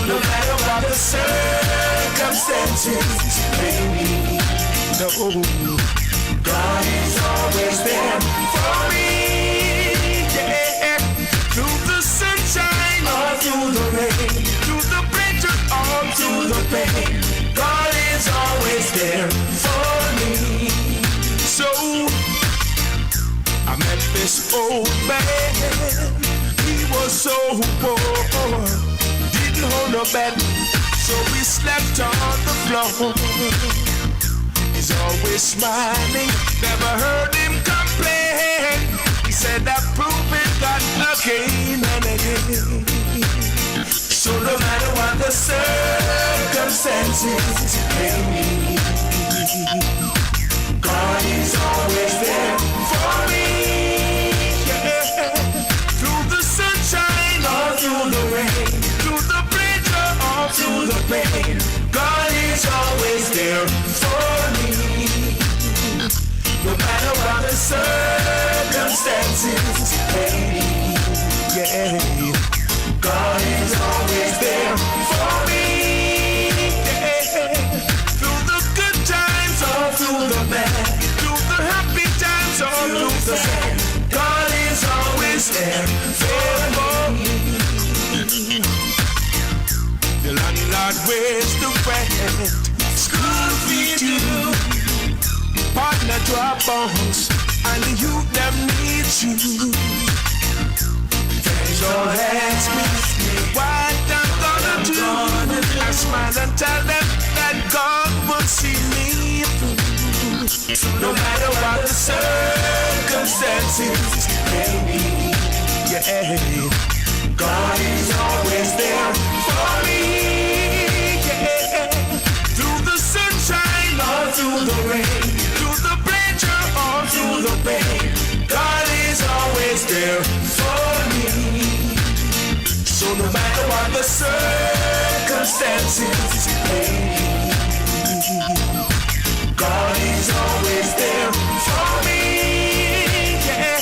no matter what the circumstances may be, no, God is always there for me. Yeah, through the sunshine or through the rain, through the pleasure or through the pain, God is always there for me. So I met this old man. He was so poor, didn't hold no bed, so we slept on the floor. He's always smiling, never heard him complain. He said that proving God again and again. So no matter what the circumstances may be, God is always there for me. Yeah. Through the sunshine or through the rain, through the pleasure or through the pain, God is always there for me. No matter what the circumstances may be, yeah, God is always there for me. Yeah. Through the good times or through the bad, through the happy times or through the sad, God is always there for me. The landlord weighs the rent, school fee due, partner to our bonds, and the youth them need you. Friends all ask me what I'm gonna do. I smile and tell them that God will see me through. No matter what the circumstances may be, yeah, God is always there for me. Yeah. Through the sunshine or through the rain, through the pleasure or through the pain, God is always there for me. So no matter what the circumstances may be, God is always there for me. Yeah.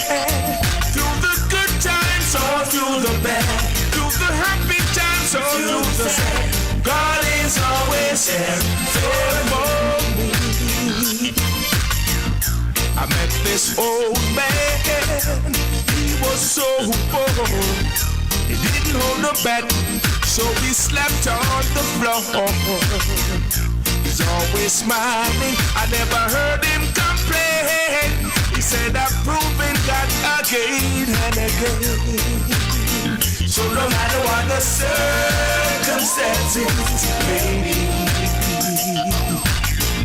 Through the good times or through the bad, through the happy times or through the sad, God is always there for me. I met this old man. He was so poor, he didn't hold a bed, so we slept on the floor. He's always smiling, I never heard him complain. He said I've proven God again and again. So no matter what the circumstances may be,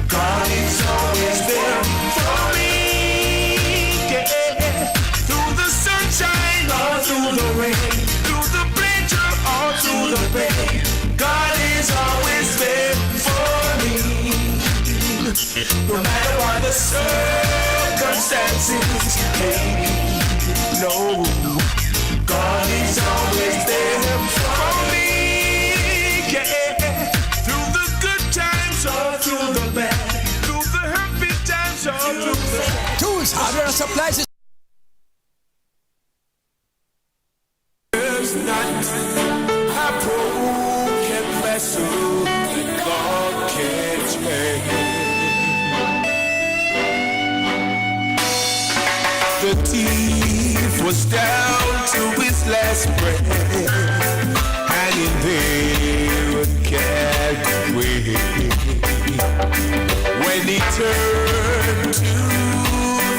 God is always there for me. Yeah. Through the sunshine or through the rain, through the pleasure or through the pain, God is always there for me. No matter what the circumstances may be, no, God is always there for me. Yeah. Through the good times or through the bad, through the happy times or through the Tools, hardware and supplies. There's not a broken vessel that God can't make. The thief was down to his last breath, hanging there and can't wait. When he turned to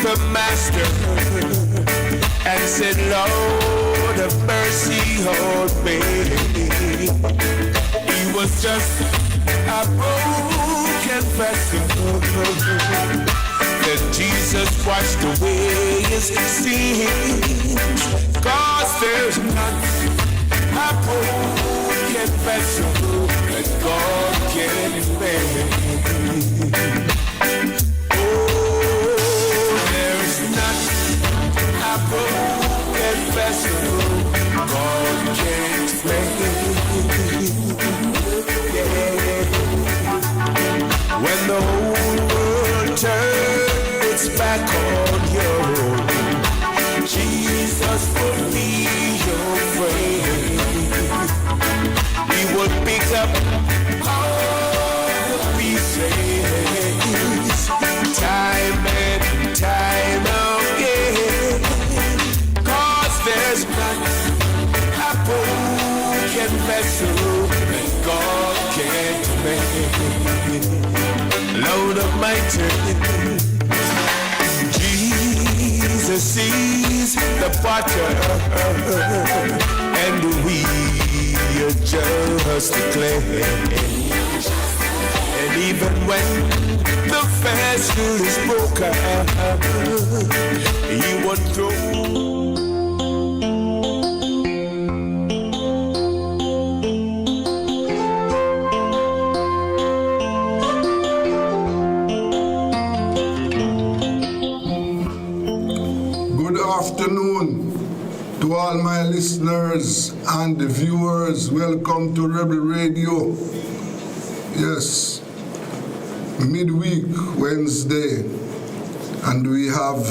the master and said, Lord of mercy, hold me, he was just a broken vessel that Jesus washed away his sins. 'Cause there's none a broken vessel that God can make. Oh, there's none a broken vessel God can't make. Yeah. When the whole world turns its back on you, Jesus will be your friend. He would pick vessel that God can't make. Lord Almighty, Jesus sees the potter, and we are just the clay. And even when the vessel is broken, He won't throw. Afternoon to all my listeners and viewers. Welcome to Rebel Radio. Yes, midweek Wednesday, and we have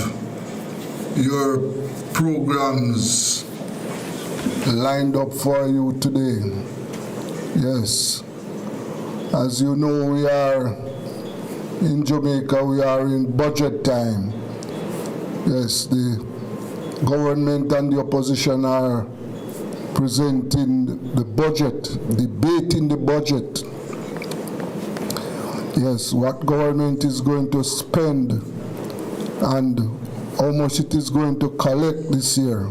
your programs lined up for you today. Yes, as you know, we are in Jamaica, we are in budget time. Yes, the government and the opposition are presenting the budget, debating the budget. Yes, what government is going to spend and how much it is going to collect this year,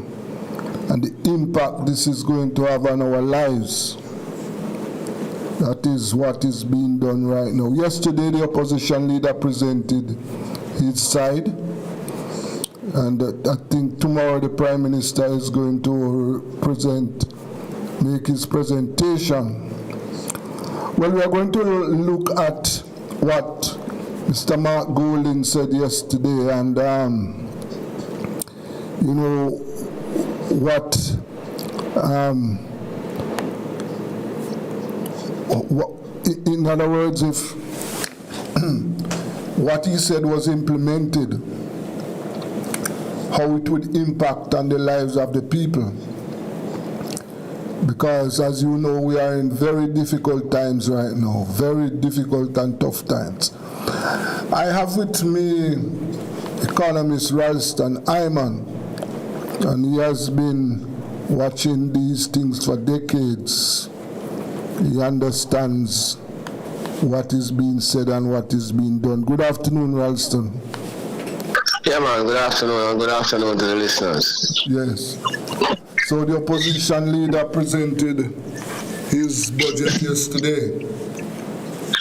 and the impact this is going to have on our lives. That is what is being done right now. Yesterday, the opposition leader presented his side, and I think tomorrow the Prime Minister is going to make his presentation. Well, we are going to look at what Mr. Mark Golding said yesterday, and you know what in other words, if what he said was implemented, how it would impact on the lives of the people. Because as you know, we are in very difficult times right now, very difficult and tough times. I have with me economist Ralston Iman, and he has been watching these things for decades. He understands what is being said and what is being done. Good afternoon, Ralston. Yeah, man, good afternoon, and good afternoon to the listeners. Yes. So the opposition leader presented his budget yesterday.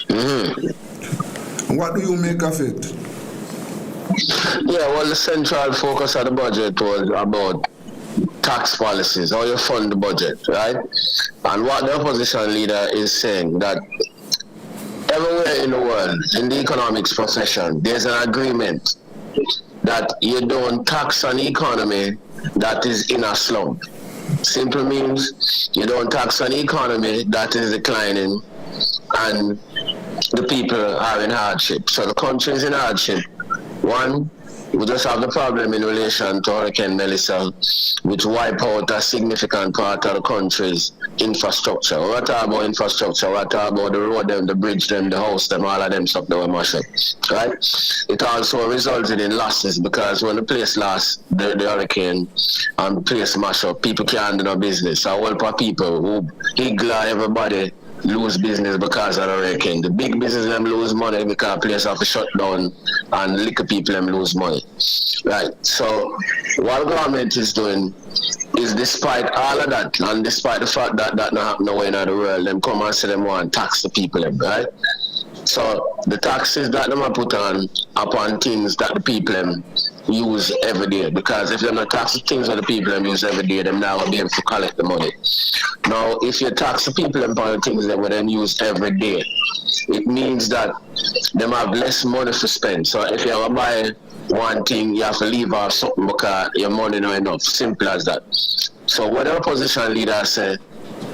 Mm-hmm. What do you make of it? Yeah, well, the central focus of the budget was about tax policies, how you fund the budget, right? And what the opposition leader is saying, that everywhere in the world, in the economics profession, there's an agreement that you don't tax an economy that is in a slump. Simply means you don't tax an economy that is declining and the people are in hardship. So the country is in hardship. One, we just have the problem in relation to Hurricane Melissa, which wiped out a significant part of the country's infrastructure. We're talking about infrastructure, we're talking about the road, them, the bridge, them, the house, them, all of them stuff that were mashed up, right? It also resulted in losses because when the place lost the hurricane and the place mashed up, people can't do no business. A whole lot of people who everybody lose business because of the hurricane. The big business them lose money because place have to shut down, and liquor people them lose money. Right. So what the government is doing is, despite all of that, and despite the fact that that not happen nowhere in the world, them come and say them want to tax the people them, right? So the taxes that them are put on upon things that the people them use every day, because if they're not tax the things that the people them use every day, them now will be able to collect the money. Now, if you tax the people upon the things that we them use every day, it means that them have less money to spend. So if you ever buy one thing, you have to leave off something because your money not enough. Simple as that. So what the opposition leader said,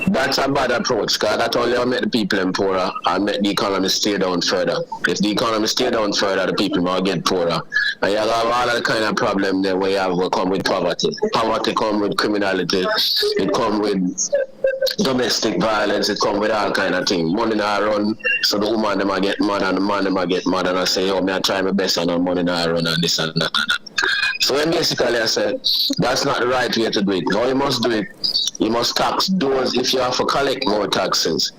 that's a bad approach, because that only will make the people poorer and make the economy stay down further. If the economy stay down further, the people will get poorer. And you have all the kind of problem there where you have will come with poverty. Poverty come with criminality. It come with domestic violence. It come with all kind of things. Money not run, so the woman them get mad and the man them get mad, and I say, yo, me I try my best and the money not run and this and that and that. So when basically I said that's not the right way to do it. How you must do it, you must tax those if you have to collect more taxes.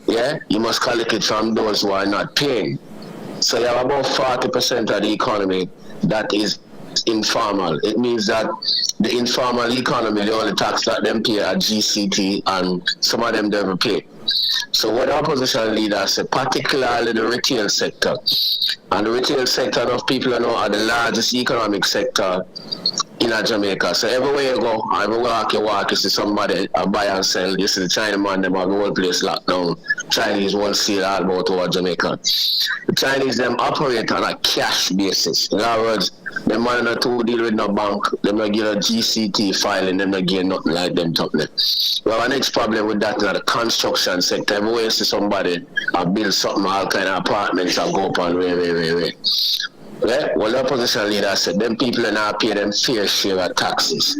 Yeah, you must collect it from those who are not paying. So you have about 40% of the economy that is informal. It means that the informal economy, the only tax that them pay are GCT, and some of them never pay. So what the opposition leaders say, particularly the retail sector, and the retail sector of people know are the largest economic sector in Jamaica. So everywhere you go, every walk you see somebody buy and sell. You see the Chinaman, them have the whole place locked down. Chinese won't sell all about over Jamaica. The Chinese, them operate on a cash basis. In other words, them man not to deal with no bank, them not get a GCT filing, them not get nothing like them talking. Well, our next problem with that is the construction sector. Everywhere you see somebody build something, all kind of apartments and go up and way. Yeah? Well, the opposition leader said them people are not pay them fair share of taxes.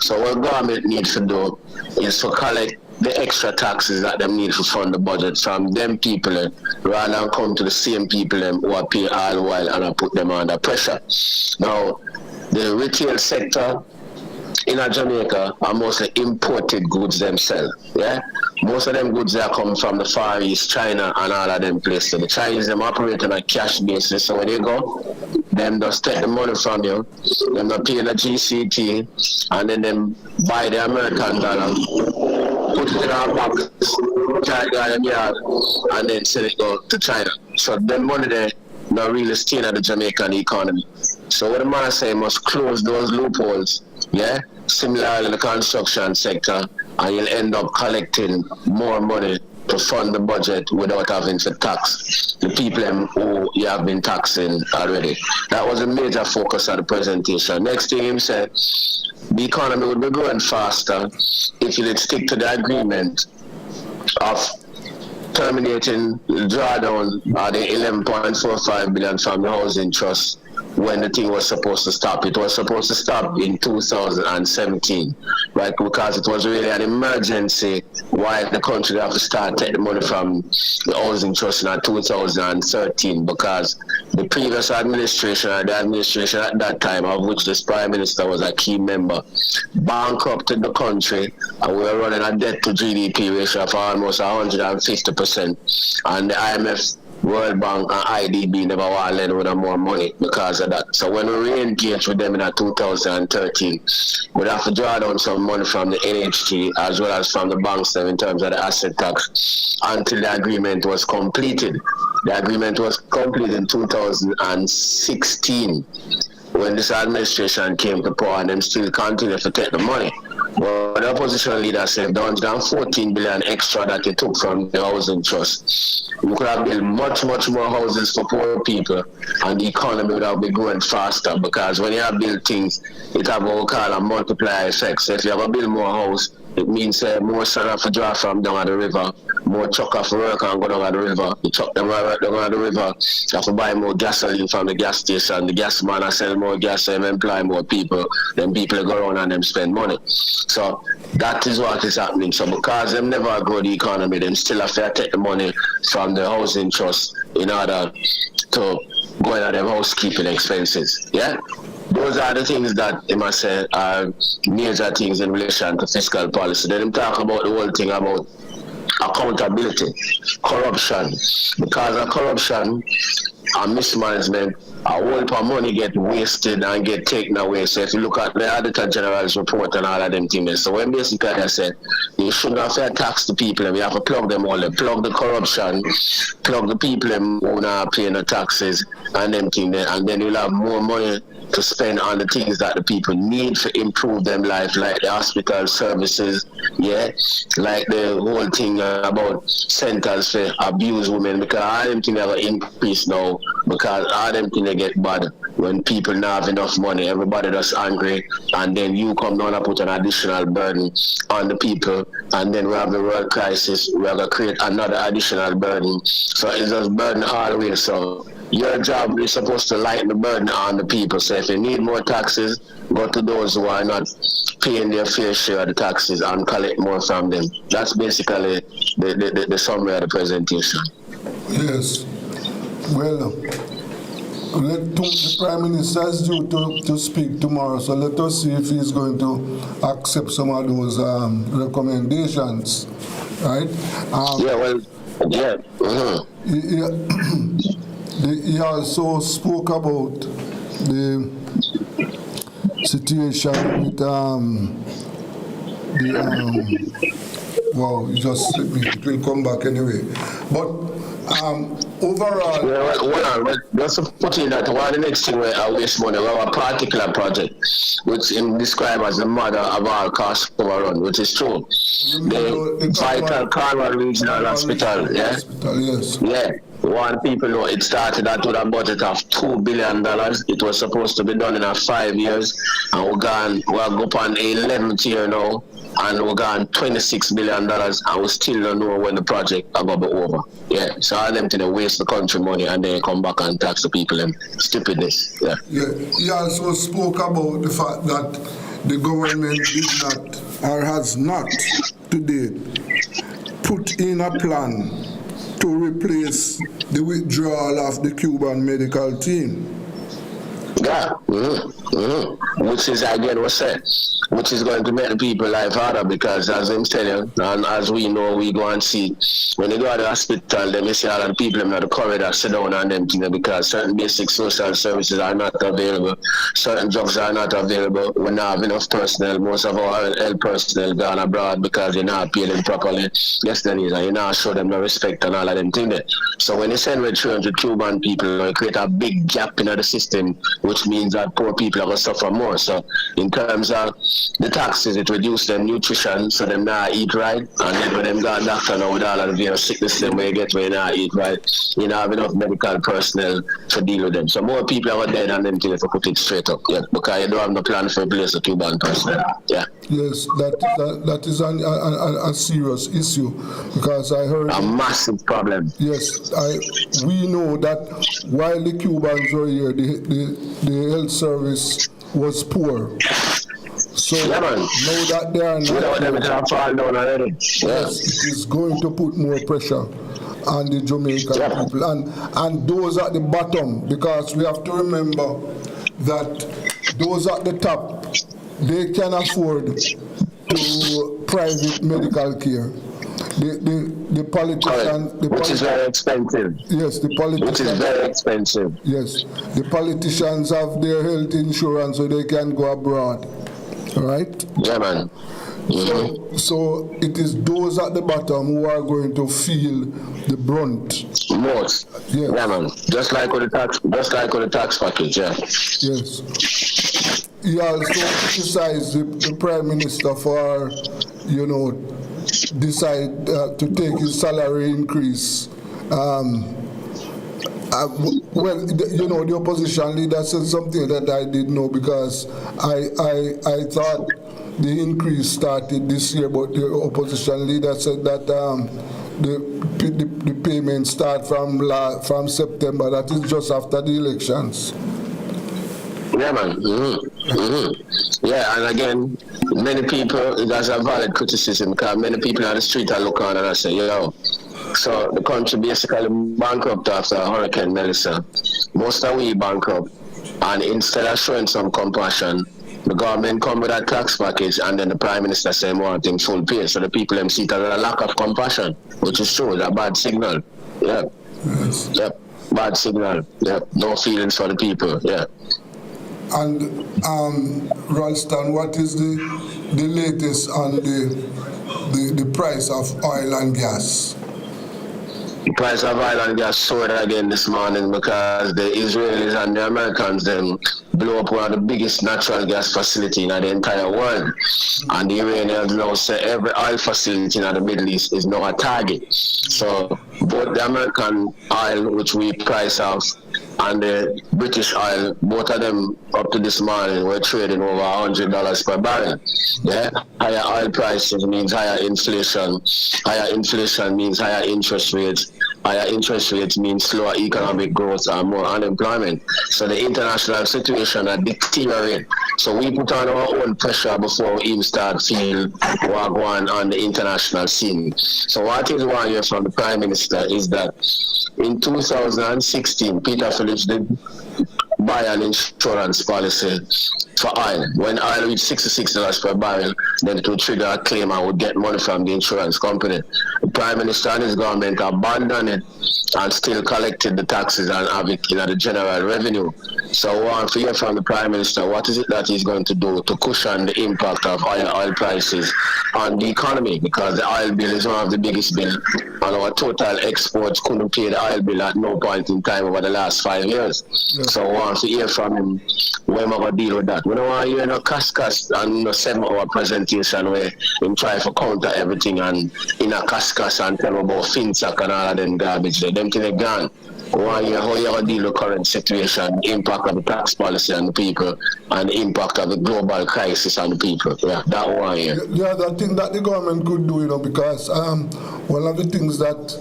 So what government needs to do is to collect the extra taxes that them need to fund the budget from them people rather than come to the same people who are paying all the while and put them under pressure. Now, the retail sector in Jamaica are mostly imported goods themselves. Yeah, most of them goods that come from the Far East, China, and all of them places. The Chinese them operate on a cash basis, so when they go, them just take the money from you, them not pay the GCT, and then them buy the American dollar, put it in our pockets, and then send it go to China. So them money there not really staying at the Jamaican economy. So what the man say must close those loopholes. Yeah, similarly the construction sector, and you'll end up collecting more money to fund the budget without having to tax the people who you have been taxing already. That was a major focus of the presentation. Next thing he said, the economy would be growing faster if you did stick to the agreement of terminating the drawdown of the 11.45 billion from the housing trust when the thing was supposed to stop. It was supposed to stop in 2017, right? Because it was really an emergency why the country have to start taking the money from the housing trust in 2013, because the previous administration, the administration at that time, of which this Prime Minister was a key member, bankrupted the country, and we were running a debt to GDP ratio of almost 150%, and the IMF, World Bank and IDB never want to lend with them more money because of that. So when we re-engage with them in 2013, we'd have to draw down some money from the NHT as well as from the banks in terms of the asset tax until the agreement was completed. The agreement was completed in 2016 when this administration came to power, and them still continue to take the money. Well, the opposition leader said down 14 billion extra that they took from the housing trust. We could have built much more houses for poor people, and the economy would have been growing faster, because when you have built things, it have what we call a multiplier effect. So if you have a build more house, it means more sun have to draw from down at the river, more truck have to work and go down at the river. You truck them right down at the river, you have to buy more gasoline from the gas station, the gas man has sell more gas, so employ more people, then people go around and them spend money. So that is what is happening. So because them never grow the economy, them still have to take the money from the housing trust in order to go into them housekeeping expenses. Yeah? Those are the things that they must say are major things in relation to fiscal policy. Then they talk about the whole thing about accountability, corruption. Because of corruption and mismanagement, a whole lot of money get wasted and get taken away. So if you look at the Auditor General's report and all of them things, so when basically I said, you shouldn't have to tax the people, and we have to plug them all, plug the corruption, plug the people who not paying the taxes and them things, and then you'll have more money to spend on the things that the people need to improve their life, like the hospital services, yeah, like the whole thing about centers for abused women, because all them things have increased now, because all them things get bad when people not have enough money, everybody just angry, and then you come down and put an additional burden on the people, and then we have the world crisis, we have to create another additional burden, so it's just burden all the way. So your job is supposed to lighten the burden on the people. So if you need more taxes, go to those who are not paying their fair share of the taxes and collect more from them. That's basically the summary of the presentation. Yes. Well, The Prime Minister is due to speak tomorrow, so let us see if he's going to accept some of those recommendations, right? He also spoke about the situation with you just slipped me. It will come back anyway. But overall, just to put in that one, the next thing where I waste money, we have a particular project which is described as the mother of all cost overrun, which is true. The Vital Carmel Regional Hospital, yeah? Yes. Yeah. One people know it started out with a budget of $2 billion. It was supposed to be done in 5 years, and we're going up on 11th year now, and we're going $26 billion, and we still don't know when the project is going to be over. Yeah, so all them to waste the country money and then come back and tax the people and stupidness. Yeah. He also spoke about the fact that the government did not, or has not to date, put in a plan to replace the withdrawal of the Cuban medical team. Yeah, which is again what's said, which is going to make the people life harder, because as I'm telling you, and as we know, we go and see when they go to the hospital, they see all of the people in the corridor sit down and them things, because certain basic social services are not available, certain drugs are not available. We don't have enough personnel. Most of our health personnel gone abroad because you're not paying them properly. Yes, then you're not show them no respect and all of them things. So when you send with 300 Cuban people, you create a big gap in the system, which means that poor people are going to suffer more. So in terms of the taxes, it reduces their nutrition, so them not eat right, and then when them got a doctor now with all of the sickness them where you get where you not eat right, you don't have enough medical personnel to deal with them. So more people are dead than them till if you put it straight up, yeah, because you don't have no plan for replace the Cuban personnel. Yeah. Yes, that is a serious issue, because I heard a massive problem. Yes, we know that while the Cubans were here, the health service was poor. So now that they are not, yes, it is going to put more pressure on the Jamaican people and those at the bottom, because we have to remember that those at the top, they can afford to private medical care. The politicians, which is very expensive. Yes, the politicians. Which is very expensive. Yes, the politicians have their health insurance so they can go abroad. All right. Yeah, man. So it is those at the bottom who are going to feel the brunt. Most. Yes. Yeah, man. Just like with the tax package. Yeah. Yes. He also criticized the Prime Minister for, decide to take his salary increase. The opposition leader said something that I didn't know, because I thought the increase started this year, but the opposition leader said that the payment start from September. That is just after the elections. Yeah, man. Yeah, and again, many people, that's a valid criticism, because many people on the street are looking on and I say, so the country basically bankrupt after Hurricane Melissa. Most of we bankrupt, and instead of showing some compassion, the government come with a tax package, and then the Prime Minister say want him full pay. So the people them see it as a lack of compassion, which is true, it's a bad signal. Yeah. Yes. Yep. Bad signal. Yep. No feelings for the people. Yeah. And Ralston, what is the latest on the price of oil and gas? The price of oil and gas soared again this morning because the Israelis and the Americans then blew up one of the biggest natural gas facility in the entire world. And the Iranians now say every oil facility in the Middle East is now a target. So both the American oil, which we price off, and the British oil, both of them up to this morning were trading over $100 per barrel. Yeah, higher oil prices means higher inflation. Higher inflation means higher interest rates, higher interest rates means slower economic growth and more unemployment. So the international situation had deteriorated. So we put on our own pressure before we even start feel what going on the international scene. So what is one here from the Prime Minister is that in 2016, Peter Phillips did buy an insurance policy for oil. When oil reached $66 per barrel, then it would trigger a claim and would get money from the insurance company. The Prime Minister and his government abandoned it and still collected the taxes and have it in the general revenue. So I want to hear from the Prime Minister, what is it that he's going to do to cushion the impact of higher oil prices on the economy? Because the oil bill is one of the biggest bills, and our total exports couldn't pay the oil bill at no point in time over the last 5 years. Yeah. So I want to hear from him when we're going to deal with that. We don't want to hear no cast and no 7-hour presentation where him try to counter everything and in a cast and tell about FinTech and all of them garbage. Them things are gone. How you going to deal with the current situation, the impact of the tax policy on the people, and the impact of the global crisis on the people. Yeah, that one. Yeah. The other thing that the government could do, because one of the things that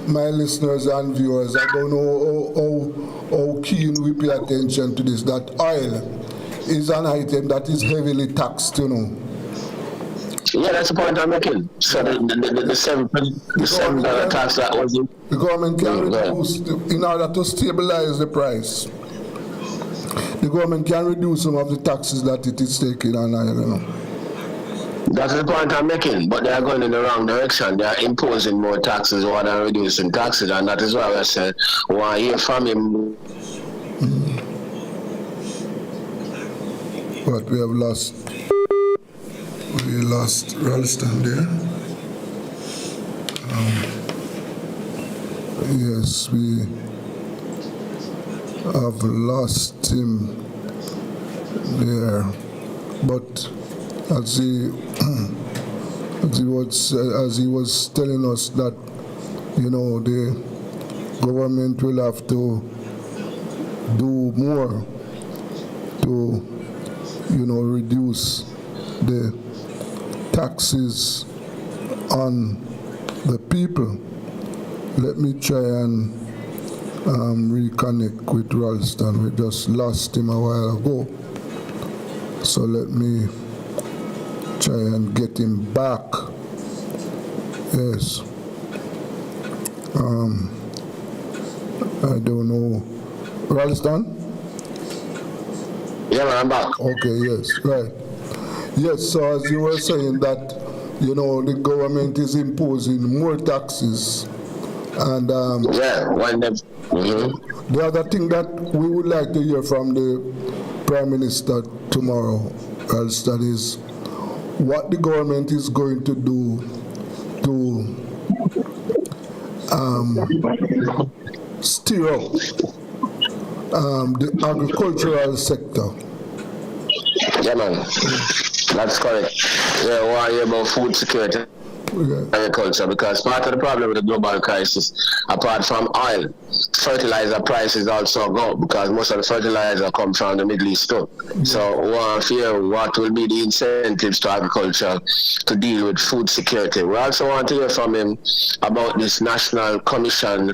my listeners and viewers, I don't know how keen we pay attention to this, that oil is an item that is heavily taxed, Yeah, that's the point I'm making. So the $7 tax that was in. The government can reduce, in order to stabilize the price, the government can reduce some of the taxes that it is taking on oil, That's the point I'm making, but they are going in the wrong direction. They are imposing more taxes rather than reducing taxes, and that is why I said, I hear from him. But we have lost. We lost Ralston there. Yes, we have lost him there. But as he was telling us that, the government will have to do more to, reduce the taxes on the people. Let me try and reconnect with Ralston. We just lost him a while ago. So let me try and get him back. Yes. I don't know. Ralston? Yeah, I'm back. Okay, yes, right. Yes, so as you were saying that, the government is imposing more taxes. And the other thing that we would like to hear from the Prime Minister tomorrow, Ralston, is what the government is going to do to steer up the agricultural sector. Yeah, man. That's correct. Yeah, we are about food security, agriculture, because part of the problem with the global crisis, apart from oil, fertilizer prices also go up because most of the fertilizer comes from the Middle East too. So we want to hear what will be the incentives to agriculture to deal with food security. We also want to hear from him about this National Commission,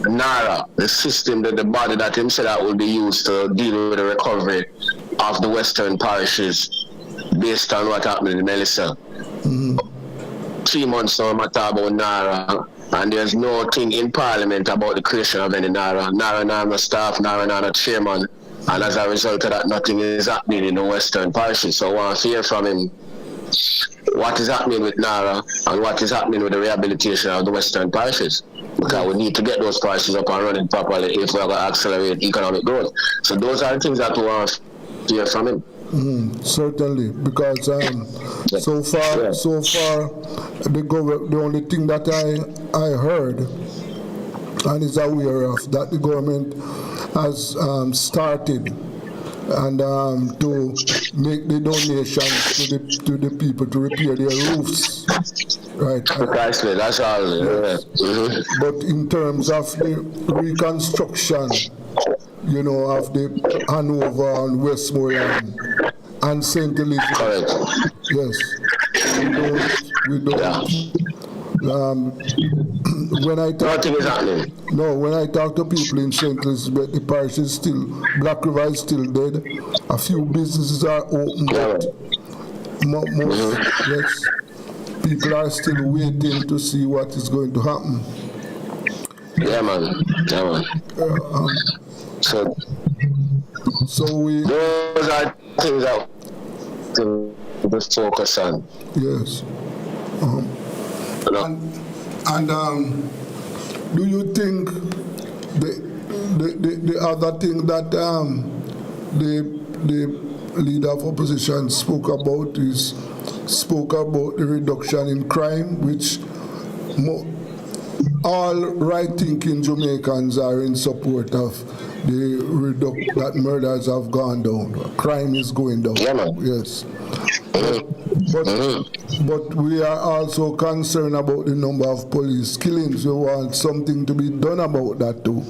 NARA, the system, the body that him said that will be used to deal with the recovery of the Western parishes based on what happened in Melissa. 3 months now, I'm talking about NARA, and there's nothing in Parliament about the creation of any NARA. NARA no staff, NARA no chairman, and as a result of that, nothing is happening in the Western parishes. So I want to hear from him what is happening with NARA and what is happening with the rehabilitation of the Western parishes. Because we need to get those parishes up and running properly if we're going to accelerate economic growth. So those are the things that we want to hear from him. Certainly, because so far, the only thing that I heard and is aware of that the government has started and to make the donations to the people to repair their roofs, right? Precisely, that's all. Yes. But in terms of the reconstruction, of the Hanover and Westmoreland and St. Elizabeth. Correct. Yes. We When I talk, Nothing is happening. no, when I talk to people in St. Elizabeth, the parish is still, Black River is still dead. A few businesses are open, but most, yes, people are still waiting to see what is going to happen. Yeah, man. Yeah, man. So we, those are things that to focus on. yes. And do you think the other thing that the leader of opposition spoke about the reduction in crime, which all right-thinking Jamaicans are in support of that murders have gone down. Crime is going down. Yeah, man. Yes. But we are also concerned about the number of police killings. We want something to be done about that too.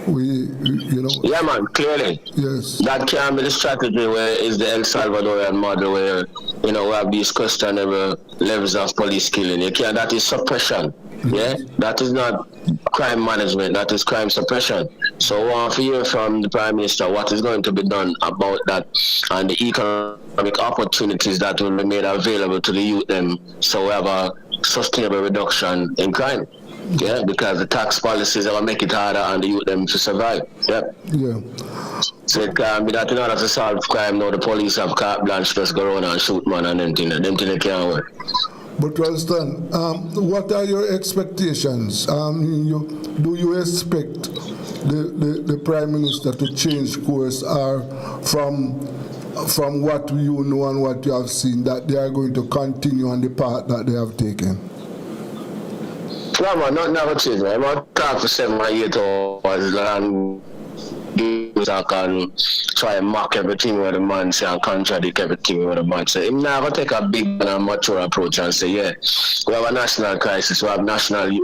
Yeah, man, clearly. Yes. That can be the strategy where is the El Salvadorian model where, we have these questionable levels of police killing. That is suppression. Yeah? That is not crime management, that is crime suppression. So I want to hear from the Prime Minister what is going to be done about that and the economic opportunities that will be made available to the youth so we have a sustainable reduction in crime. Yeah, because the tax policies will make it harder on the youth to survive. Yeah. So it can be that in order to solve crime now the police have carte blanche just go around and shoot man and them things can't work. But Ralston, what are your expectations? Do you expect the Prime Minister to change course, or from what you know and what you have seen, that they are going to continue on the path that they have taken? No, man, not never change, man. I'm not talking for 7 or 8 hours and I can try and mock everything what the man say and contradict everything what the man say. I'm not going to take a big and mature approach and say, yeah, we have a national crisis, we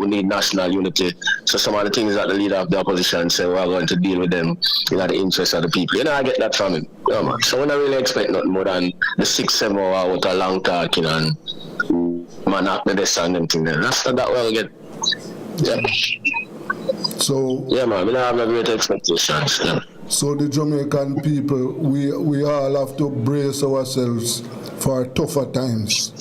need national unity. So some of the things that the leader of the opposition say, we're going to deal with them in the interest of the people. I get that from him. Yeah, man. So we don't really expect nothing more than the 6-7 hours with a long talking and man up the this and them thing there. That's not that well get. Yeah. So yeah, man, we don't have no great expectations. Yeah. So the Jamaican people, we all have to brace ourselves for tougher times.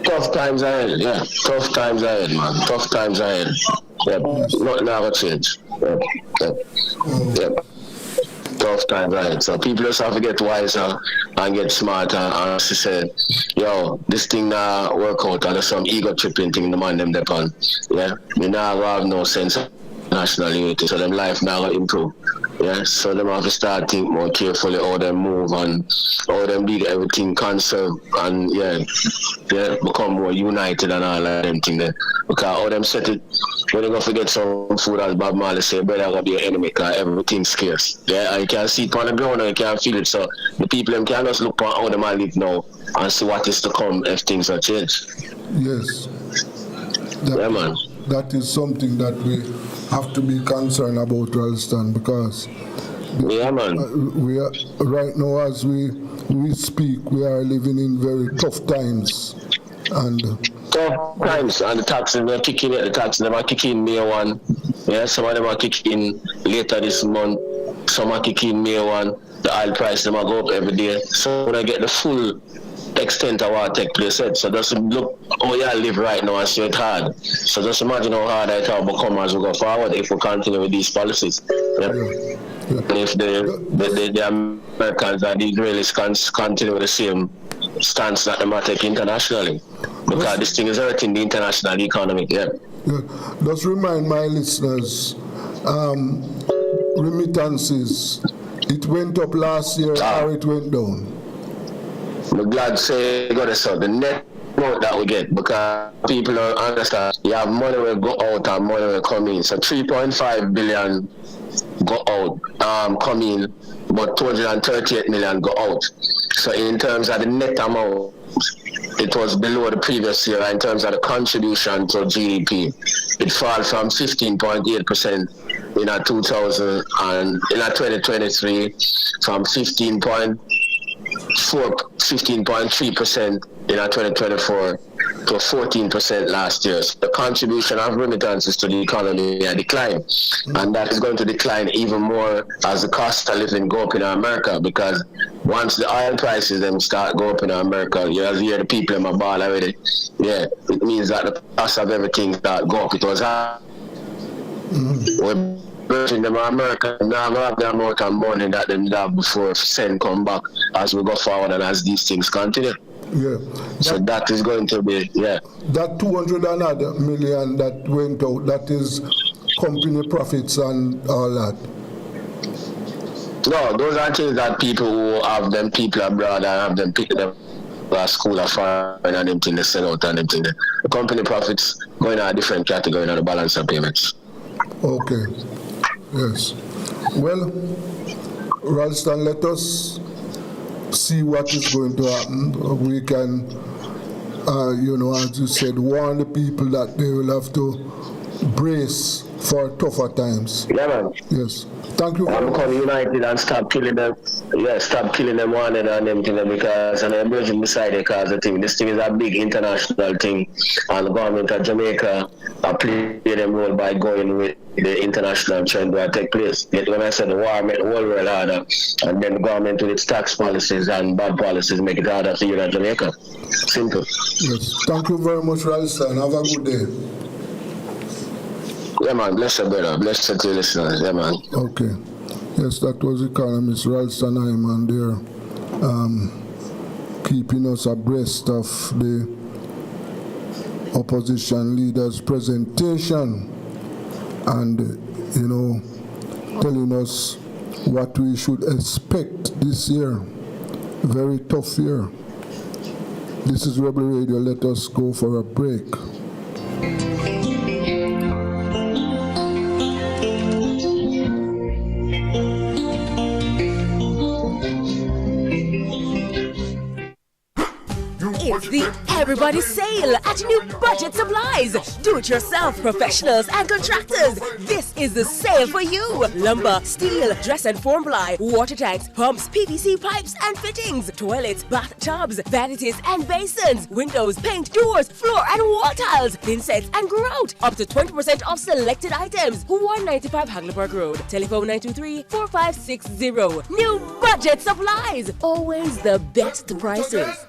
Tough times ahead, yeah. Tough times ahead, man. Tough times ahead. Yeah. Nothing ever change. Yeah. Yeah. Tough times ahead. So people just have to get wiser and get smarter and say, yo, this thing now work out, and there's some ego tripping thing the man them depend. Yeah. We now have no sense of national unity, so them life now will improve. Yeah, so them have to start think more carefully how they move and how them do everything conserve and become more united and all of them things there. Because how them set it, when they go forget some food, as Bob Marley say, brother gonna be an enemy because everything's scarce. Yeah, and you can see it on the ground and you can feel it. So the people them can just look on how them live now and see what is to come if things are changed. Yes. Man. That is something that we have to be concerned about, Ralston, because we are right now as we speak, we are living in very tough times. And tough times, and the taxes are kicking in. The taxes are kicking May 1. Yeah, some of them are kicking later this month. Some are kicking May 1. The oil price them are go up every day. So when I get the full extent of what take place, so just look how you live right now and see it hard. So just imagine how hard it will become as we go forward if we continue with these policies. Yeah. And if the Americans and the Israelis continue with the same stance that they might take internationally, because this thing is hurting the international economy. Yeah. Just remind my listeners, remittances, it went up last year or it went down? I'm glad to say the net amount that we get, because people don't understand. You have money will go out and money will come in. So 3.5 billion go out, come in, but 238 million go out. So in terms of the net amount, it was below the previous year. In terms of the contribution to GDP, it fell from 15.8% in 2023 from 15.3% in 2024 to 14% last year. So the contribution of remittances to the economy declined, and that is going to decline even more as the cost of living go up in America, because once the oil prices them start go up in America, you hear the people in my ball already. Yeah, it means that the cost of everything start go up. It was high. We're building them America now have the amount of money that them have before send come back as we go forward and as these things continue. Yeah. So that is going to be, yeah. That 200 and odd million that went out, that is company profits and all that. No, those are things that people who have them people abroad and have them pick them school of foreign and them things they sell out and them things. The company profits going in a different category in the balance of payments. Okay. Yes. Well, Ralston, let us see what is going to happen. We can, as you said, warn the people that they will have to brace for tougher times. Yeah, man. Yes. Thank you. I'm coming united and stop killing them. Yeah, stop killing them one and them thing because and I'm bridging beside it because the thing. This thing is a big international thing, and the government of Jamaica are playing them role by going with the international trend that take place. Yet when I said the war made the whole world harder, and then the government with its tax policies and bad policies make it harder for you in Jamaica. Simple. Yes. Thank you very much, Ralston. Have a good day. Yeah, man. Bless you, brother. Bless you to the listeners. Yeah, man. Okay. Yes, that was economist Ralston Hyman there, keeping us abreast of the opposition leader's presentation and, telling us what we should expect this year. Very tough year. This is Rebel Radio. Let us go for a break. It's the Everybody Sale at New Budget Supplies. Do-it-yourself professionals and contractors. This is the sale for you. Lumber, steel, dress and form ply, water tanks, pumps, PVC pipes and fittings, toilets, bathtubs, vanities and basins, windows, paint, doors, floor and wall tiles, thin sets and grout. Up to 20% off selected items. 195 Hagleyburg Road. Telephone 923-4560. New Budget Supplies. Always the best prices.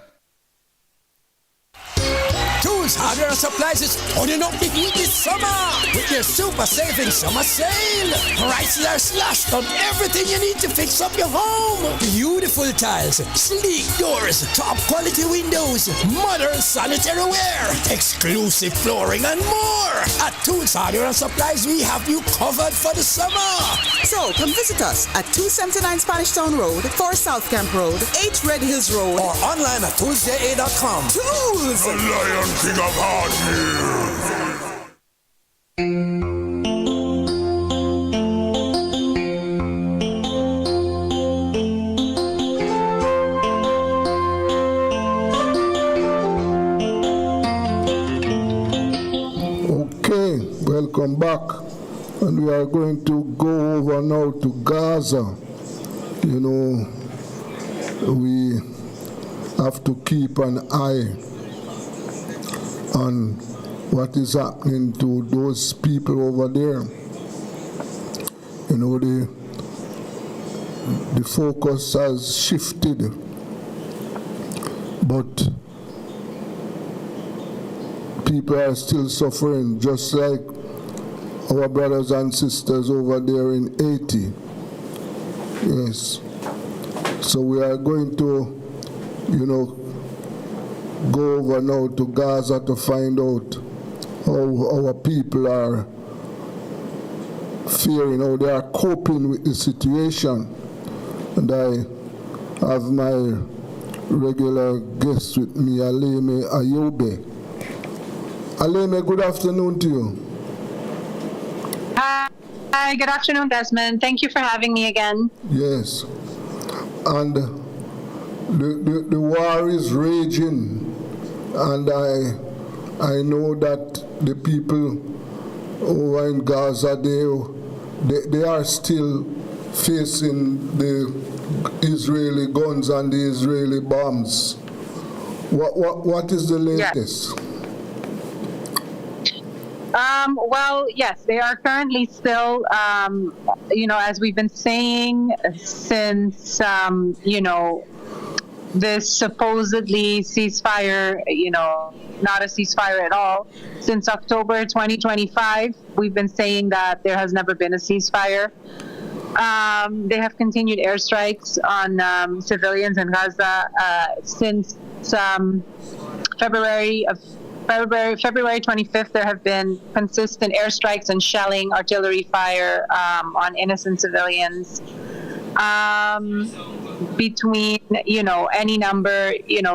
Tools, hardware, and supplies is turning up the heat this summer with their super saving summer sale. Prices are slashed on everything you need to fix up your home. Beautiful tiles, sleek doors, top quality windows, modern sanitary ware, exclusive flooring, and more. At Tools, hardware, and supplies, we have you covered for the summer. So come visit us at 279 Spanish Town Road, 4 South Camp Road, 8 Red Hills Road, or online at toolsja.com. Tools! The Lion King of Hard Okay, welcome back. And we are going to go over now to Gaza. We have to keep an eye on what is happening to those people over there. The focus has shifted, but people are still suffering, just like our brothers and sisters over there in Haiti. Yes. So we are going to, go over now to Gaza to find out how our people are faring, how they are coping with the situation. And I have my regular guest with me, Aleme Ayobe. Aleme, good afternoon to you. Hi, good afternoon, Desmond. Thank you for having me again. Yes. And the war is raging, and I know that the people over in Gaza, they are still facing the Israeli guns and the Israeli bombs. What is the latest? Well, yes, they are currently still, as we've been saying since, this supposedly ceasefire, not a ceasefire at all. Since October 2025, we've been saying that there has never been a ceasefire. They have continued airstrikes on civilians in Gaza since February 25th. There have been consistent airstrikes and shelling, artillery fire on innocent civilians. Between any number,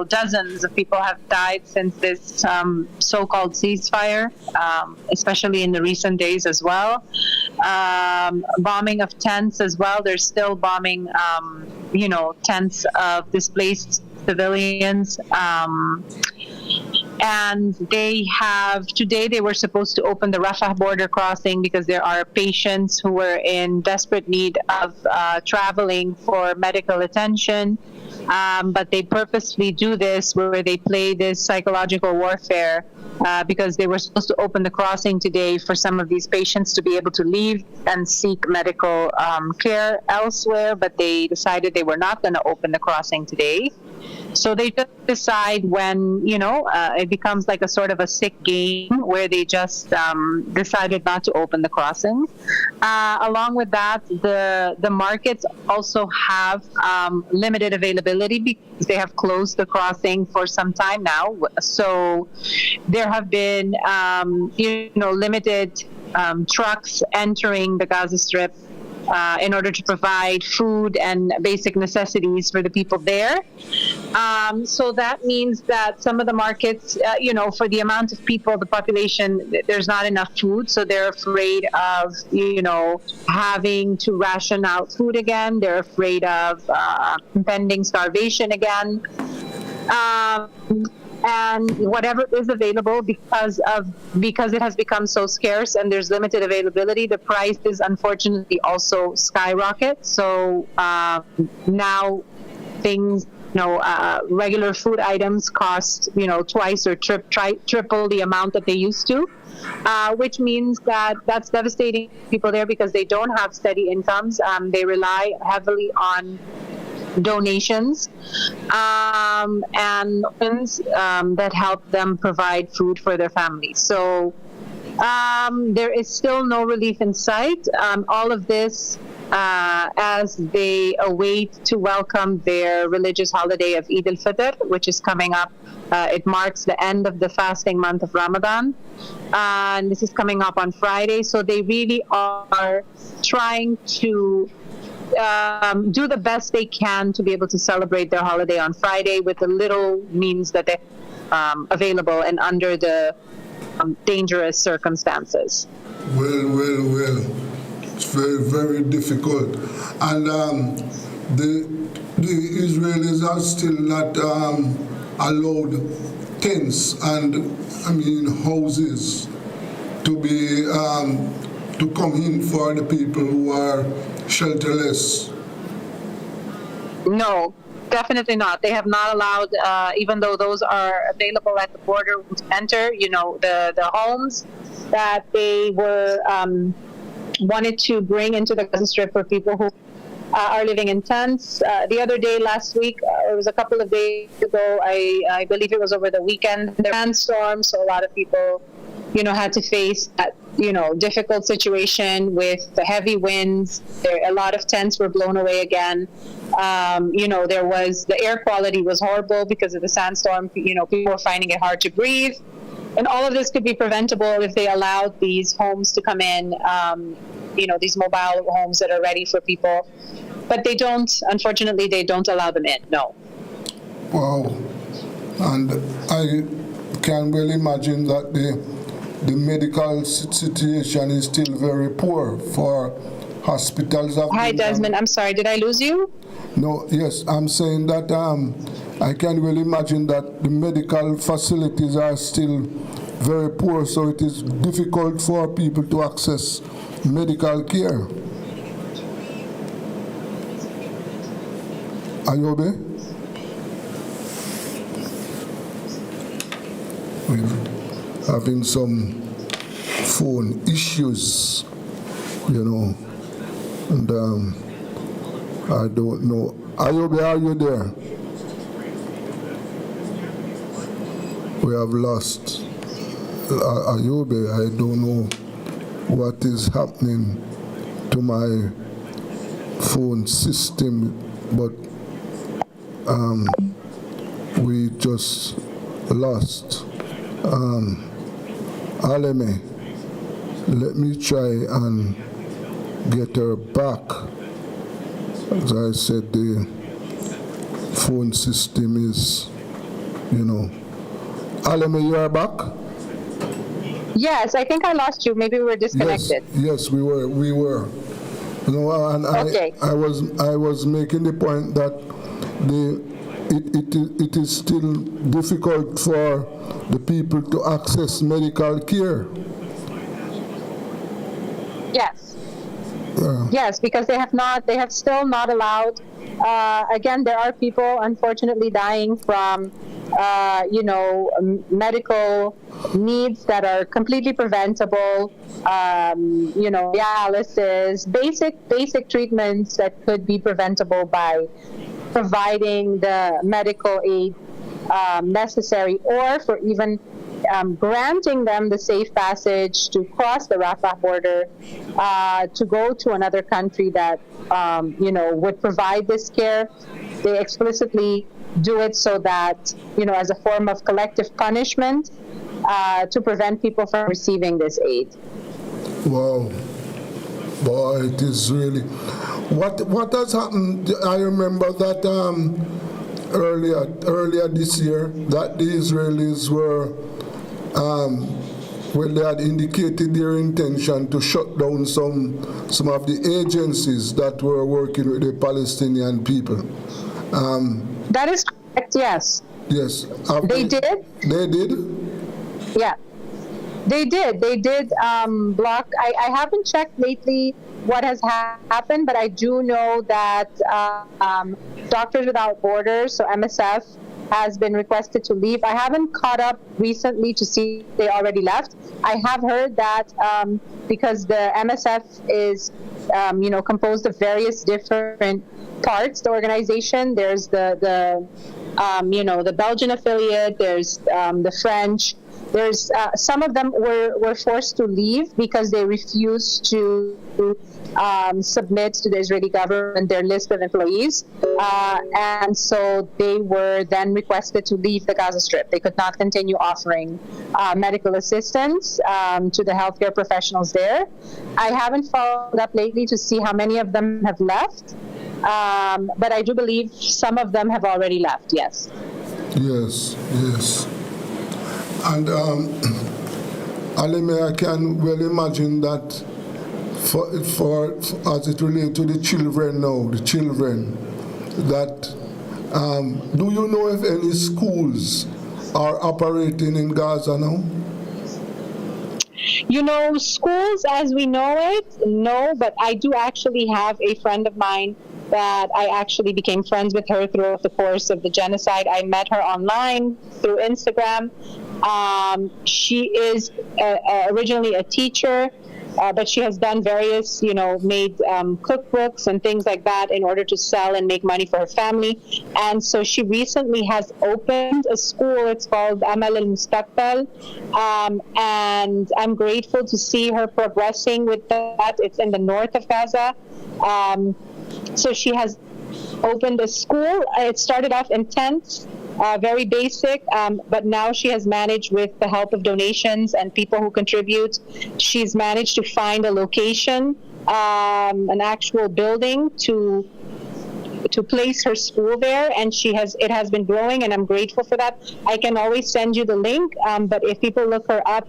dozens of people have died since this so-called ceasefire, especially in the recent days as well. Bombing of tents as well. They're still bombing tents of displaced civilians. And today they were supposed to open the Rafah border crossing because there are patients who were in desperate need of traveling for medical attention. But they purposely do this where they play this psychological warfare because they were supposed to open the crossing today for some of these patients to be able to leave and seek medical care elsewhere, but they decided they were not going to open the crossing today. So they just decide when, it becomes like a sort of a sick game where they just decided not to open the crossing. Along with that, the markets also have limited availability because they have closed the crossing for some time now. So there have been, limited trucks entering the Gaza Strip in order to provide food and basic necessities for the people there. So that means that some of the markets, for the amount of people, the population, there's not enough food. So they're afraid of, having to ration out food again. They're afraid of impending starvation again. And whatever is available, because it has become so scarce and there's limited availability, the prices unfortunately also skyrocket. So now things, regular food items cost, twice or triple the amount that they used to, which means that's devastating to people there because they don't have steady incomes. They rely heavily on donations and that help them provide food for their families. So there is still no relief in sight. All of this as they await to welcome their religious holiday of Eid al-Fitr, which is coming up. It marks the end of the fasting month of Ramadan. And this is coming up on Friday. So they really are trying to do the best they can to be able to celebrate their holiday on Friday with the little means that they available and under the dangerous circumstances. Well. It's very, very difficult. And the Israelis are still not allowed tents and, houses to be to come in for the people who are shelterless. No, definitely not. They have not allowed, even though those are available at the border to enter, the homes that they were wanted to bring into the Gaza Strip for people who are living in tents. The other day, last week, it was a couple of days ago, I believe it was over the weekend, there was a sandstorm, so a lot of people, had to face that, difficult situation with the heavy winds. A lot of tents were blown away again. The air quality was horrible because of the sandstorm. People were finding it hard to breathe. And all of this could be preventable if they allowed these homes to come in, these mobile homes that are ready for people. But they don't, unfortunately, they don't allow them in, no. Wow. And I can well imagine that the medical situation is still very poor for hospitals. Hi, Desmond. I'm sorry, did I lose you? No, yes, I'm saying that I can well imagine that the medical facilities are still very poor, so it is difficult for people to access medical care. Ayobe? We're having some phone issues, and I don't know. Ayobe, are you there? We have lost Ayobe. I don't know what is happening to my phone system, but we just lost Aleme. Let me try and get her back. As I said, the phone system is, Aleme, you are back? Yes, I think I lost you. Maybe we were disconnected. Yes, we were. And Okay. I was making the point that it is still difficult for the people to access medical care. Yes. Yes, because they have still not allowed. Again, there are people unfortunately dying from, medical needs that are completely preventable. Dialysis, basic treatments that could be preventable by providing the medical aid necessary, or for even granting them the safe passage to cross the Rafah border to go to another country that would provide this care. They explicitly do it so that as a form of collective punishment to prevent people from receiving this aid. Wow. Boy, it is really... What has happened, I remember that earlier this year, that the Israelis were, they had indicated their intention to shut down some of the agencies that were working with the Palestinian people. That is correct, yes. Yes. They did? They did? Yeah. They did block. I haven't checked lately what has happened, but I do know that Doctors Without Borders, so MSF, has been requested to leave. I haven't caught up recently to see if they already left. I have heard that because the MSF is, composed of various different parts, the organization. There's the Belgian affiliate, there's the French. There's some of them were forced to leave because they refused to submit to the Israeli government their list of employees, and so they were then requested to leave the Gaza Strip. They could not continue offering medical assistance to the healthcare professionals there. I haven't followed up lately to see how many of them have left, but I do believe some of them have already left. Yes. Yes. And Aleme, I can well imagine that for as it relates to the children now, that do you know if any schools are operating in Gaza now? Schools as we know it, no, but I do actually have a friend of mine that I actually became friends with her throughout the course of the genocide. I met her online through Instagram. She is originally a teacher, but she has done various, made cookbooks and things like that in order to sell and make money for her family. And so she recently has opened a school. It's called Amal al-Mustaqbal. And I'm grateful to see her progressing with that. It's in the north of Gaza. So she has opened a school. It started off in tents. Very basic, but now she has managed, with the help of donations and people who contribute, she's managed to find a location, an actual building to place her school there, and it has been growing, and I'm grateful for that. I can always send you the link, but if people look her up,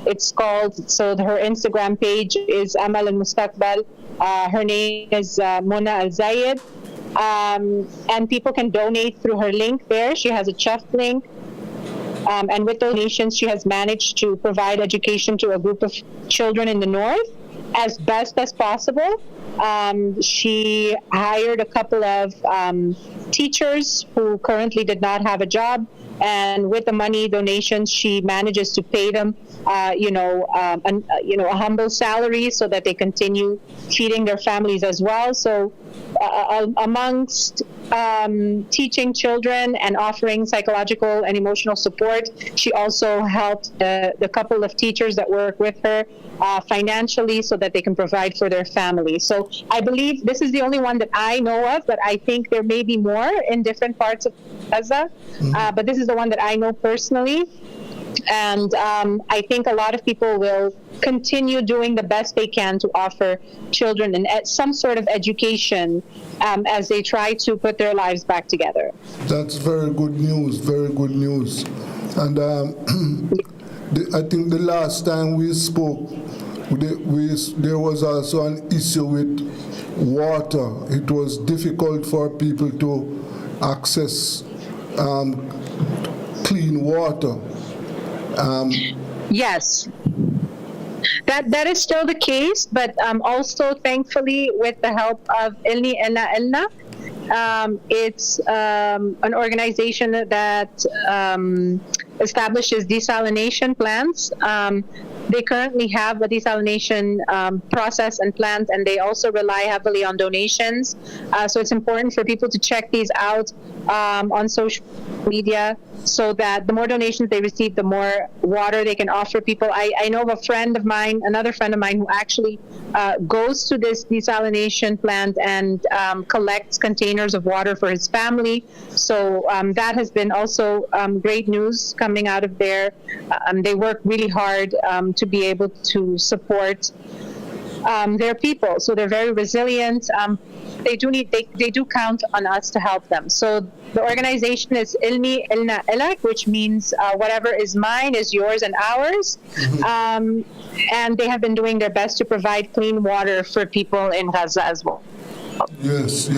it's called, so her Instagram page is Amal al-Mustaqbal. Her name is Mona Al-Zayed. And people can donate through her link there. She has a chef link. And with donations, she has managed to provide education to a group of children in the north as best as possible. She hired a couple of teachers who currently did not have a job, and with the money donations, she manages to pay them, a humble salary so that they continue feeding their families as well. So, amongst teaching children and offering psychological and emotional support, she also helped the couple of teachers that work with her financially so that they can provide for their family. So I believe this is the only one that I know of, but I think there may be more in different parts of Gaza. But this is the one that I know personally. And I think a lot of people will continue doing the best they can to offer children some sort of education as they try to put their lives back together. That's very good news, very good news. And I think the last time we spoke, there was also an issue with water. It was difficult for people to access clean water. Yes, that is still the case, but also thankfully with the help of Elna, it's an organization that establishes desalination plants. They currently have a desalination process and plant, and they also rely heavily on donations. So it's important for people to check these out on social media, so that the more donations they receive, the more water they can offer people. I know of another friend of mine who actually goes to this desalination plant and collects containers of water for his family. So that has been also great news coming out of there. They work really hard to be able to support their people. So they're very resilient. They do count on us to help them. So the organization is Ilmi Ilna Ilak, which means whatever is mine is yours and ours. And they have been doing their best to provide clean water for people in Gaza as well. Yes.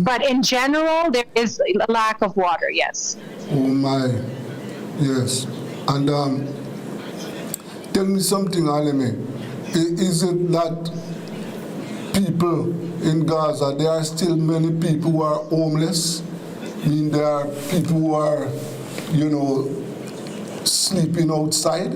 But in general, there is a lack of water, yes. Oh my, yes. And tell me something, Aleme. Is it that people in Gaza, there are still many people who are homeless? I mean, there are people who are, sleeping outside?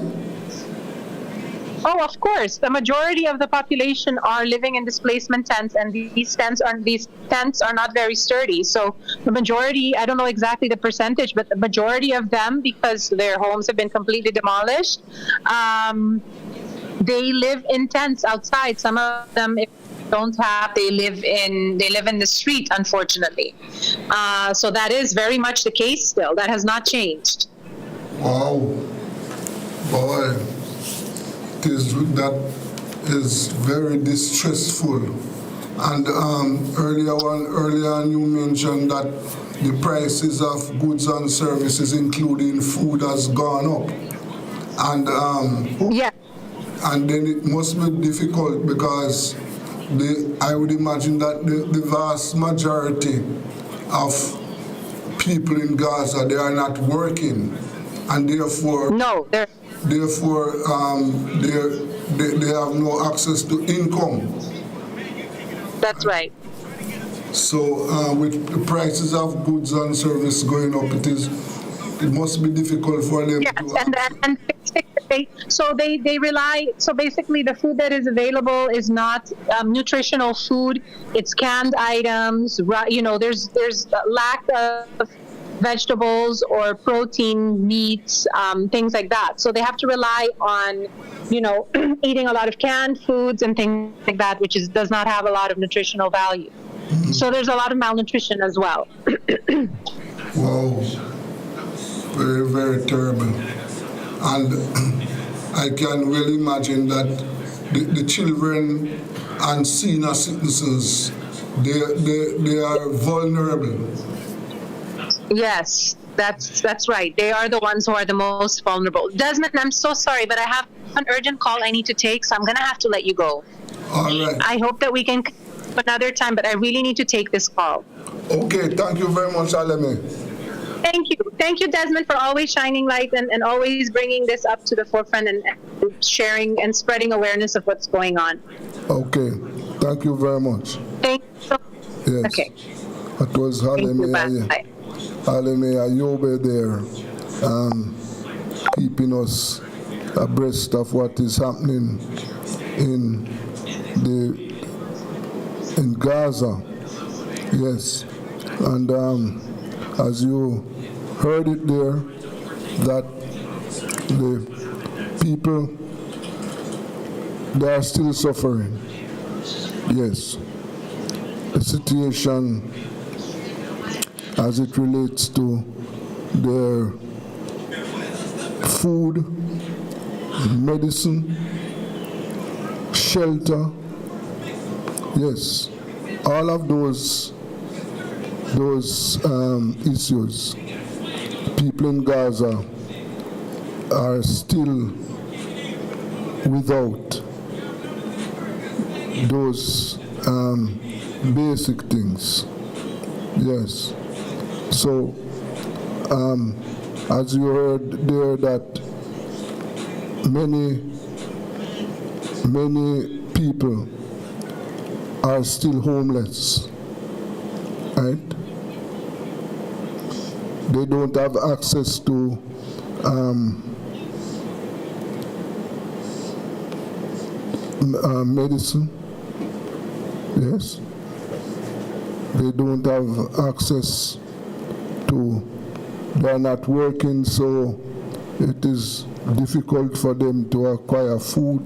Oh, of course. The majority of the population are living in displacement tents, and these tents are not very sturdy. So the majority, I don't know exactly the percentage, but the majority of them, because their homes have been completely demolished, they live in tents outside. Some of them, if don't have, they live in the street, unfortunately. So that is very much the case still. That has not changed. Wow. Boy. That is very distressful. And earlier on you mentioned that the prices of goods and services, including food, has gone up. And yeah. And then it must be difficult because I would imagine that the vast majority of people in Gaza, they are not working, and therefore they have no access to income. That's right. So with the prices of goods and services going up, it must be difficult for them and they rely. So basically, the food that is available is not nutritional food. It's canned items. There's a lack of vegetables or protein, meats, things like that. So they have to rely on, eating a lot of canned foods and things like that, which does not have a lot of nutritional value. Mm-hmm. So there's a lot of malnutrition as well. Wow. Very, very terrible. And I can really imagine that the children and senior citizens, they are vulnerable. Yes, that's right. They are the ones who are the most vulnerable. Desmond, I'm so sorry, but I have an urgent call I need to take, so I'm going to have to let you go. All right. I hope that we can another time, but I really need to take this call. Okay, thank you very much, Aleme. Thank you, Desmond, for always shining light and always bringing this up to the forefront and sharing and spreading awareness of what's going on. Okay, thank you very much. Thank you. Yes. Okay. That was Aleme. Bye. Aleme Ayobe there, keeping us abreast of what is happening in Gaza. Yes, and as you heard it there, that the people, they are still suffering. Yes, the situation as it relates to their food, medicine, shelter, yes, all of those issues, people in Gaza are still without those basic things. Yes. So, as you heard there, that many people are still homeless, right? They don't have access to medicine. Yes. They don't have access to, they are not working, so it is difficult for them to acquire food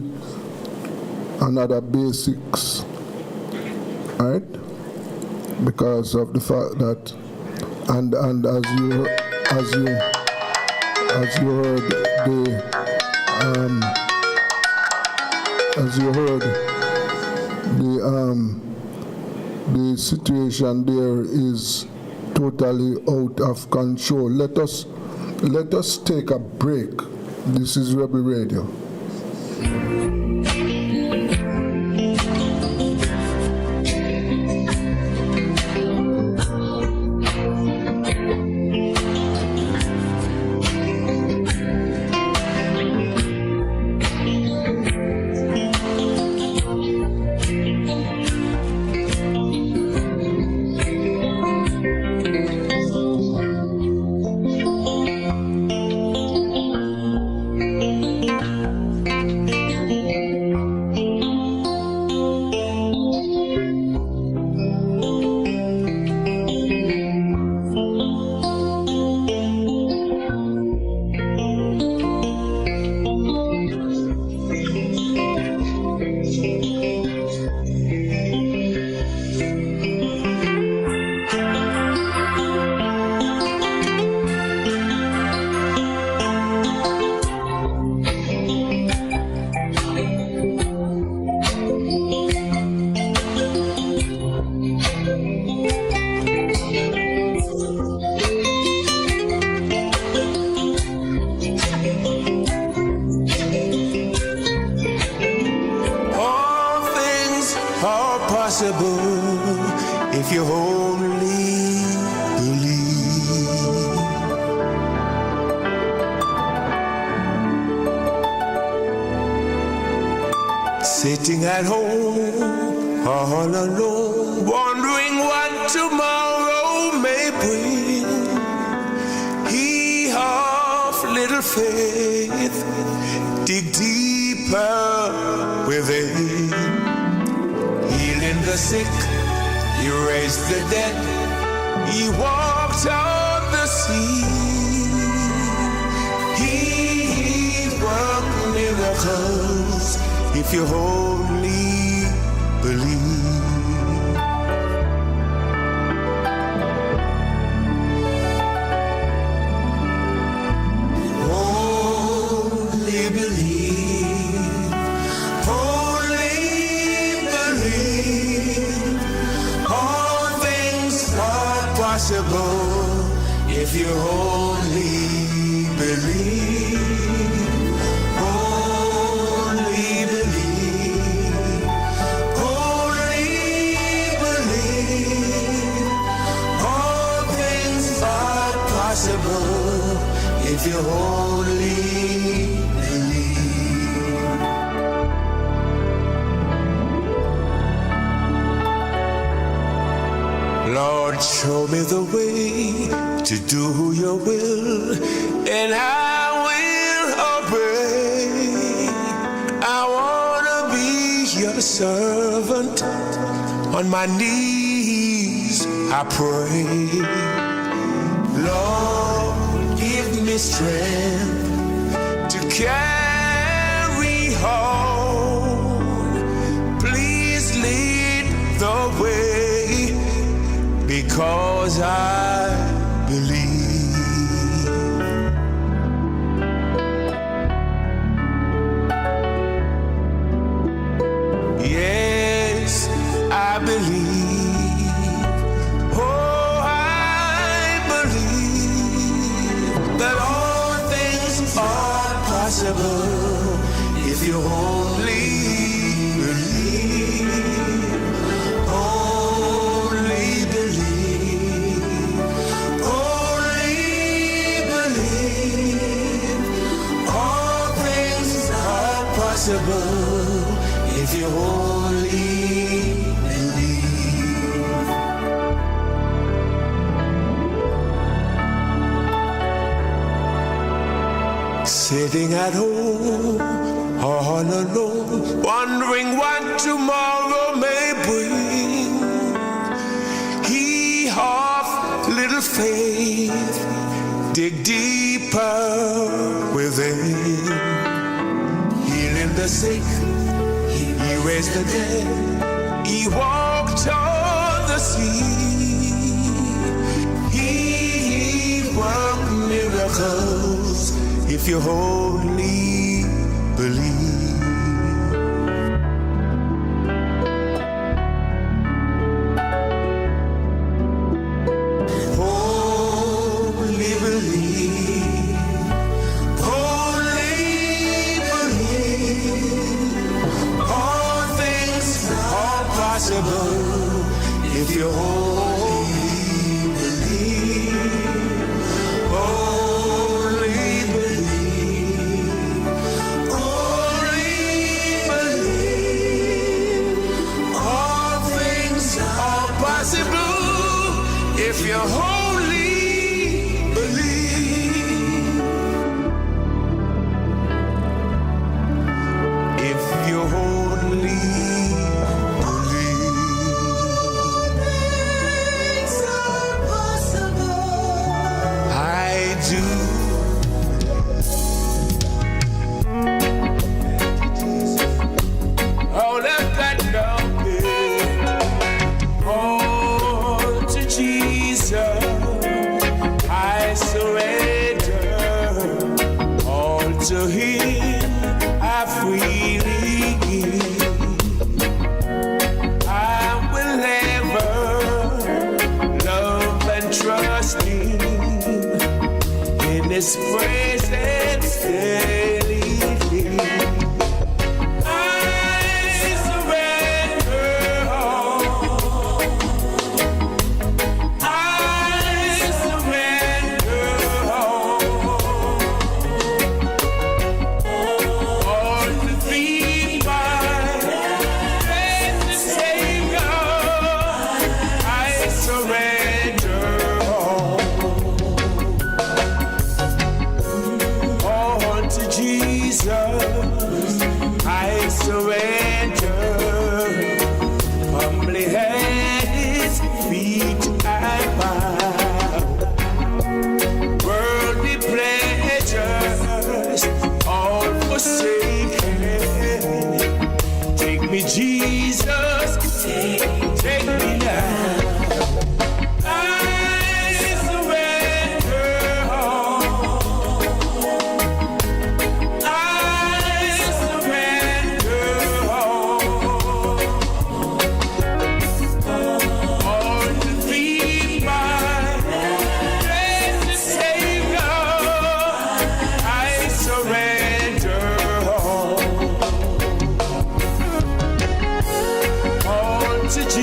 and other basics, right? Because of the fact that, and as you heard, the situation there is totally out of control. Let us take a break. This is Rebel Radio. If you only believe. Sitting at home, all alone, wondering what tomorrow may bring. He of little faith, dig deeper within. Healing the sick, He raised the dead, He walked on the sea. He worked miracles if you only believe. Only believe, only believe. All things are possible if you only believe. Only believe, only believe. All things are possible if you only believe. Lord, show me the way to do your will, and I will obey. I want to be your servant. On my knees, I pray. Lord, give me strength to carry on. Please lead the way, because I believe. Yes, I believe. Oh, I believe that all things are possible if you only believe. Only believe. Only believe. All things are possible if you only believe. Sitting at home all alone, wondering what tomorrow may bring. He of little faith, dig deeper within. Healing the sick, he raised the dead, he walked on the sea. He worked miracles if you only believe. Only believe. Only believe. All things are possible if you only believe. Only believe. Only believe. All things are possible if you only believe. If you only to him I freely give. I will ever love and trust him in his presence daily. Jesus, take me now. I surrender all. I surrender all. All to be my blessed Savior. I surrender all. To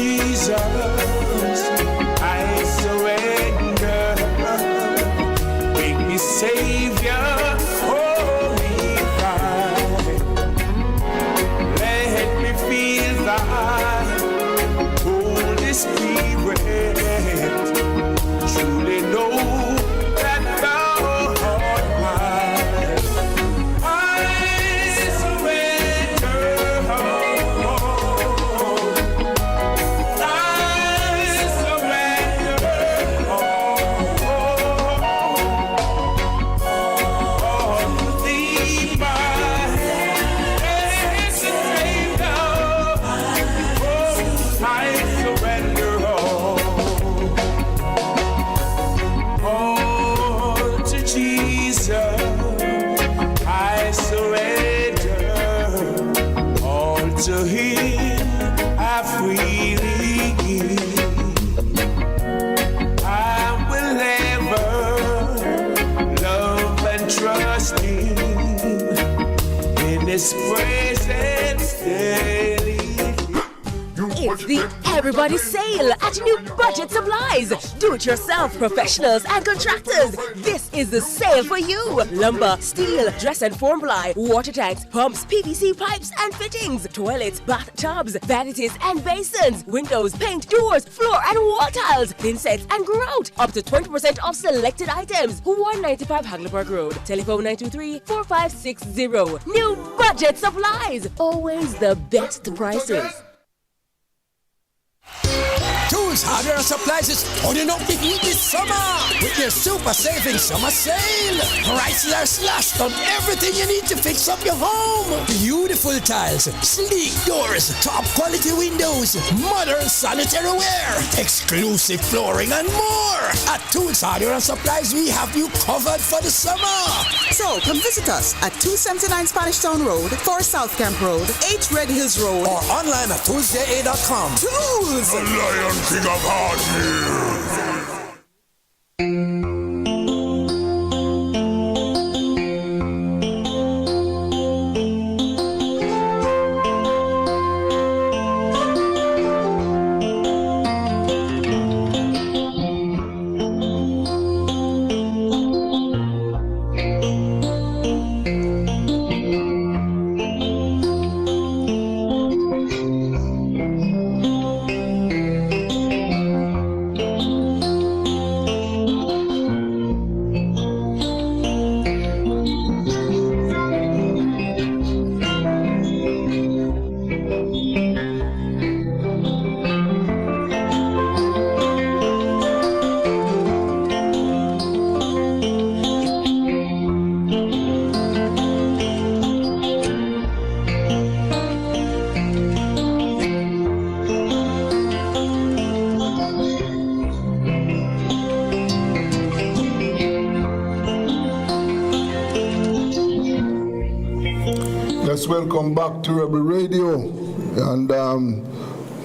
to Him I freely give. I will ever love and trust Him in His presence daily. It's the Everybody Sale at New Budget Supplies. Do-it-yourself professionals and contractors. This is the sale for you. Lumber, steel, dress and form ply, water tanks, pumps, PVC pipes and fittings, toilets, bathtubs, vanities and basins, windows, paint, doors, floor and wall tiles, thin sets and grout. Up to 20% off selected items. 195 Hagleyburg Road. Telephone 923-4560. New Budget Supplies. Always the best prices. Tools, hardware, and supplies is turning up the heat this summer with their super saving summer sale. Prices are slashed on everything you need to fix up your home. Beautiful tiles, sleek doors, top quality windows, modern sanitary ware, exclusive flooring, and more. At Tools, hardware, and supplies, we have you covered for the summer. So come visit us at 279 Spanish Town Road, 4 South Camp Road, 8 Red Hills Road, or online at toolsja.com. Tools! The Lion King of Hard Welcome back to Rebel Radio, and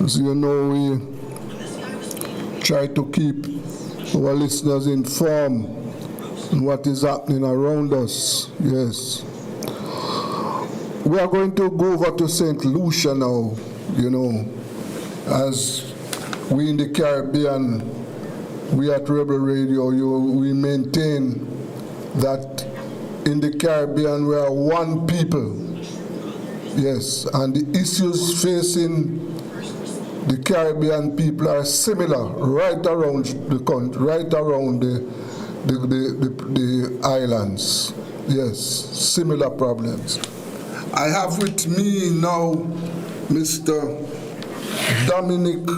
as you know, we try to keep our listeners informed on what is happening around us. Yes, we are going to go over to St. Lucia now. You know, as we in the Caribbean, we at Rebel Radio, we maintain that in the Caribbean we are one people. Yes, and the issues facing the Caribbean people are similar right around the country, right around the islands. Yes, similar problems. I have with me now Mr. Dominic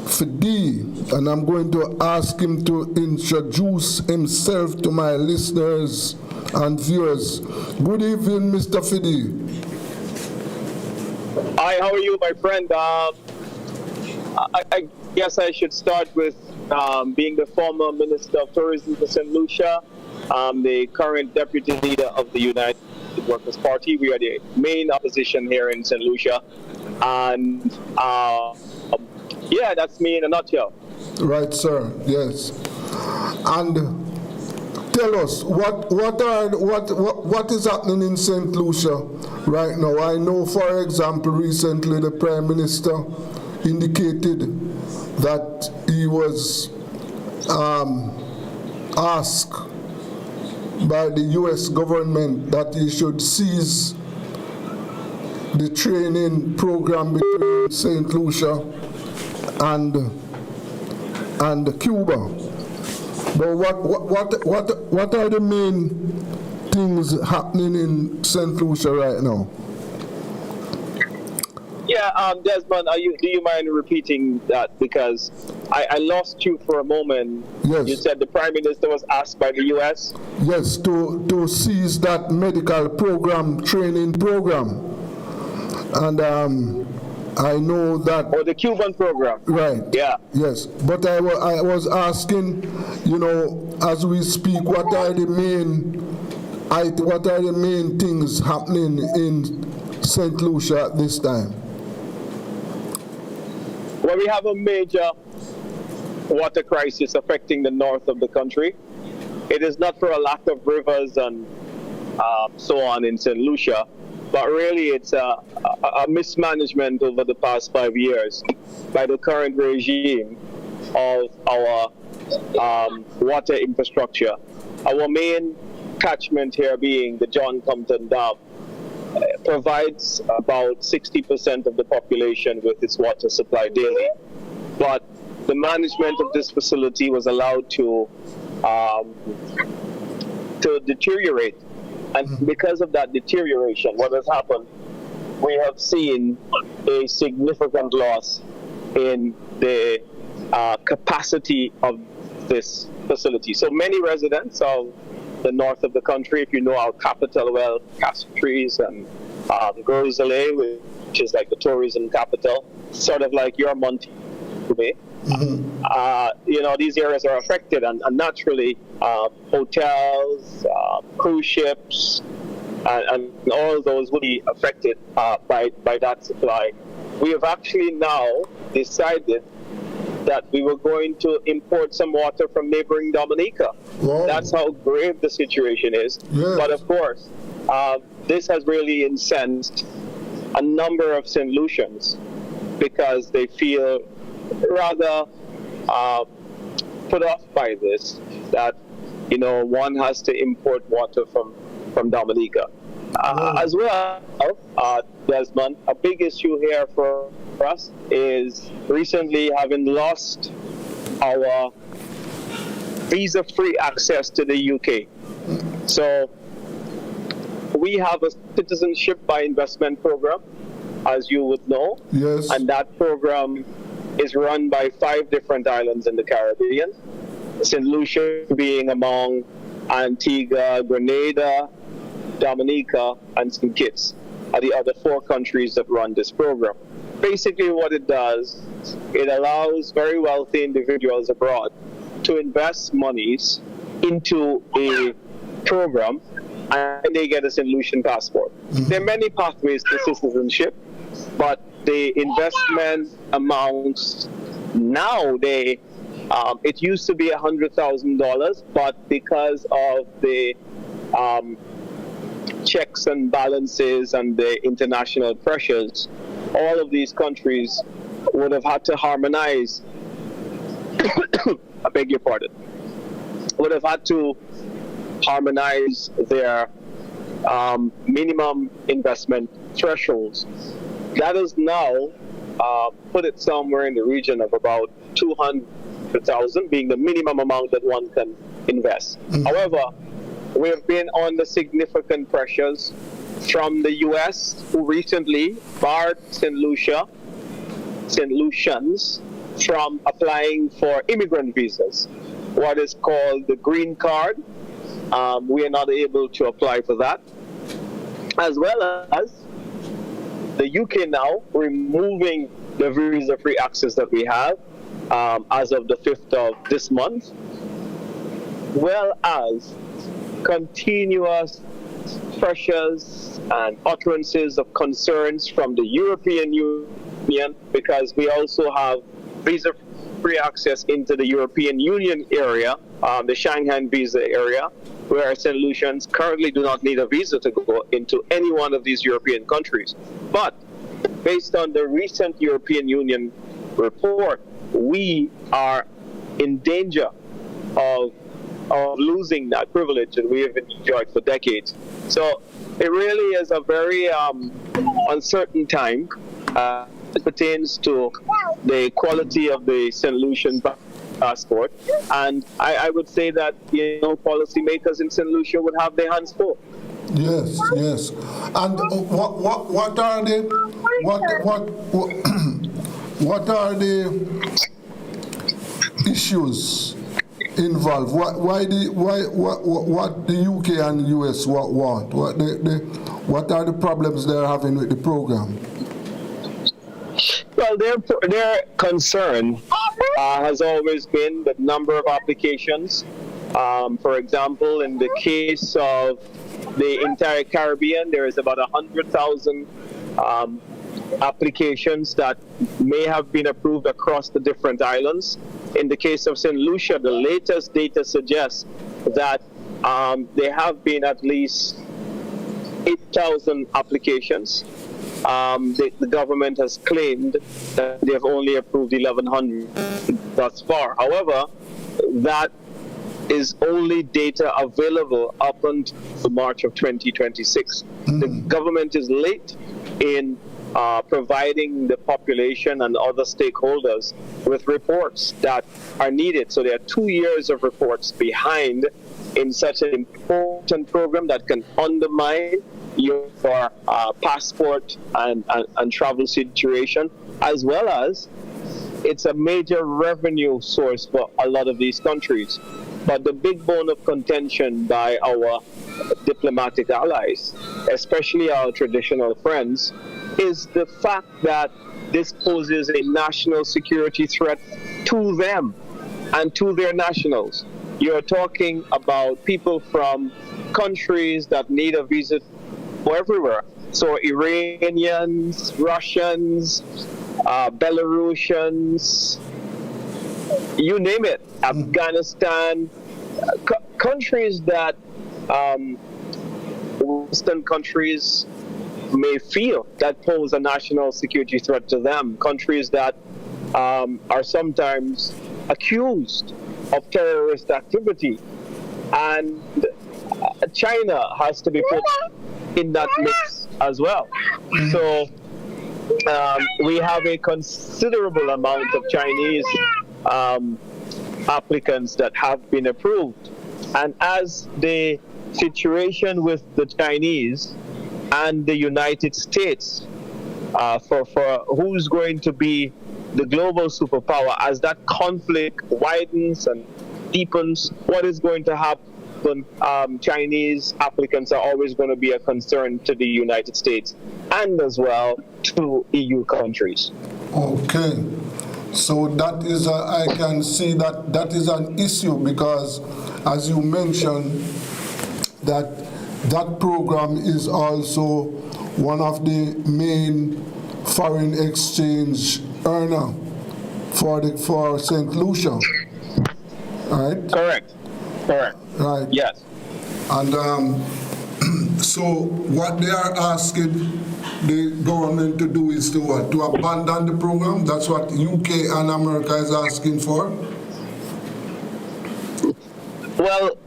Fiddy, and I'm going to ask him to introduce himself to my listeners and viewers. Good evening, Mr. Fiddy. Hi, how are you, my friend? I guess I should start with being the former Minister of Tourism for St. Lucia, the current Deputy Leader of the United Workers' Party. We are the main opposition here in St. Lucia. And yeah, that's me in a nutshell. Right, sir. Yes. And tell us what is happening in St. Lucia right now. I know, for example, recently the Prime Minister indicated that he was asked by the U.S. government that he should cease the training program between St. Lucia and Cuba. But what are the main things happening in St. Lucia right now? Yeah, Desmond, do you mind repeating that? Because I lost you for a moment. Yes. You said the Prime Minister was asked by the U.S.? Yes, to cease that medical program, training program. And I know that... Or the Cuban program. Right. Yeah. Yes. But I was asking, you know, as we speak, what are the main things happening in St. Lucia at this time? Well, we have a major water crisis affecting the north of the country. It is not for a lack of rivers and so on in St. Lucia, but really it's a mismanagement over the past 5 years by the current regime of our water infrastructure. Our main catchment here being the John Compton Dam provides about 60% of the population with its water supply daily. But the management of this facility was allowed to deteriorate. And because of that deterioration, what has happened, we have seen a significant loss in the capacity of this facility. So many residents of the north of the country, if you know our capital well, Castries and Gros-Islet, which is like the tourism capital, sort of like your Montego Bay. These areas are affected, and naturally hotels, cruise ships, and all those will be affected by that supply. We have actually now decided that we were going to import some water from neighboring Dominica. Wow. That's how grave the situation is. Yes. But of course, this has really incensed a number of St. Lucians because they feel rather put off by this, that one has to import water from Dominica. As well, Desmond, a big issue here for us is recently having lost our visa-free access to the UK. So we have a citizenship by investment program, as you would know. Yes. And that program is run by 5 different islands in the Caribbean, St. Lucia being among Antigua, Grenada, Dominica, and St. Kitts are the other 4 countries that run this program. Basically what it does, it allows very wealthy individuals abroad to invest monies into a program and they get a St. Lucian passport. There are many pathways to citizenship, but the investment amounts now, it used to be $100,000, but because of the checks and balances and the international pressures, all of these countries would have had to harmonize. I beg your pardon. Would have had to harmonize their minimum investment thresholds. That is now put it somewhere in the region of about 200,000 being the minimum amount that one can invest. However, we have been under significant pressures from the U.S., who recently barred St. Lucians from applying for immigrant visas, what is called the green card. We are not able to apply for that, as well as the UK now removing the visa-free access that we have as of the 5th of this month, well as continuous pressures and utterances of concerns from the European Union, because we also have visa-free access into the European Union area, the Schengen visa area, where St. Lucians currently do not need a visa to go into any one of these European countries. But based on the recent European Union report, we are in danger of losing that privilege that we have enjoyed for decades. So it really is a very uncertain time as it pertains to the quality of the St. Lucian passport. And I would say that, policymakers in St. Lucia would have their hands full. Yes, yes. And what are the issues involved? What the UK and US want? What are the problems they're having with the program? Well, their concern has always been the number of applications. For example, in the case of the entire Caribbean, there is about 100,000 applications that may have been approved across the different islands. In the case of St. Lucia, the latest data suggests that there have been at least 8,000 applications. The government has claimed that they have only approved 1,100 thus far. However, that is only data available up until March of 2026. The government is late in providing the population and other stakeholders with reports that are needed. So there are 2 years of reports behind in such an important program that can undermine your passport and travel situation, as well as it's a major revenue source for a lot of these countries. But the big bone of contention by our diplomatic allies, especially our traditional friends, is the fact that this poses a national security threat to them and to their nationals. You're talking about people from countries that need a visa for everywhere. So Iranians, Russians, Belarusians, you name it, Afghanistan, countries that Western countries may feel that pose a national security threat to them, countries that are sometimes accused of terrorist activity. And China has to be put in that mix as well. So we have a considerable amount of Chinese applicants that have been approved. And as the situation with the Chinese and the United States for who's going to be the global superpower, as that conflict widens and deepens, what is going to happen? Chinese applicants are always going to be a concern to the United States and as well to EU countries. Okay. So that is, I can see that is an issue because, as you mentioned, that program is also one of the main foreign exchange earner for St. Lucia, right? Correct. Right. Yes. And so what they are asking the government to do is to what? To abandon the program? That's what UK and America is asking for? Well,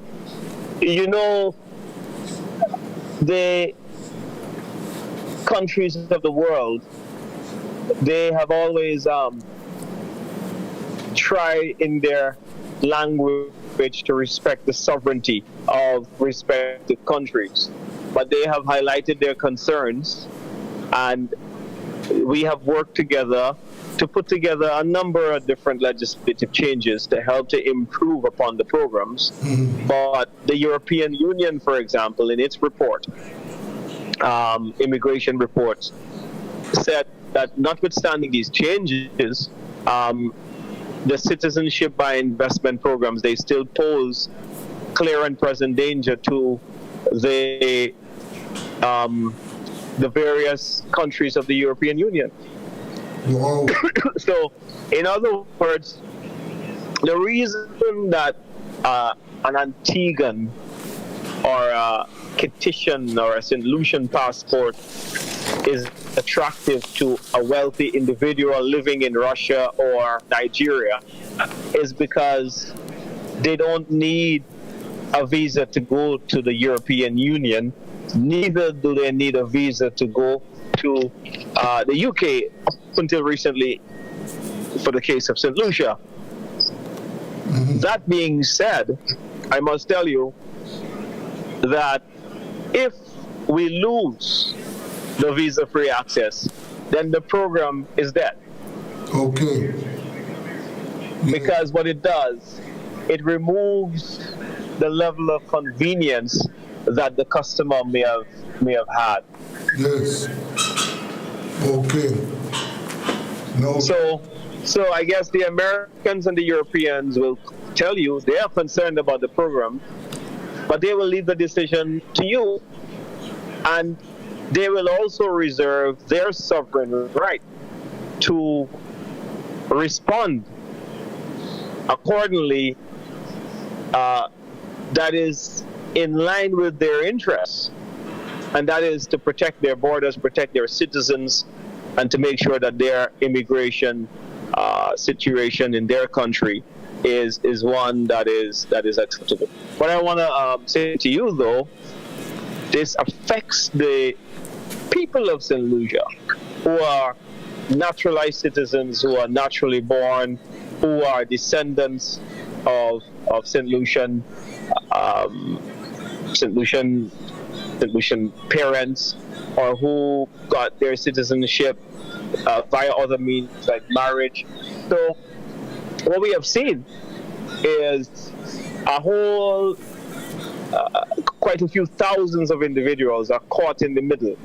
you know, the countries of the world, they have always tried in their language to respect the sovereignty of respective countries. But they have highlighted their concerns, and we have worked together to put together a number of different legislative changes to help to improve upon the programs. But the European Union, for example, in its report, immigration reports, said that notwithstanding these changes, the citizenship by investment programs, they still pose clear and present danger to the various countries of the European Union. Wow. So, in other words, the reason that an Antiguan or a Kittian or a St. Lucian passport is attractive to a wealthy individual living in Russia or Nigeria is because they don't need a visa to go to the European Union. Neither do they need a visa to go to the UK up until recently for the case of St. Lucia. That being said, I must tell you that if we lose the visa-free access, then the program is dead. Okay. Because what it does, it removes the level of convenience that the customer may have had. Yes. Okay. No. So I guess the Americans and the Europeans will tell you they are concerned about the program, but they will leave the decision to you. And they will also reserve their sovereign right to respond accordingly, that is in line with their interests, and that is to protect their borders, protect their citizens, and to make sure that their immigration situation in their country is one that is acceptable. What I want to say to you, though, this affects the people of St. Lucia, who are naturalized citizens, who are naturally born, who are descendants of St. Lucian parents, or who got their citizenship via other means like marriage. So what we have seen is a whole quite a few thousands of individuals are caught in the middle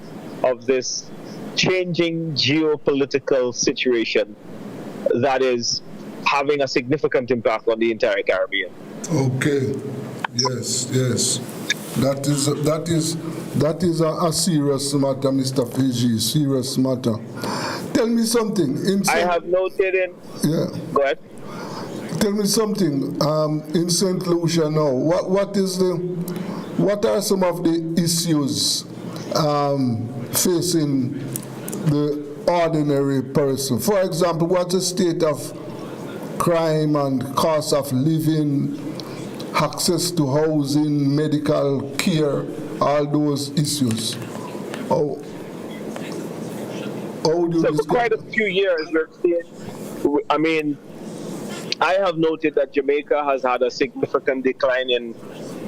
of this changing geopolitical situation that is having a significant impact on the entire Caribbean. Okay. Yes. That is a serious matter, Mr. Fiji. Serious matter. Tell me something. I have noted in. Yeah. Go ahead. Tell me something. In St. Lucia now, what are some of the issues facing the ordinary person? For example, what's the state of crime and cost of living, access to housing, medical care, all those issues? How would you So for describe quite a few years, we're seeing, I mean, I have noted that Jamaica has had a significant decline in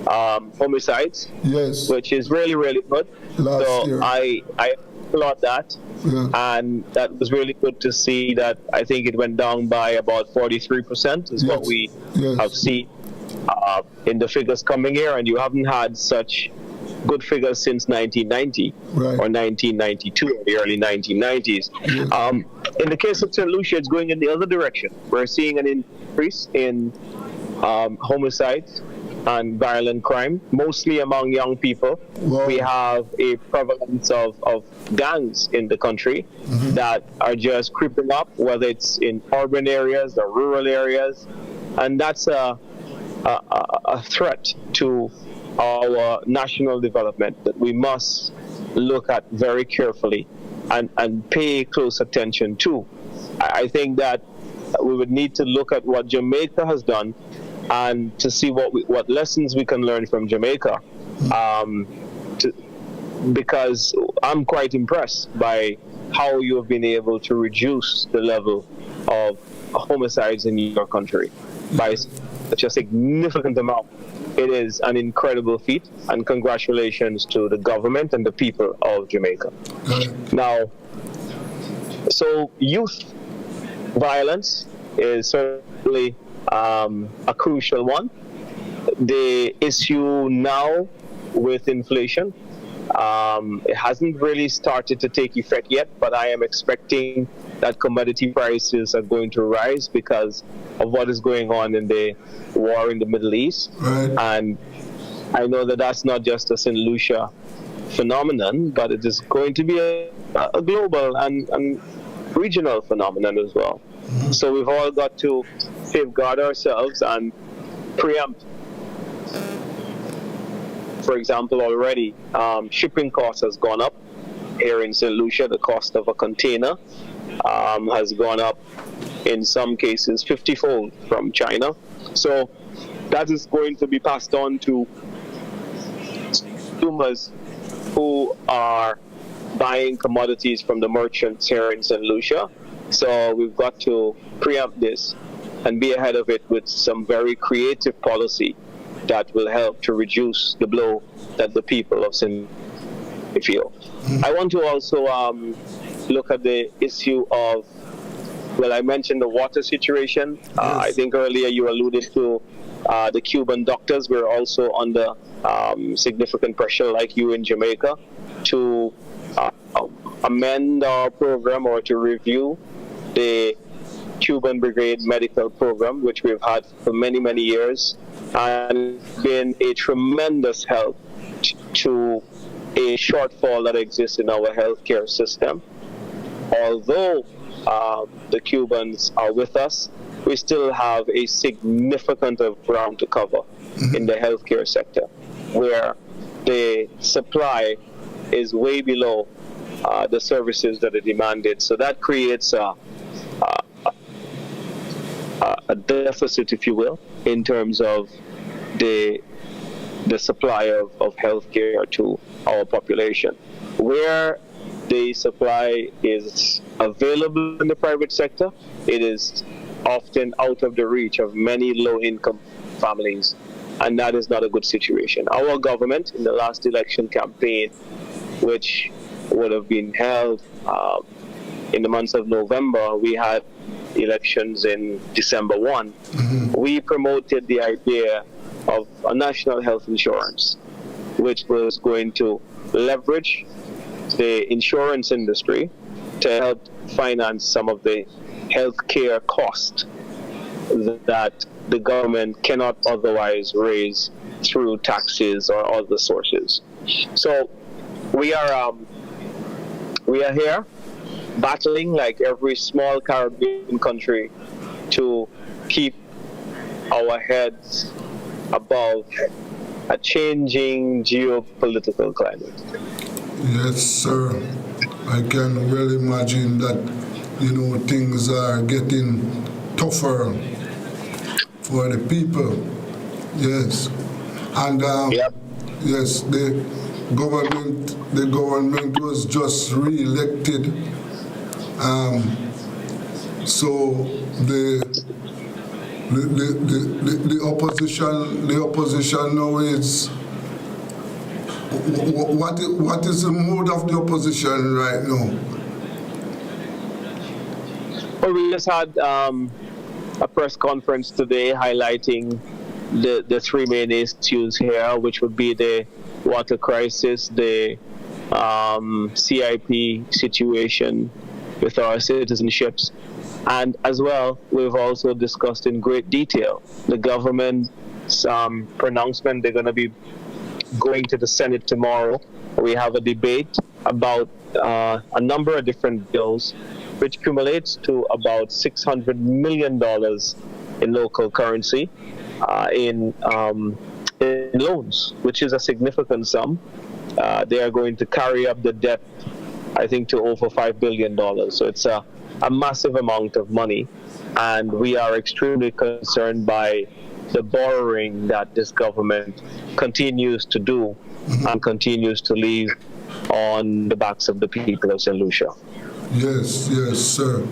homicides, Yes. which is really, really good. Last year. I applaud that. Yeah. And that was really good to see that. I think it went down by about 43% is what Yes. we Yes. have seen in the figures coming here, and you haven't had such good figures since 1990 Right. or 1992 or the early 1990s. Yes. In the case of St. Lucia, it's going in the other direction. We're seeing an increase in homicides and violent crime, mostly among young people. Wow. We have a prevalence of gangs in the country that are just creeping up, whether it's in urban areas or rural areas, and that's a threat to our national development that we must look at very carefully and pay close attention to. I think that we would need to look at what Jamaica has done and to see what lessons we can learn from Jamaica, because I'm quite impressed by how you have been able to reduce the level of homicides in your country by such a significant amount. It is an incredible feat, and congratulations to the government and the people of Jamaica. Now, so youth violence is certainly a crucial one. The issue now with inflation, it hasn't really started to take effect yet, but I am expecting that commodity prices are going to rise because of what is going on in the war in the Middle East. Right. And I know that that's not just a St. Lucia phenomenon, but it is going to be a global and regional phenomenon as well. So we've all got to safeguard ourselves and preempt. For example, already shipping costs has gone up here in St. Lucia. The cost of a container has gone up in some cases 50-fold from China. So that is going to be passed on to consumers who are buying commodities from the merchants here in St. Lucia. So we've got to preempt this and be ahead of it with some very creative policy that will help to reduce the blow that the people of St. Lucia feel. I want to also look at the issue of, well, I mentioned the water situation. I think earlier you alluded to the Cuban doctors. We're also under significant pressure, like you in Jamaica, to amend our program or to review the Cuban Brigade medical program, which we've had for many, many years, and been a tremendous help to a shortfall that exists in our healthcare system. Although the Cubans are with us, we still have a significant of ground to cover in the healthcare sector, where the supply is way below the services that are demanded. So that creates a deficit, if you will, in terms of the supply of healthcare to our population. Where the supply is available in the private sector, it is often out of the reach of many low-income families, and that is not a good situation. Our government, in the last election campaign, which would have been held in the months of November, we had elections in December 1. We promoted the idea of a national health insurance, which was going to leverage the insurance industry to help finance some of the healthcare cost that the government cannot otherwise raise through taxes or other sources. So we are here battling like every small Caribbean country to keep our heads above a changing geopolitical climate. Yes, sir. I can well imagine that, things are getting tougher for the people. Yes. And yes, the government was just re-elected. So the opposition now is. What is the mood of the opposition right now? Well, we just had a press conference today highlighting the three main issues here, which would be the water crisis, the CIP situation with our citizenships, and as well, we've also discussed in great detail the government's pronouncement. They're going to be going to the Senate tomorrow. We have a debate about a number of different bills, which accumulates to about $600 million in local currency in loans, which is a significant sum. They are going to carry up the debt, I think, to over $5 billion. So it's a massive amount of money. And we are extremely concerned by the borrowing that this government continues to do and continues to leave on the backs of the people of St. Lucia. Yes, sir.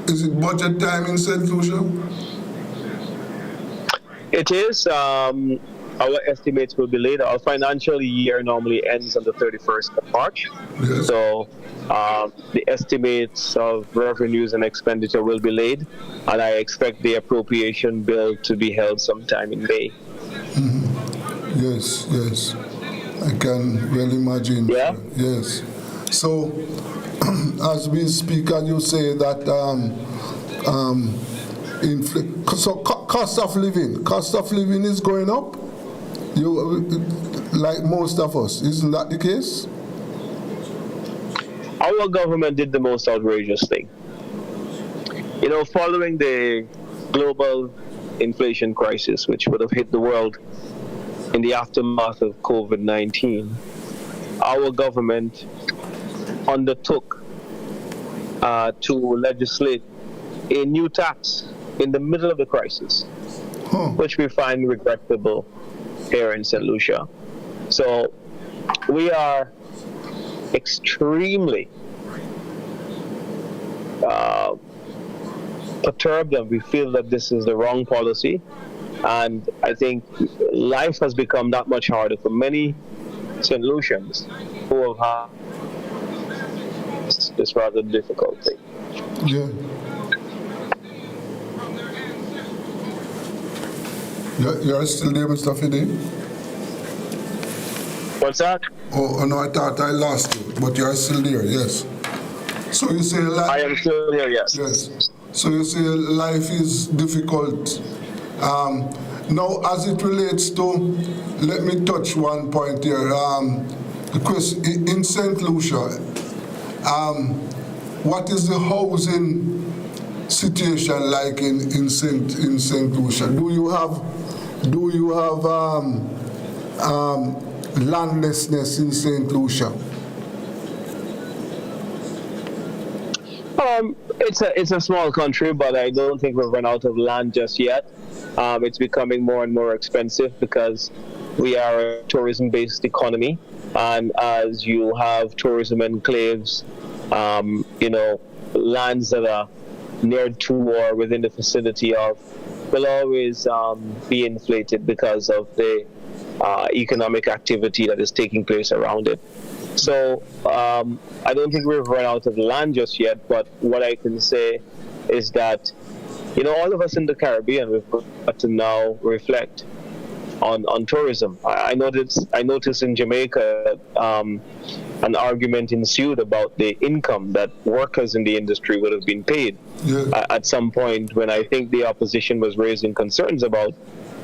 Is it budget time in St. Lucia? It is. Our estimates will be laid. Our financial year normally ends on the 31st of March. Yes. So the estimates of revenues and expenditure will be laid, and I expect the appropriation bill to be held sometime in May. Yes. I can well imagine. Yeah. Yes. So, as we speak, and you say that cost of living is going up. Like most of us, isn't that the case? Our government did the most outrageous thing. Following the global inflation crisis, which would have hit the world in the aftermath of COVID-19, our government undertook to legislate a new tax in the middle of the crisis, which we find regrettable here in St. Lucia. So we are extremely perturbed, and we feel that this is the wrong policy. And I think life has become that much harder for many St. Lucians who have had this rather difficult thing. Yeah. You're still there, Mr. Fiddy? What's that? Oh, no, I thought I lost you, but you're still there, yes. So you say life... I am still here, yes. Yes. So you say life is difficult. Now, as it relates to, let me touch one point here. Chris, in St. Lucia, what is the housing situation like in St. Lucia? Do you have landlessness in St. Lucia? It's a small country, but I don't think we've run out of land just yet. It's becoming more and more expensive because we are a tourism-based economy, and as you have tourism enclaves, lands that are near to or within the vicinity of will always be inflated because of the economic activity that is taking place around it. So I don't think we've run out of land just yet, but what I can say is that, all of us in the Caribbean, we've got to now reflect on tourism. I noticed in Jamaica an argument ensued about the income that workers in the industry would have been paid at some point, when I think the opposition was raising concerns about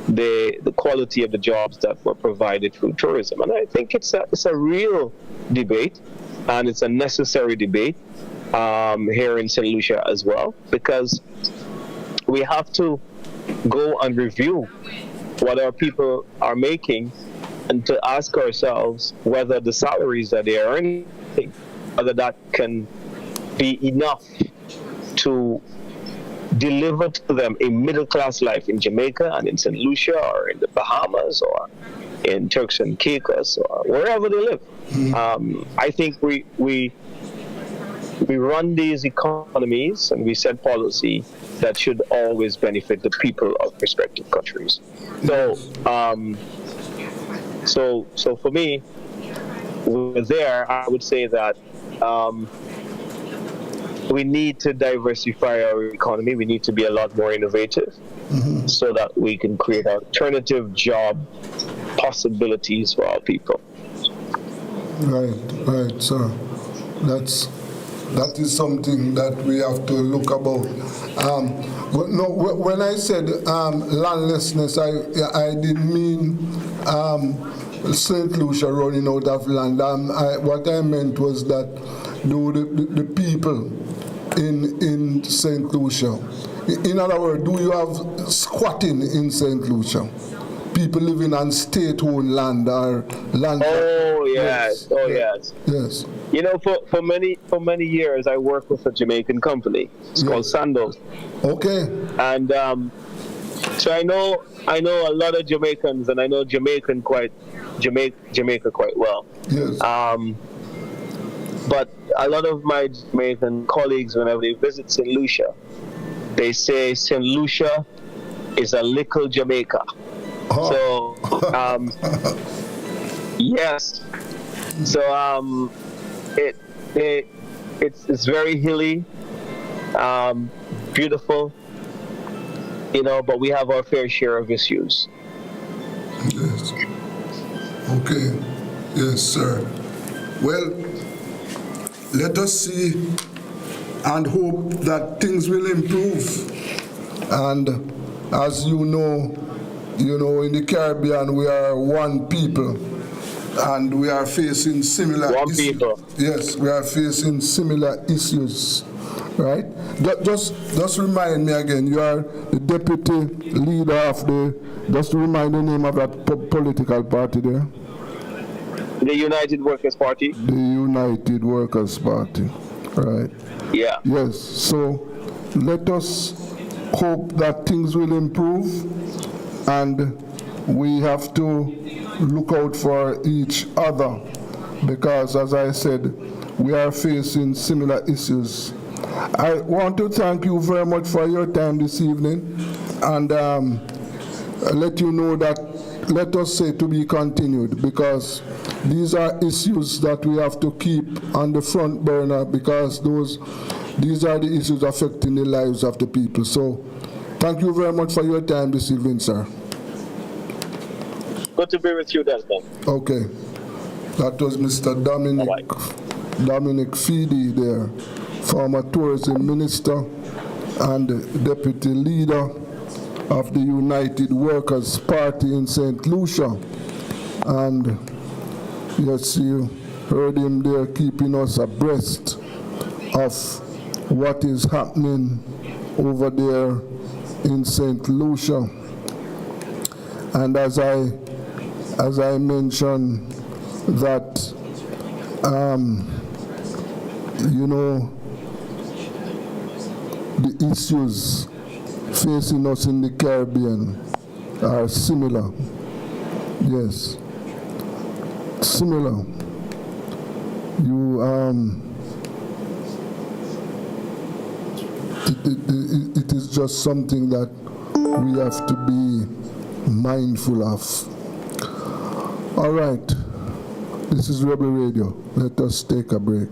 the quality of the jobs that were provided through tourism. And I think it's a real debate, and it's a necessary debate here in St. Lucia as well, because we have to go and review what our people are making, and to ask ourselves whether the salaries that they are earning, whether that can be enough to deliver to them a middle-class life in Jamaica and in St. Lucia or in the Bahamas or in Turks and Caicos or wherever they live. I think we run these economies and we set policy that should always benefit the people of respective countries. So for me, there, I would say that we need to diversify our economy. We need to be a lot more innovative so that we can create alternative job possibilities for our people. Right, sir. That is something that we have to look about. But no, when I said landlessness, I didn't mean St. Lucia running out of land. What I meant was that the people in St. Lucia, in other words, do you have squatting in St. Lucia? People living on state-owned land or land. Oh yes. Yes. For many years, I worked with a Jamaican company. It's called Sandoz. Okay. And so I know a lot of Jamaicans, and I know Jamaica quite well. Yes. But a lot of my Jamaican colleagues, whenever they visit St. Lucia, they say St. Lucia is a little Jamaica. So, yes. So, it's very hilly, beautiful, but we have our fair share of issues. Yes. Okay. Yes, sir. Well, let us see and hope that things will improve. And as you know, in the Caribbean, we are one people, and we are facing similar issues. Yes, we are facing similar issues, right? Just remind me again, you are the deputy leader of just remind the name of that political party there. The United Workers' Party. The United Workers' Party, right? Yeah. Yes, so let us hope that things will improve, and we have to look out for each other, because as I said, we are facing similar issues. I want to thank you very much for your time this evening, and let you know that, let us say, to be continued, because these are issues that we have to keep on the front burner, because these are the issues affecting the lives of the people. So thank you very much for your time this evening, sir. Good to be with you, Desmond. Okay. That was Mr. Dominic Feedy there, former tourism minister and deputy leader of the United Workers' Party in St. Lucia. And yes, you heard him there keeping us abreast of what is happening over there in St. Lucia. And as I mentioned that, you know, the issues facing us in the Caribbean are similar. Yes, similar. It is just something that we have to be mindful of. All right, this is Rebel Radio. Let us take a break.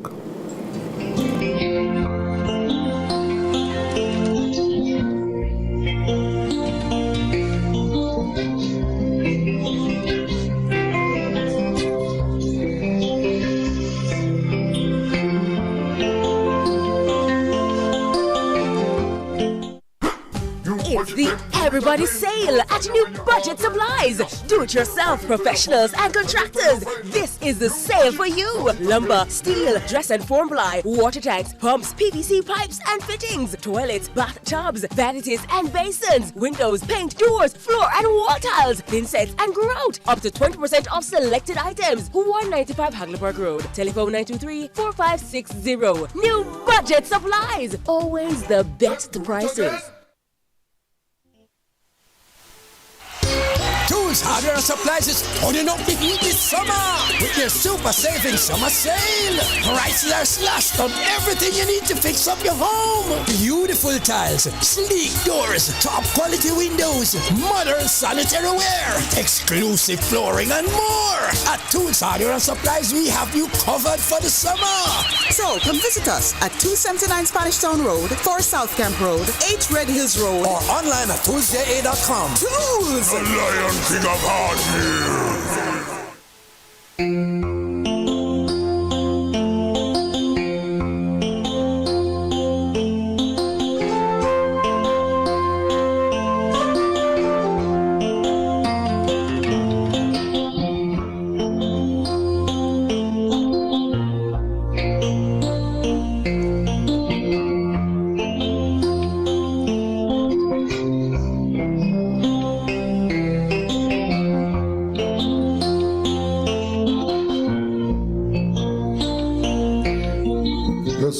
It's the Everybody Sale at New Budget Supplies. Do-it-yourself professionals and contractors. This is the sale for you. Lumber, steel, dress and form ply, water tanks, pumps, PVC pipes and fittings, toilets, bathtubs, vanities and basins, windows, paint, doors, floor and wall tiles, thin sets and grout. Up to 20% off selected items. 195 Hagleyburg Road. Telephone 923-4560. New Budget Supplies. Always the best prices. Tools, hardware, and supplies is turning up the heat this summer with their super saving summer sale. Prices are slashed on everything you need to fix up your home. Beautiful tiles, sleek doors, top quality windows, modern sanitary ware, exclusive flooring, and more. At Tools, hardware, and supplies, we have you covered for the summer. So come visit us at 279 Spanish Town Road, 4 South Camp Road, 8 Red Hills Road, or online at toolsja.com. Tools! The Lion King of Hardware.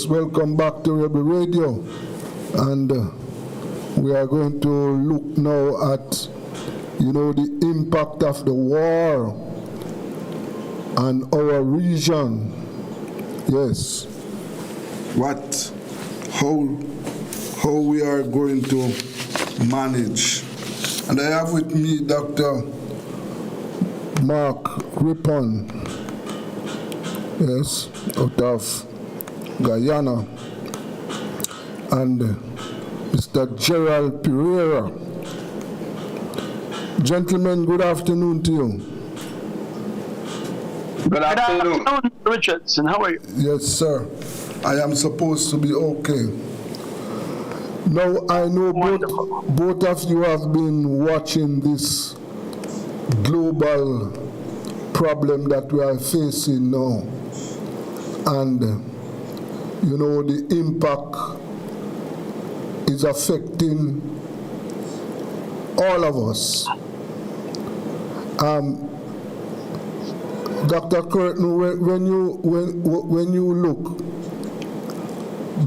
Welcome back to Rebel Radio, and we are going to look now at, you know, the impact of the war on our region. Yes, how we are going to manage. And I have with me Dr. Mark Rippon, yes, out of Guyana, and Mr. Gerald Pereira. Gentlemen, good afternoon to you. Good afternoon, Richardson. How are you? Yes, sir. I am supposed to be okay. Now, I know both of you have been watching this global problem that we are facing now, and you know, the impact is affecting all of us. Dr. Curtin, when you look,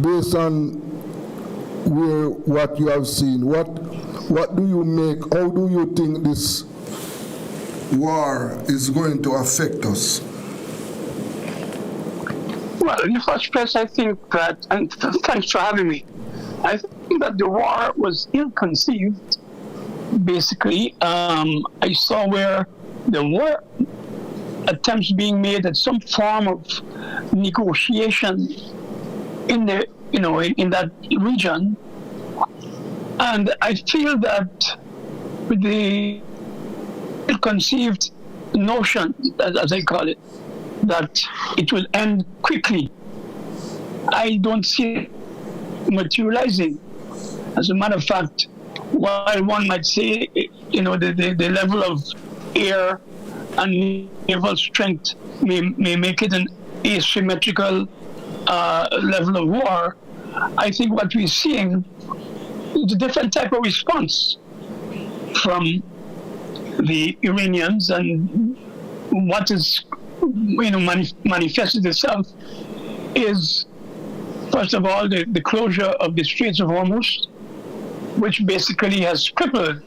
based on what you have seen, what do you make? How do you think this war is going to affect us? Well, in the first place, I think that, and thanks for having me, I think that the war was ill-conceived, basically. I saw where there were attempts being made at some form of negotiation in the, in that region. And I feel that with the ill-conceived notion, as I call it, that it will end quickly, I don't see it materializing. As a matter of fact, while one might say, the level of air and naval strength may make it an asymmetrical level of war, I think what we're seeing is a different type of response from the Iranians, and what is manifested itself is, first of all, the closure of the Straits of Hormuz, which basically has crippled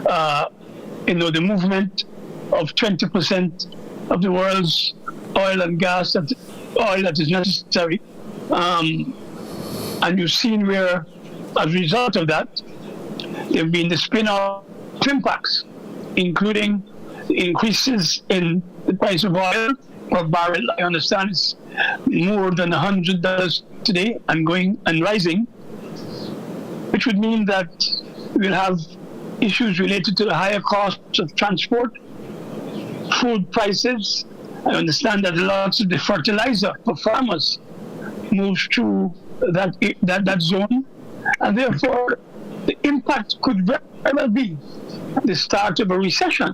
the movement of 20% of the world's oil and gas, oil that is necessary. And you've seen where, as a result of that, there have been the spin-off impacts, including increases in the price of oil per barrel. I understand it's more than $100 today and going and rising, which would mean that we'll have issues related to the higher costs of transport, food prices. I understand that lots of the fertilizer for farmers moves through that zone, and therefore the impact could very well be the start of a recession.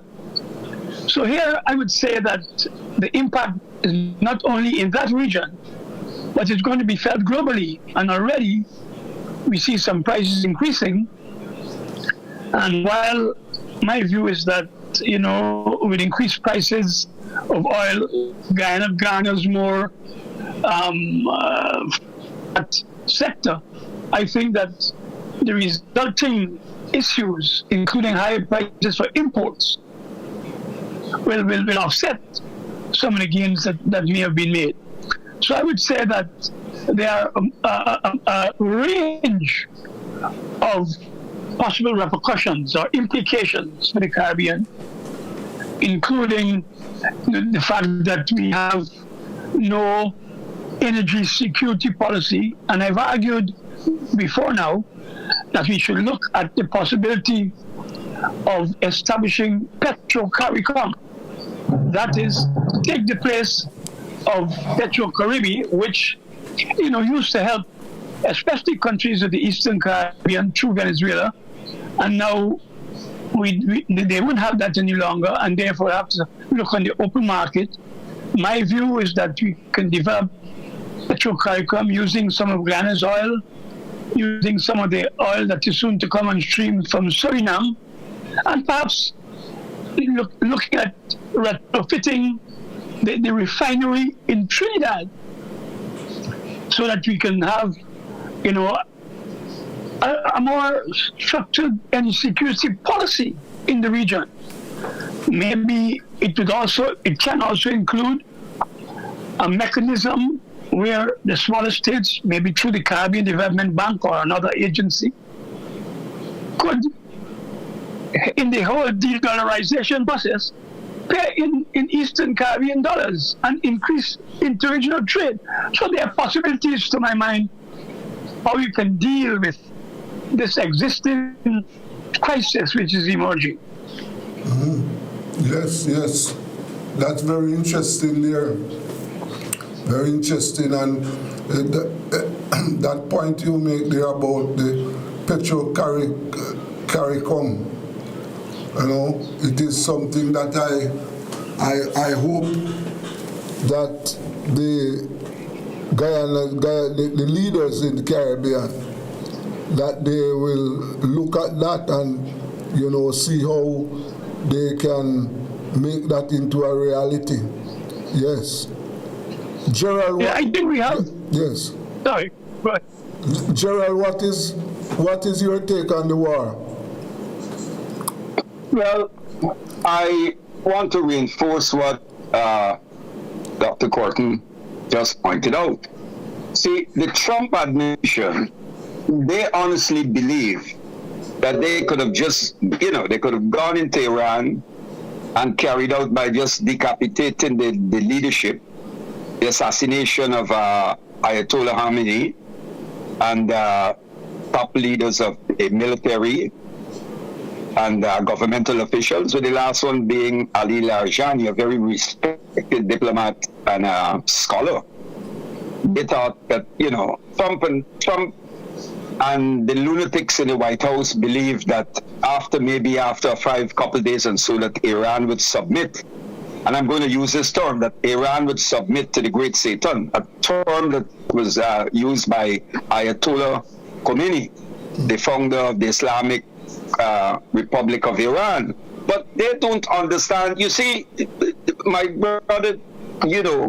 So here I would say that the impact is not only in that region, but it's going to be felt globally, and already we see some prices increasing. And while my view is that, with increased prices of oil, Guyana garners more that sector, I think that the resulting issues, including higher prices for imports, will offset some of the gains that may have been made. So I would say that there are a range of possible repercussions or implications for the Caribbean, including the fact that we have no energy security policy. And I've argued before now that we should look at the possibility of establishing Petro-CARICOM. That is, take the place of Petro-Caribbean, which used to help especially countries of the Eastern Caribbean through Venezuela, and now they won't have that any longer, and therefore have to look on the open market. My view is that we can develop Petro-CARICOM using some of Guyana's oil, using some of the oil that is soon to come on stream from Suriname, and perhaps looking at retrofitting the refinery in Trinidad, so that we can have, a more structured energy security policy in the region. Maybe it can also include a mechanism where the smaller states, maybe through the Caribbean Development Bank or another agency, could, in the whole de-dollarization process, pay in Eastern Caribbean dollars and increase interregional trade. So there are possibilities, to my mind, how you can deal with this existing crisis which is emerging. Yes. That's very interesting there. Very interesting. And that point you make there about the Petro-CARICOM, it is something that I hope that the leaders in the Caribbean, that they will look at that and see how they can make that into a reality. Yes. Gerald. Yeah, I think we have. Yes. Sorry. Right. Gerald, what is your take on the war? Well, I want to reinforce what Dr. Corton just pointed out. See, the Trump administration, they honestly believe that they could have just, they could have gone into Iran and carried out by just decapitating the leadership, the assassination of Ayatollah Khamenei and top leaders of the military and governmental officials, with the last one being Ali Larijani, a very respected diplomat and scholar. They thought that, Trump And the lunatics in the White House believe that after a couple of days and so that Iran would submit. And I'm going to use this term, that Iran would submit to the Great Satan, a term that was used by Ayatollah Khomeini, the founder of the Islamic Republic of Iran. But they don't understand. You see, my brother,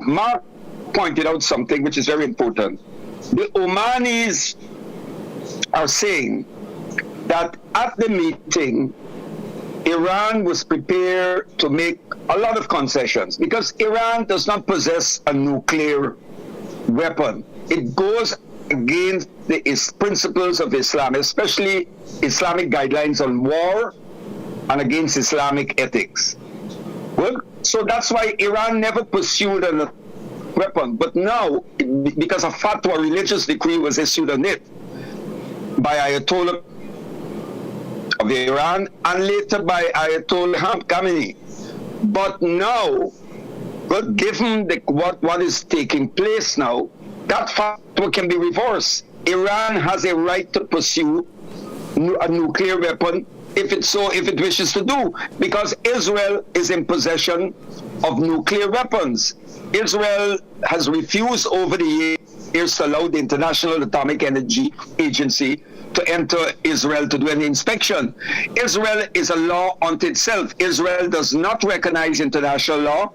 Mark pointed out something which is very important. The Omanis are saying that at the meeting, Iran was prepared to make a lot of concessions because Iran does not possess a nuclear weapon. It goes against the principles of Islam, especially Islamic guidelines on war and against Islamic ethics. Well, so that's why Iran never pursued a weapon. But now, because a fatwa, religious decree was issued on it by Ayatollah of Iran and later by Ayatollah Khamenei. But now, but given what is taking place now, that fatwa can be reversed. Iran has a right to pursue a nuclear weapon if it wishes to do, because Israel is in possession of nuclear weapons. Israel has refused over the years to allow the International Atomic Energy Agency to enter Israel to do any inspection. Israel is a law unto itself. Israel does not recognize international law.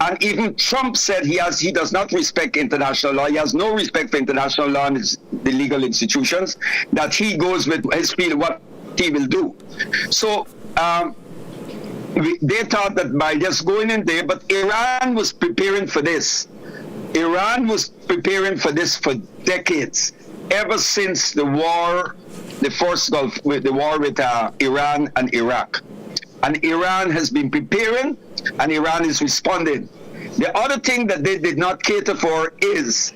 And even Trump said he does not respect international law. He has no respect for international law and the legal institutions, that he goes with his feel what he will do. So they thought that by just going in there, but Iran was preparing for this. Iran was preparing for this for decades, ever since the war, the first Gulf, the war with Iran and Iraq. And Iran has been preparing, and Iran is responding. The other thing that they did not cater for is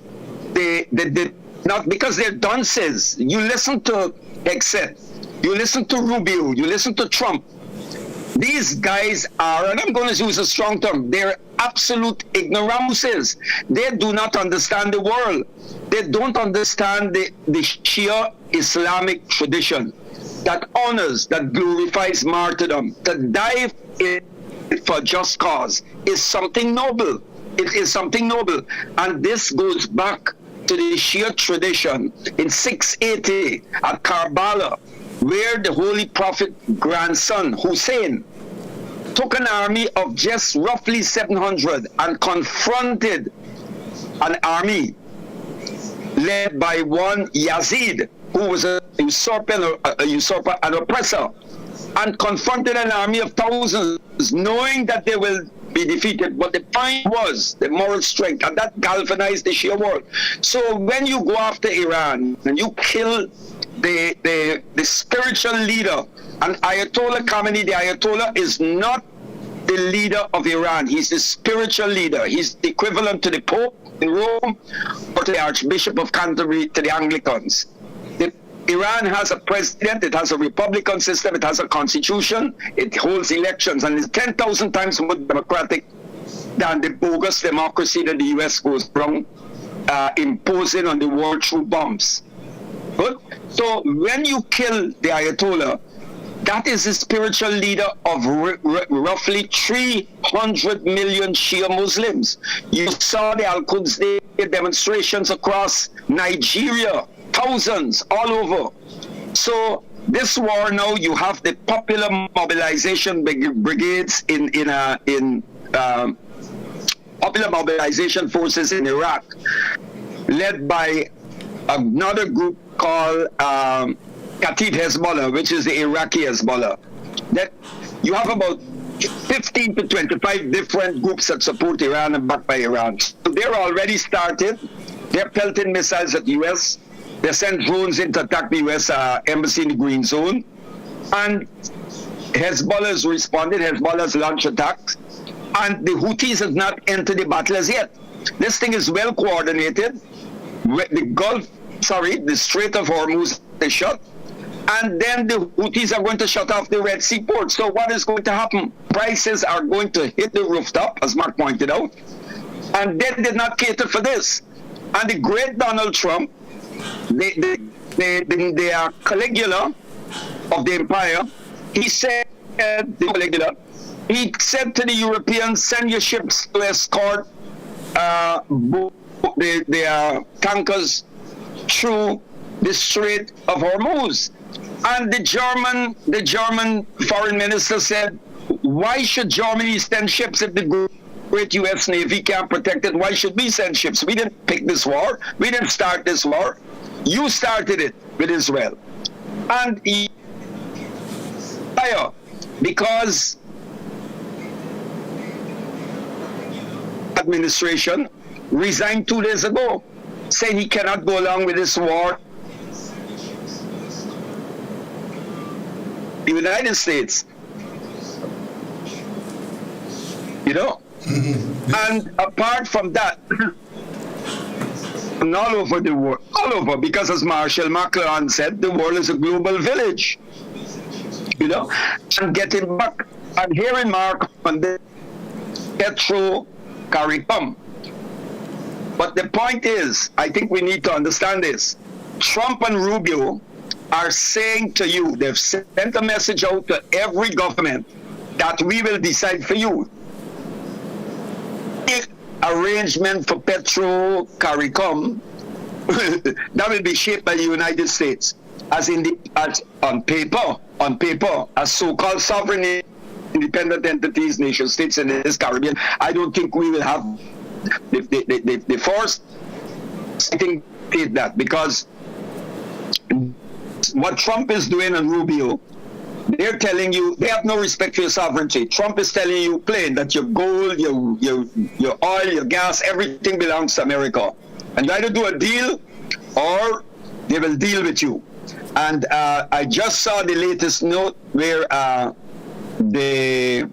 they did not, because they're dunces. You listen to Hexet, you listen to Rubio, you listen to Trump. These guys are, and I'm going to use a strong term, they're absolute ignoramuses. They do not understand the world. They don't understand the Shia Islamic tradition that honors, that glorifies martyrdom, that die for just cause is something noble. It is something noble. And this goes back to the Shia tradition in 680 at Karbala, where the Holy Prophet grandson Hussein took an army of just roughly 700 and confronted an army led by one Yazid, who was a usurper and oppressor, and confronted an army of thousands, knowing that they will be defeated. But the point was the moral strength, and that galvanized the Shia world. So when you go after Iran and you kill the spiritual leader, and Ayatollah Khamenei, the Ayatollah is not the leader of Iran. He's the spiritual leader. He's the equivalent to the Pope in Rome or to the Archbishop of Canterbury, to the Anglicans. Iran has a president, it has a republican system, it has a constitution, it holds elections, and it's 10,000 times more democratic than the bogus democracy that the US goes around imposing on the world through bombs. Good? So when you kill the Ayatollah, that is the spiritual leader of roughly 300 million Shia Muslims. You saw the Al-Quds Day demonstrations across Nigeria, thousands all over. So this war now, you have the popular mobilization brigades in popular mobilization forces in Iraq, led by another group called Kataib Hezbollah, which is the Iraqi Hezbollah. That you have about 15 to 25 different groups that support Iran and backed by Iran. So they're already started. They're pelting missiles at the U.S. They sent drones in to attack the U.S. embassy in the Green Zone. And Hezbollah has responded. Hezbollah has launched attacks. And the Houthis have not entered the battle as yet. This thing is well coordinated. The Strait of Hormuz is shut. And then the Houthis are going to shut off the Red Sea port. So what is going to happen? Prices are going to hit the rooftop, as Mark pointed out. And they did not cater for this. And the great Donald Trump, the the Caligula of the empire, he said, he said to the Europeans, send your ships to escort the tankers through the Strait of Hormuz. And the German foreign minister said, why should Germany send ships if the great U.S. Navy can't protect it? Why should we send ships? We didn't pick this war. We didn't start this war. You started it with Israel. And because administration resigned 2 days ago, saying he cannot go along with this war. The United States, you know, and apart from that, and all over the world, all over, because as Marshall McLuhan said, the world is a global village, you know, and getting back, and hearing Mark on the Petro CARICOM. But the point is, I think we need to understand this. Trump and Rubio are saying to you, they've sent a message out to every government that we will decide for you. If arrangement for Petro CARICOM that will be shaped by the United States, as on paper, as so-called sovereign independent entities, nation states in this Caribbean. I don't think we will have the force. I think that because what Trump is doing and Rubio, they're telling you they have no respect for your sovereignty. Trump is telling you plain that your gold, your oil, your gas, everything belongs to America. And you either do a deal or they will deal with you. And I just saw the latest note where the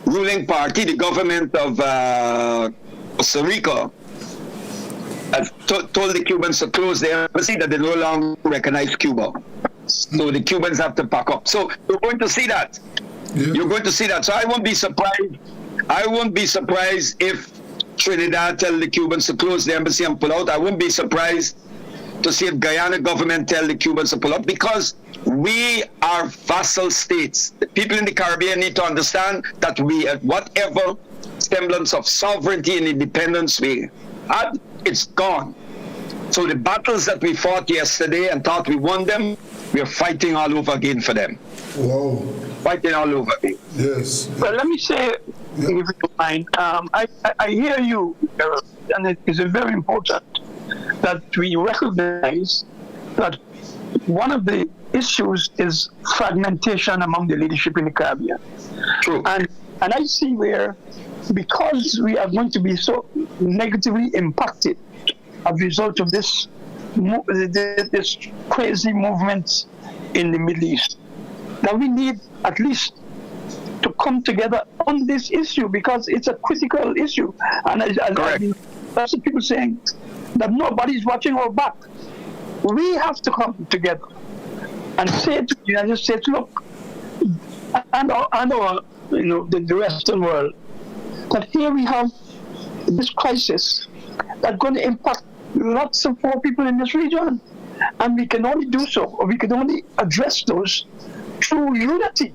ruling party, the government of Costa Rica, has told the Cubans to close their embassy, that they no longer recognize Cuba. So the Cubans have to pack up. So you're going to see that. Yeah. You're going to see that. So I won't be surprised. I won't be surprised if Trinidad tell the Cubans to close the embassy and pull out. I won't be surprised to see if Guyana government tell the Cubans to pull out, because we are vassal states. The people in the Caribbean need to understand that we, at whatever semblance of sovereignty and independence we had, it's gone. So the battles that we fought yesterday and thought we won them, we are fighting all over again for them. Wow. Fighting all over again. Yes. Well, let me say, if you don't mind, I hear you, and it is very important that we recognize that one of the issues is fragmentation among the leadership in the Caribbean. True. And I see where, because we are going to be so negatively impacted as a result of this crazy movement in the Middle East, that we need at least to come together on this issue, because it's a critical issue. And that's the people saying that nobody's watching our back. We have to come together and say to the United States, look, and our the Western world, that here we have this crisis that's going to impact lots of poor people in this region, and we can only do so, or we can only address those through unity.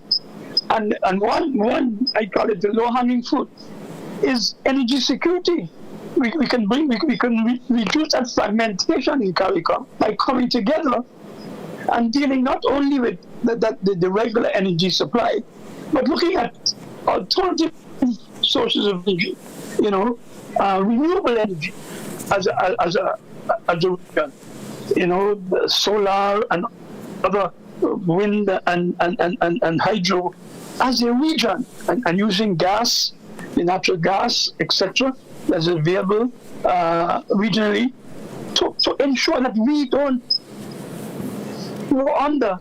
And one I call it the low-hanging fruit is energy security. We can reduce that fragmentation in CARICOM by coming together and dealing not only with the regular energy supply, but looking at alternative sources of energy, renewable energy as a region, the solar and other wind and hydro as a region, and using gas, the natural gas, etc., as available regionally, to ensure that we don't go under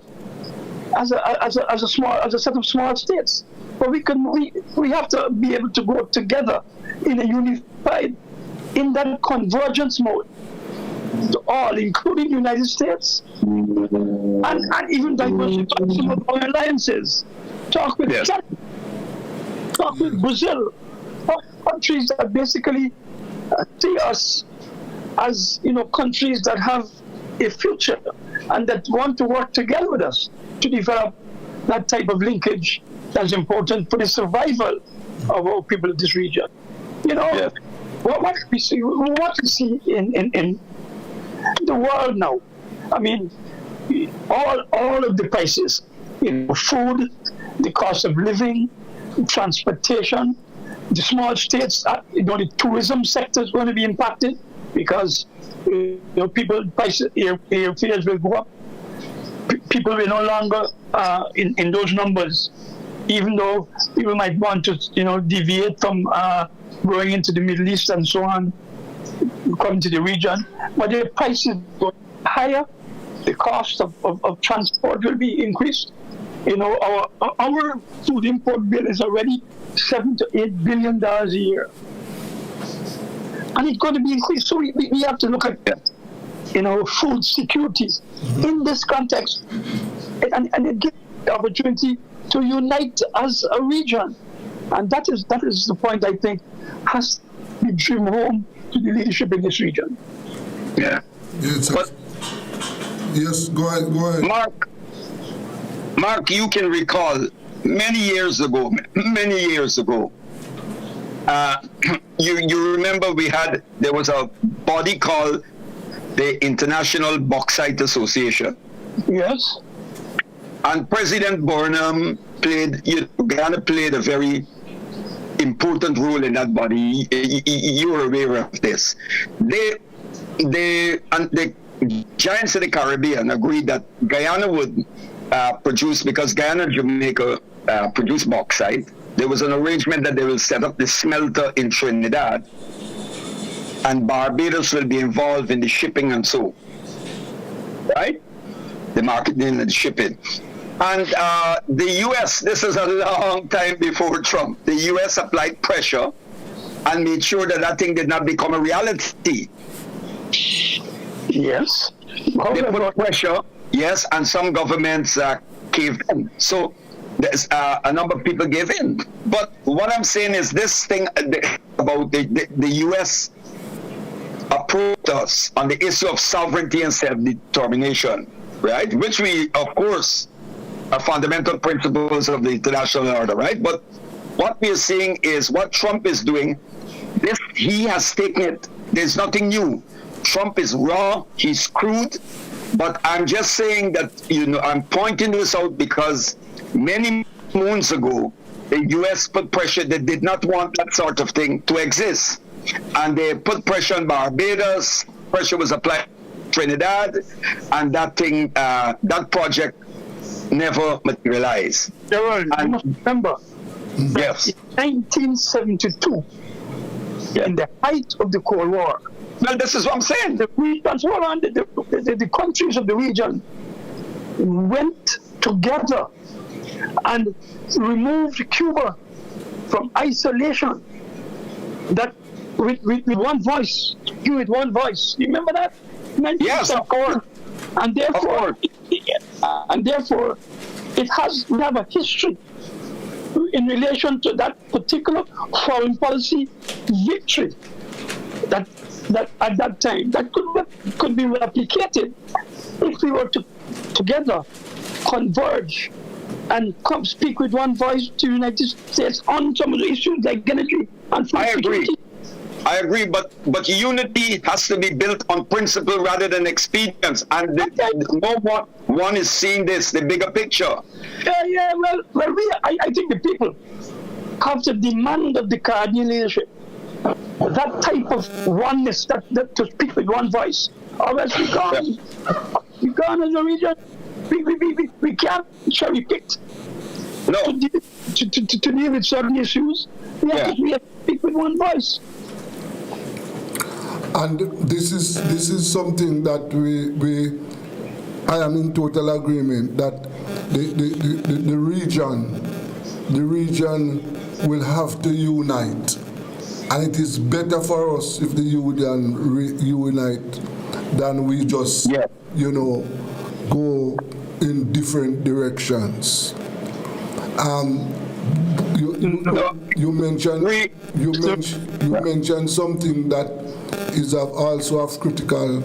as a set of small states. But we have to be able to go together in a unified, in that convergence mode, to all, including the United States, and even diversify some of our alliances. Talk with China, talk with Brazil, countries that basically see us as countries that have a future and that want to work together with us to develop that type of linkage that's important for the survival of our people in this region. You know, what we see in the world now. I mean, all of the prices, you know, food, the cost of living, transportation, the small states, you know, the tourism sector is going to be impacted because you know, prices, airfares will go up. People will no longer in those numbers, even though people might want to, you know, deviate from going into the Middle East and so on, coming to the region, but the prices go higher. The cost of transport will be increased. You know, our food import bill is already $7 to $8 billion a year, and it's going to be increased. So we have to look at, you know, food security in this context, and it gives the opportunity to unite as a region, and that is the point I think has to be driven home to the leadership in this region. Yeah. Yes, but, yes, go ahead. Mark, you can recall many years ago, you remember there was a body called the International Bauxite Association. Yes. And President Burnham Guyana played a very important role in that body. You're aware of this. The giants of the Caribbean agreed that Guyana would produce, because Guyana and Jamaica produce bauxite. There was an arrangement that they will set up the smelter in Trinidad, and Barbados will be involved in the shipping and so, right? The marketing and the shipping. And the U.S., this is a long time before Trump, the U.S. applied pressure and made sure that thing did not become a reality. Yes. They put pressure, yes, and some governments caved in. So there's a number of people gave in. But what I'm saying is this thing about the U.S. approached us on the issue of sovereignty and self-determination, right? Which we, of course, are fundamental principles of the international order, right? But what we are seeing is what Trump is doing. He has taken it. There's nothing new. Trump is raw. He's crude. But I'm just saying that, you know, I'm pointing this out because many moons ago, the U.S. put pressure. They did not want that sort of thing to exist. And they put pressure on Barbados. Pressure was applied to Trinidad. And that thing, that project never materialized. Gerald, you must remember, yes, in 1972, in the height of the Cold War, well, this is what I'm saying. The countries of the region went together and removed Cuba from isolation. That with one voice, with one voice. You remember that? Yes, of course. And therefore, we have a history in relation to that particular foreign policy victory that at that time that could be replicated if we were to together converge and come speak with one voice to the United States on some of the issues like energy and food security. I agree, but unity has to be built on principle rather than expedience. And one is seeing this, the bigger picture. Well, I think the people have to demand of the Canadian leadership that type of oneness, that to speak with one voice. Or else we gone as a region. We can't cherry pick. No. To deal with certain issues, we have to speak with one voice. And this is something that I am in total agreement that the region will have to unite, and it is better for us if the region unite than we just go in different directions. You mentioned something that is also of critical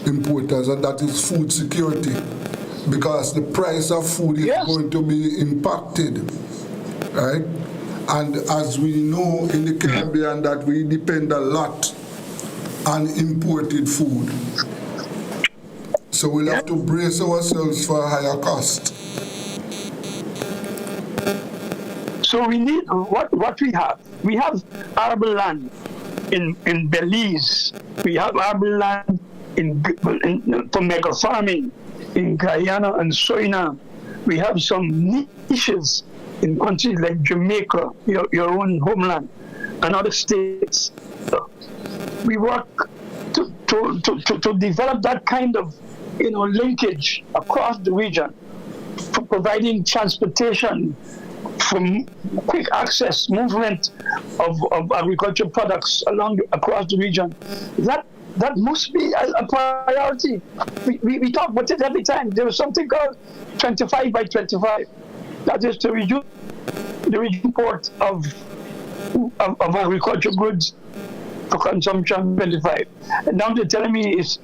importers, and that is food security, because the price of food is going to be impacted, right? And as we know in the Caribbean that we depend a lot on imported food. So we'll have to brace ourselves for a higher cost. So we need what we have. We have arable land in Belize. We have arable land for mega farming in Guyana and Suriname. We have some niches in countries like Jamaica, your own homeland, and other states. We work to develop that kind of linkage across the region, for providing transportation, from quick access, movement of agricultural products across the region. That must be a priority. We talk about it every time. There is something called 25 by 25. That is to reduce the import of agricultural goods for consumption 25. And now they're telling me it's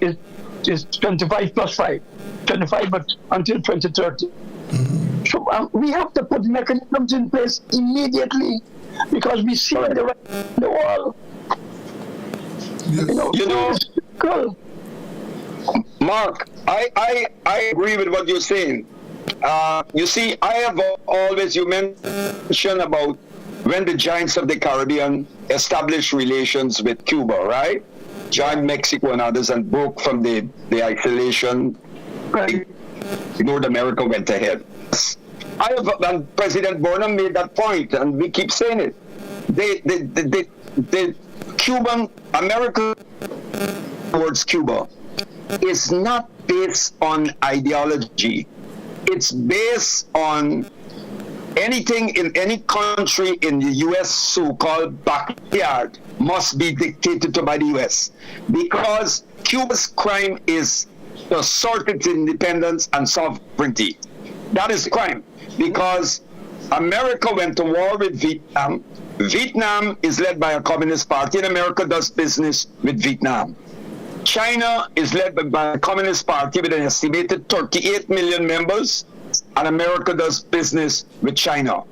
25 plus 5, 25 but until 2030. So we have to put mechanisms in place immediately, because we see the world. Yes. Cool. Mark, I agree with what you're saying. You see, I have always, you mentioned about when the giants of the Caribbean established relations with Cuba, right? Joined Mexico and others and broke from the isolation. Right. North America went ahead. And President Burnham made that point, and we keep saying it. The Cuban America towards Cuba is not based on ideology. It's based on anything in any country in the U.S. so-called backyard must be dictated to by the U.S. because Cuba's crime is to assert its independence and sovereignty. That is the crime, because America went to war with Vietnam. Vietnam is led by a communist party, and America does business with Vietnam. China is led by a communist party with an estimated 38 million members, and America does business with China.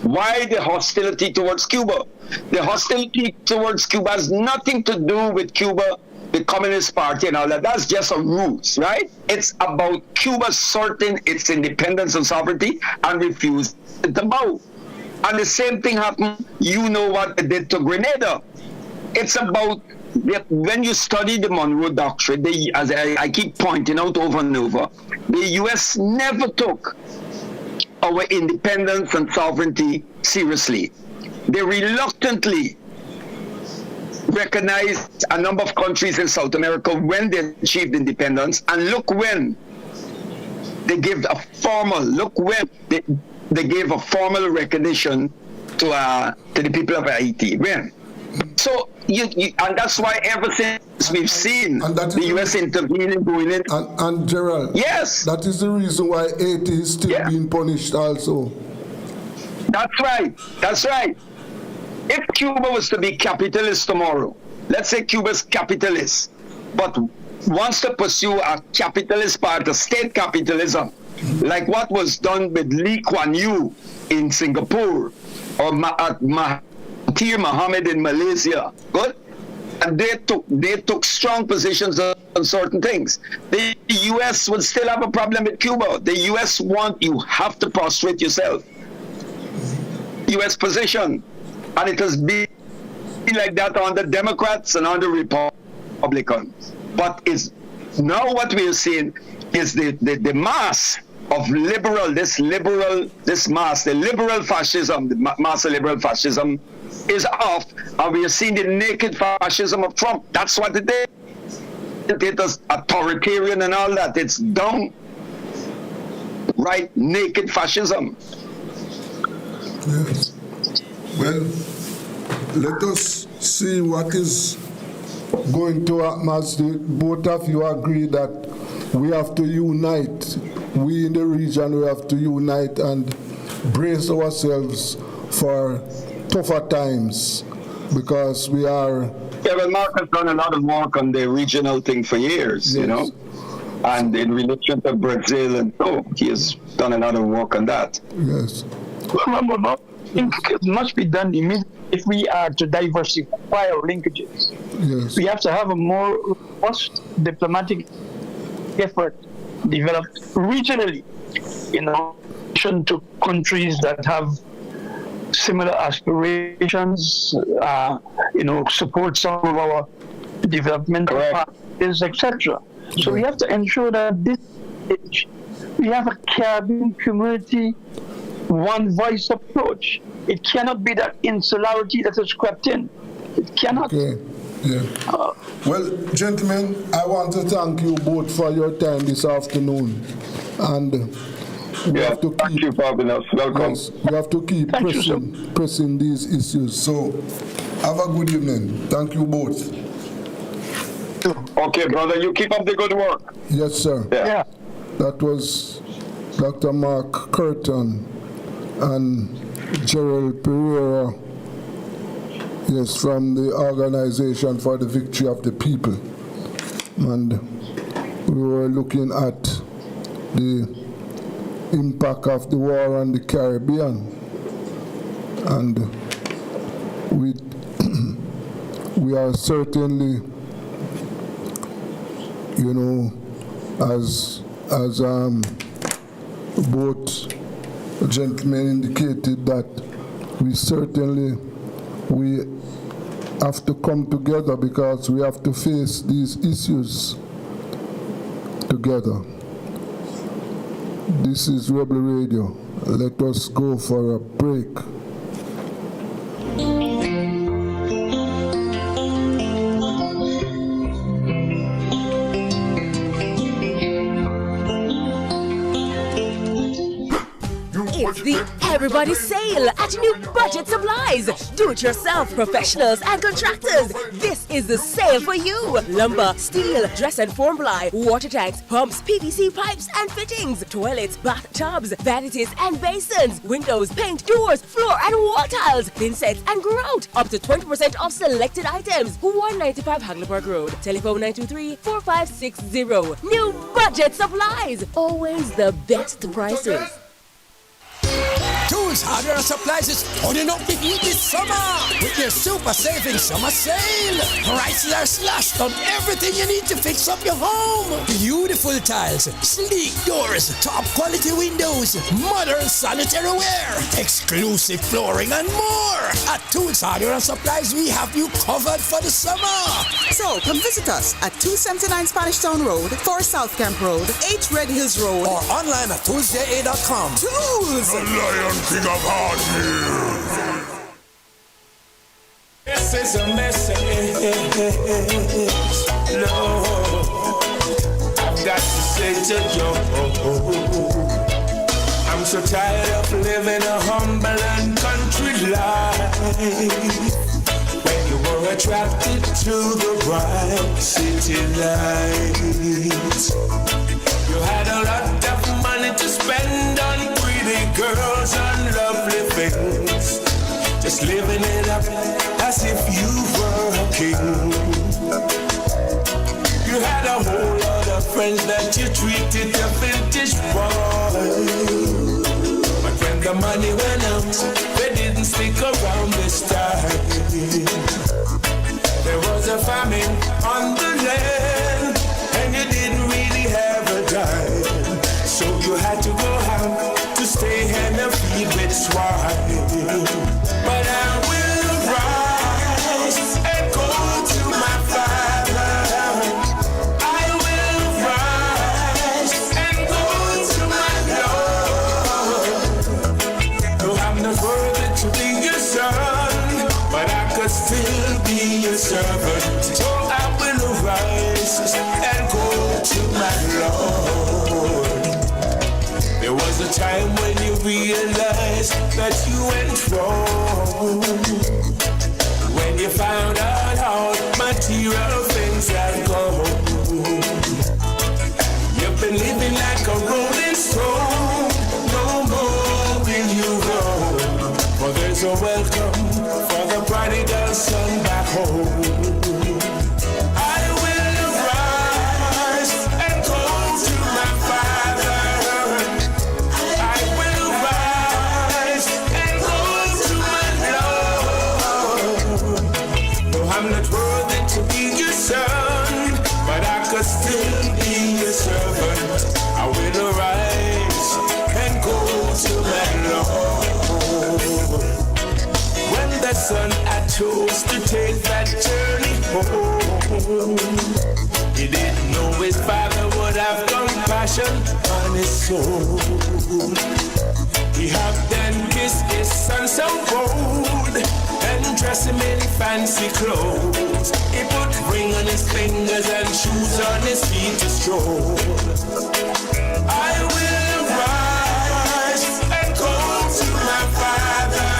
Why the hostility towards Cuba? The hostility towards Cuba has nothing to do with Cuba, the Communist Party and all that. That's just a ruse, right? It's about Cuba asserting its independence and sovereignty and refusing to bow. And the same thing happened, what they did to Grenada. It's about, when you study the Monroe Doctrine, as I keep pointing out over and over, the U.S. never took our independence and sovereignty seriously. They reluctantly recognized a number of countries in South America when they achieved independence, and look when they gave a formal, they gave a formal recognition to the people of Haiti. When? So, and that's why ever since we've seen the U.S. intervening, going in. And Gerald, yes, that is the reason why Haiti is still being punished also. That's right. That's right. If Cuba was to be capitalist tomorrow, let's say Cuba's capitalist, but wants to pursue a capitalist part, a state capitalism, like what was done with Lee Kuan Yew in Singapore, or Mahathir Mohamad in Malaysia, good? And they took strong positions on certain things. The U.S. would still have a problem with Cuba. The U.S. you have to prostrate yourself. U.S. position. And it has been like that on the Democrats and on the Republicans. But now what we are seeing is the mass of the liberal fascism, the mass of liberal fascism is off, and we are seeing the naked fascism of Trump. That's what it is. It is authoritarian and all that. It's down, right, naked fascism. Yes. Well, let us see what is going to happen, as both of you agree that we have to unite. We in the region, we have to unite and brace ourselves for tougher times, because we are Kevin Mark has done a lot of work on the regional thing for years, you know, and in relation to Brazil, and so he has done a lot of work on that. Yes. I think it must be done immediately if we are to diversify our linkages. Yes. We have to have a more robust diplomatic effort developed regionally, in relation to countries that have similar aspirations, support some of our developmental partners, etc. So we have to ensure that this we have a Caribbean community one voice approach. It cannot be that insularity that is crept in. It cannot. Okay. Yeah. Well, gentlemen, I want to thank you both for your time this afternoon, and we have to keep. Thank you for having us. Welcome. Yes, we have to keep pressing these issues. So, have a good evening. Thank you both. Okay, brother, you keep up the good work. Yes, sir. Yeah. That was Dr. Mark Curtin and Gerald Pereira, yes, from the Organization for the Victory of the People. And we were looking at the impact of the war on the Caribbean. And we are certainly, you know, as both gentlemen indicated, that we have to come together because we have to face these issues together. This is Rebel Radio. Let us go for a break. It's the Everybody Sale at New Budget Supplies. Do-it-yourself professionals and contractors. This is the sale for you. Lumber, steel, dress and form ply, water tanks, pumps, PVC pipes and fittings, toilets, bathtubs, vanities and basins, windows, paint, doors, floor and wall tiles, thin sets and grout. Up to 20% off selected items. 195 Hagley Road. Telephone 923-4560. New Budget Supplies. Always the best prices. Tools, hardware, and supplies is turning up the heat this summer with their super saving summer sale. Prices are slashed on everything you need to fix up your home. Beautiful tiles, sleek doors, top quality windows, modern sanitary ware, exclusive flooring, and more. At Tools, hardware, and supplies, we have you covered for the summer. So come visit us at 279 Spanish Town Road, 4 South Camp Road, 8 Red Hills Road, or online at toolsja.com. Tools! King of hard This is a message, Lord. I've got to say to you, I'm so tired of living a humble and country life. When you were attracted to the bright city lights, you had a lot of money to spend on pretty girls and lovely things, just living it up as if you were a king. You had a whole lot of friends that you treated a vintage boy, but when the money went out, they didn't stick around this time. There was a famine on the land, and you didn't really have a dime, so you had to go out to stay and feed with swine. But I will rise and go to my Father. I will rise and go to my Lord. Though I'm not worthy to be your son, but I could still be your servant. So I will rise and go to my Lord. There was a time when you realized that you went wrong, when you found out how material things have gone. You've been living like a rolling stone, no more will you roam, for there's a welcome for the prodigal son back home. still be a servant. I will arise and go to my Lord. When the son I chose to take that journey home, he didn't know his father would have compassion on his soul. He hugged and kissed his son so cold and dressed him in fancy clothes. He put ring on his fingers and shoes on his feet to stroll. I will rise and go to my father.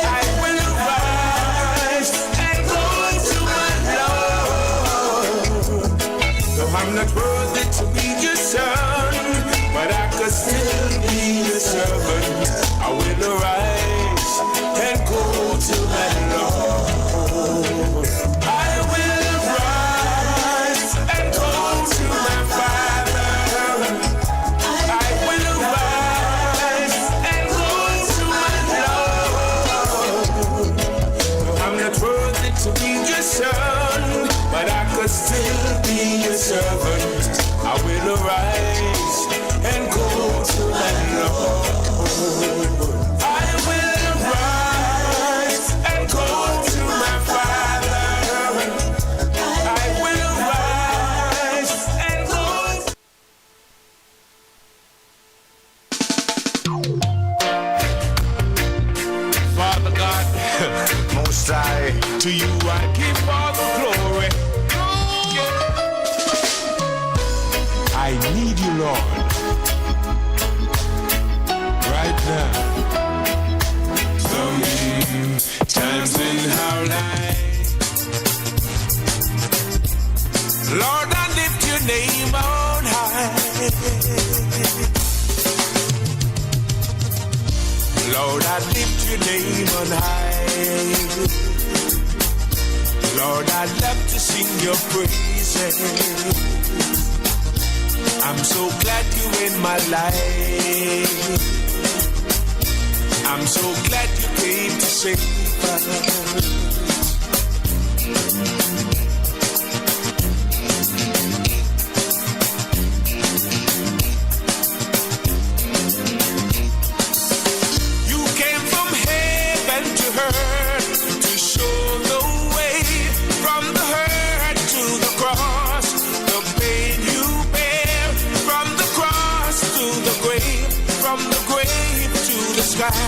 I will rise and go to my Lord. Though I'm not worthy to be your son, but I could still be your servant. I will arise and go to my Lord. I will rise and go to my Father. I will rise and go to my Lord. I'm not worthy to be your son, but I could still be your servant. I will arise and go to my Lord. I will rise and go to my Father. I will rise and go. Father God, Most High, to you I give all the glory. I need you, Lord, right now. Sometimes in our life, Lord, I lift your name on high. Lord, I lift your name on high. Lord, I love to sing your praises. I'm so glad you're in my life. I'm so glad you came to save us. You came from heaven to earth to show the way, from the hurt to the cross, the pain you bear, from the cross to the grave, from the grave to the sky.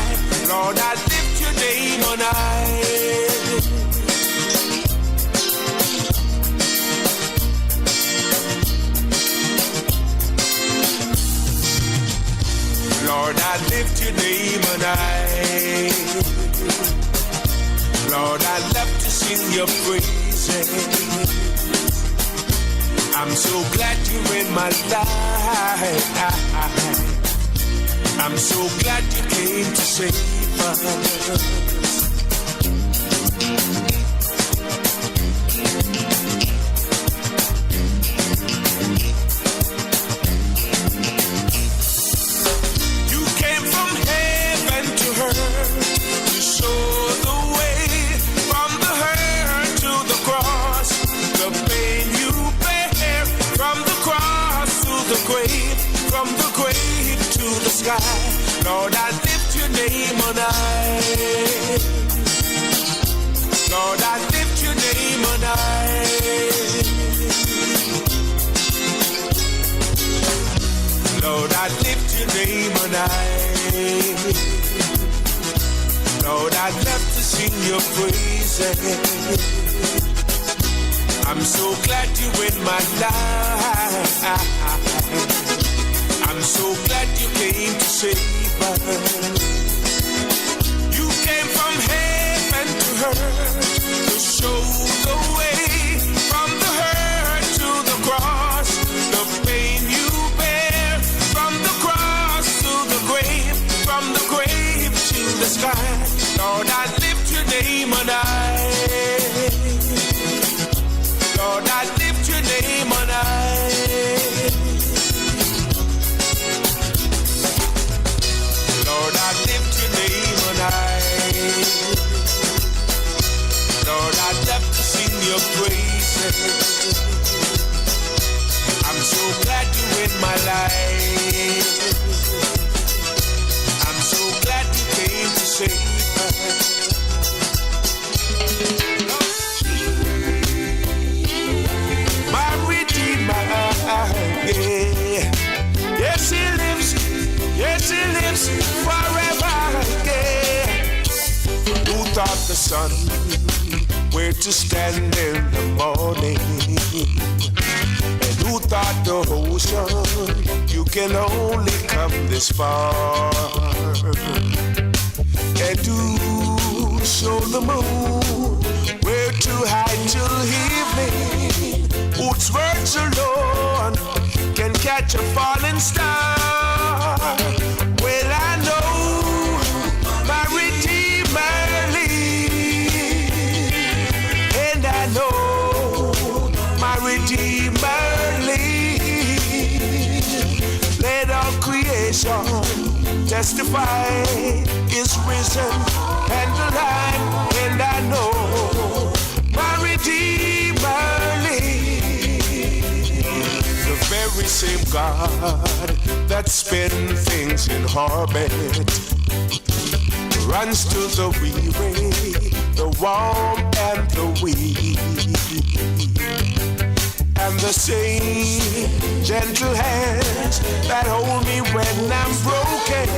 Lord, I lift your name on high. Lord, I lift your name on high. Lord, I love to sing your praises. I'm so glad you're in my life. I'm so glad you came to save us. Lord, I lift your name on high. Lord, I lift your name on high. Lord, I lift your name on high. Lord, I love to sing your praises. I'm so glad you're in my life. I'm so glad you came to save us. You came from heaven to earth to show the way, from the hurt to the cross, the pain you bear, from the cross to the grave, from the grave to the sky. Lord, I lift your name on high. Lord, I lift your name on high. Lord, I lift your name on high. Lord, I love to sing your my life. I'm so glad you came to save us. My Redeemer, yeah. Yes, he lives forever, yeah. Who taught the sun where to stand in the morning? And who thought the ocean you can only come this far? And who showed the moon where to hide till evening? Whose words alone can catch a falling star? Well, I know my Redeemer lives, and I know my Redeemer lives. Let all creation testify is risen and alive, and I know my Redeemer lives. The very same God that spins things in orbit runs to the weary, the warm and the weak. And the same gentle hands that hold me when I'm broken,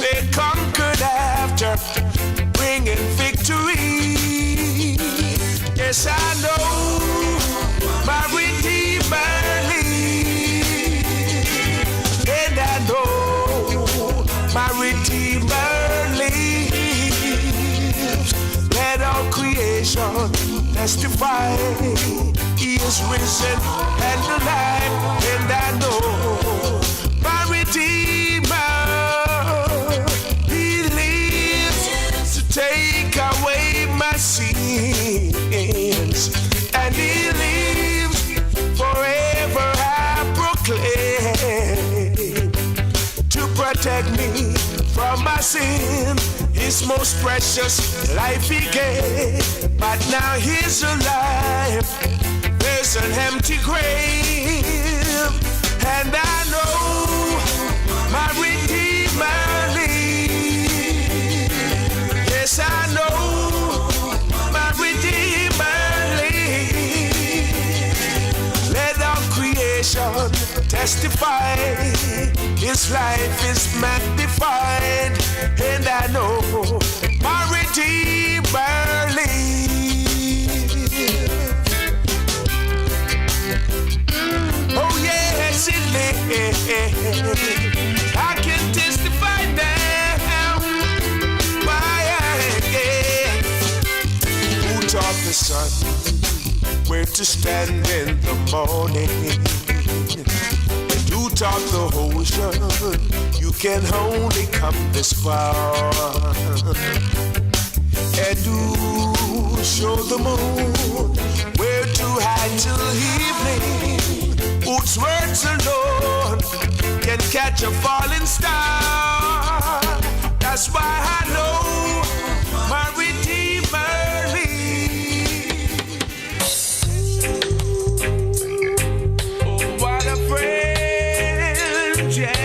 they conquered after bringing victory. Yes, I know my Redeemer lives, and I know my Redeemer lives. Let all creation testify he is risen and alive, and I know my Redeemer, he lives to take away my sins, and he lives forever, I proclaim, to protect me from my sin. His most precious life he gave, but now he's alive. There's an empty grave, and I know my Redeemer lives. Yes, I know my Redeemer lives. Let all creation testify his life is magnified, and I know my Redeemer lives. Oh yes, it lives. I can testify now. Why, yeah. Who taught the sun where to stand in the morning? And who taught the ocean you can only come this far? And who showed the moon where to hide till evening? Whose words alone can catch a falling star? That's why I know my Redeemer lives. Oh, what a friend, yeah.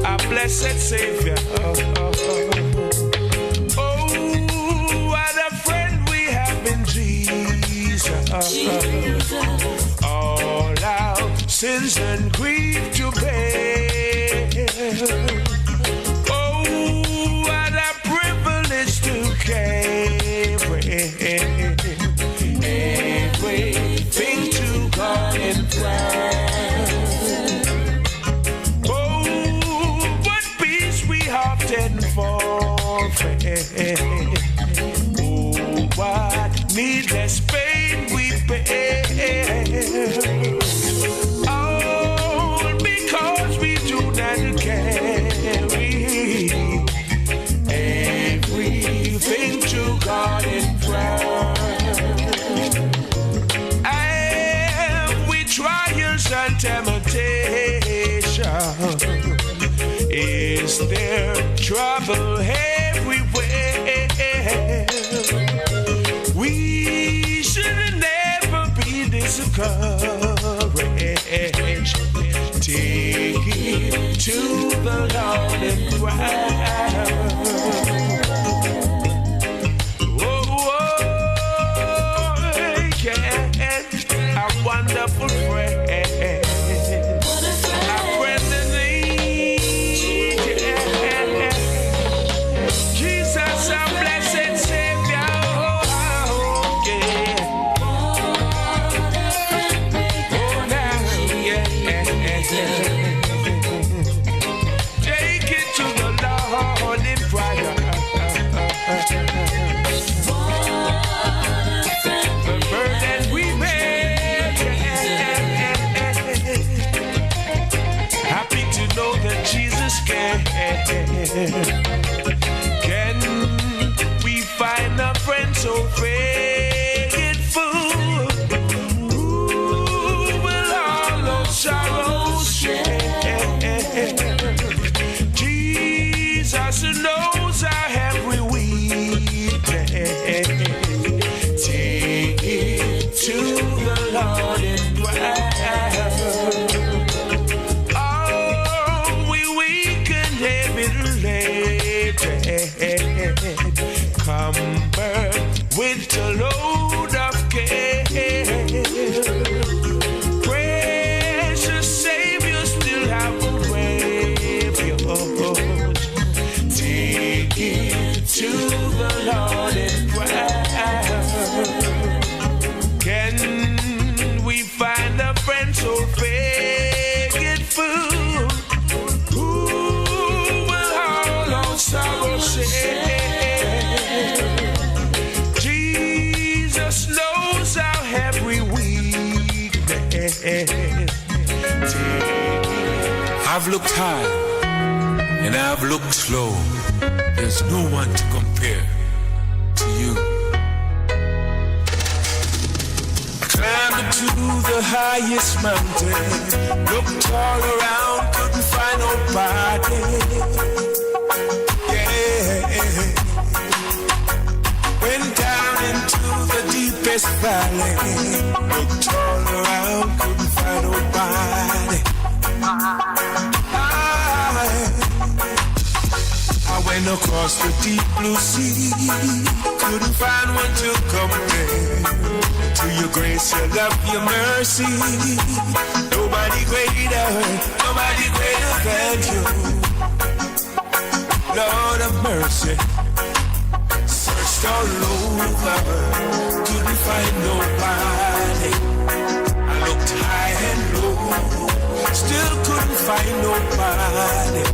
A blessed Savior. Oh, what a friend we have in Jesus. All our sins and grief to bear. Oh, what a privilege to carry everything to God in prayer. Oh, what peace we often forfeit. Oh, what needless pain we bear. All because we do not carry everything to God in prayer. And we trials and temptation, is there trouble everywhere? We should never be discouraged. Take it to the Lord in prayer. A wonderful friend. A friend in need. Jesus, our blessed Savior. Take it to the Lord in prayer. The burden we bear. Happy to know that Jesus can. Can we find a friend so faithful? Who will all our sorrows share? Jesus knows our every weakness. Take it to the Lord in prayer. Oh, we weak and heavy laden, cumbered with a load of care. Precious Savior, still have a refuge. Take it to the Lord in prayer. Can we find a friend so faithful? Who will all our sorrow share? Jesus knows our every weakness. I've looked high and I've looked low. There's no one to compare to you. Climbed to the highest mountain, looked all around, couldn't find nobody. Yeah. Went down into the deepest valley, looked all around, couldn't find nobody. I went across the deep blue sea, couldn't find one to compare to your grace, your love, your mercy. Nobody greater than you. Lord of mercy, searched all over, couldn't find nobody. I looked high and low, still couldn't find nobody.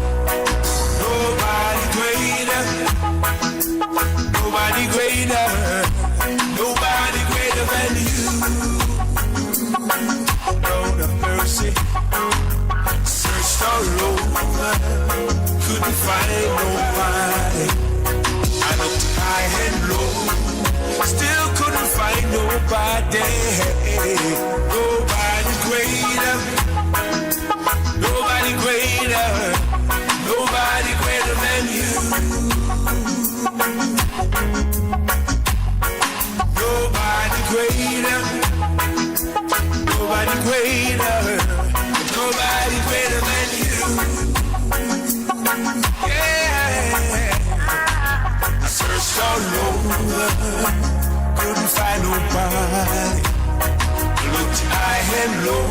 Nobody greater, nobody greater, nobody greater than you. Lord of mercy, searched all over, couldn't find nobody. I looked high and low, still couldn't find nobody. Nobody greater, nobody greater, nobody greater than you. Nobody greater, nobody greater, nobody greater than you. Yeah. I searched all over, couldn't find nobody. Looked high and low,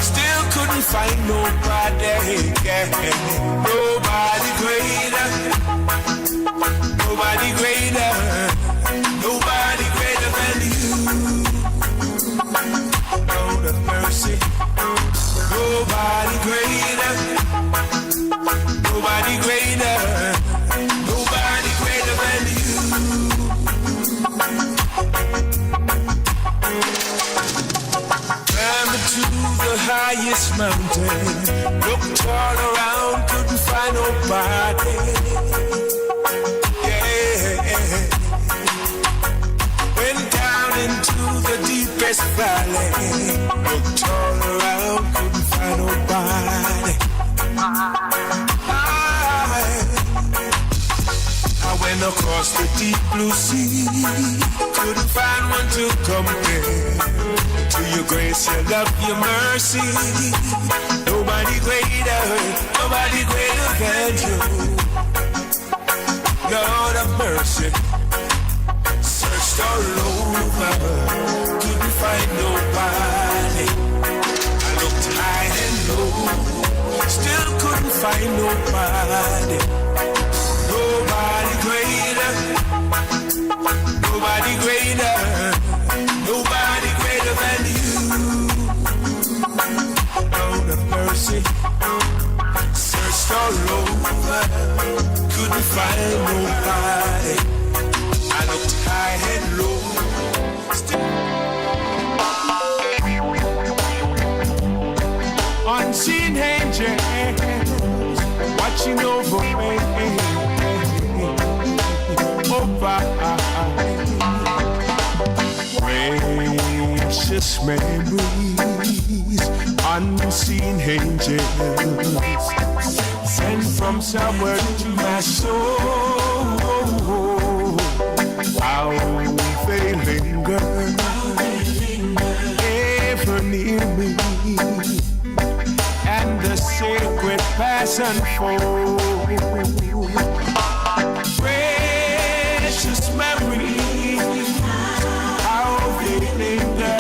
still couldn't find nobody. Yeah. Nobody greater, nobody greater, nobody greater than you. Lord of mercy, nobody greater, nobody greater, nobody greater than you. Climbed to the highest mountain, looked all around, couldn't find nobody. Yeah. Went down into the deepest valley, looked all around, couldn't find nobody. I went across the deep blue sea, couldn't find one to compare to your grace, your love, your mercy. Nobody greater than you. Lord of mercy. Searched all over, couldn't find nobody. I looked high and low, still couldn't find nobody. Nobody greater, nobody greater, nobody greater than you. Lord of mercy. Searched all over, couldn't find nobody. I looked high and low. Unseen angels watching over me. Over precious memories. Unseen angels sent from somewhere to my soul. How they linger, ever near me, and the sacred pass unfold. Precious memories, how they linger,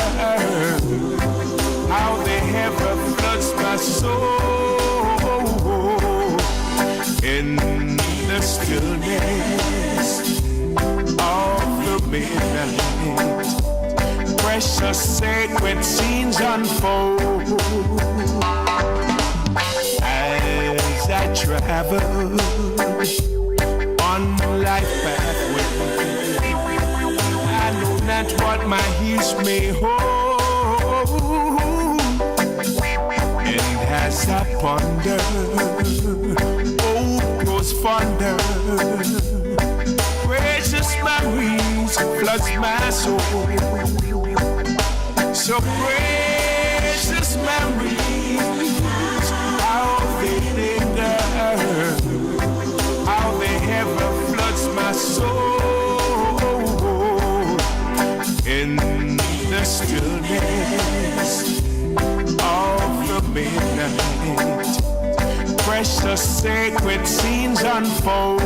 how they ever floods my soul. In the stillness of the midnight, precious sacred scenes unfold. As I travel on life pathway, I know not what my heels may hold. And as I ponder, oh, grows fonder, precious memories floods my soul. So precious memories, how they linger, how they ever floods my soul. In the stillness of the midnight, precious sacred scenes unfold.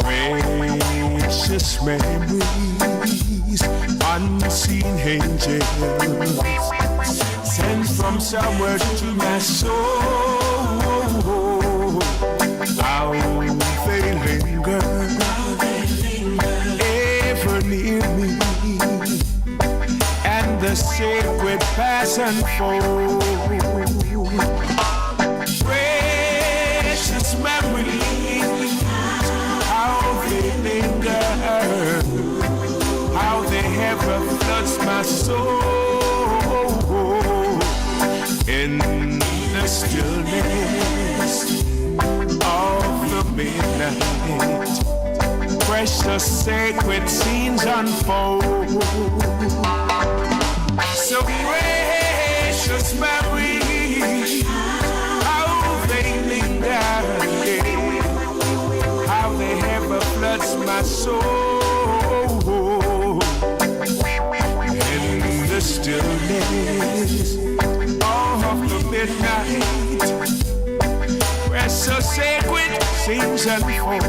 Precious memories, unseen angels sent from somewhere to my soul. How they linger, ever near me, and the sacred pass unfold. Precious memories, how they linger, how they ever floods my soul. In the stillness of the midnight, precious sacred scenes unfold. So precious memories, how they linger, how they ever floods my soul. In the stillness of the midnight, precious sacred scenes unfold.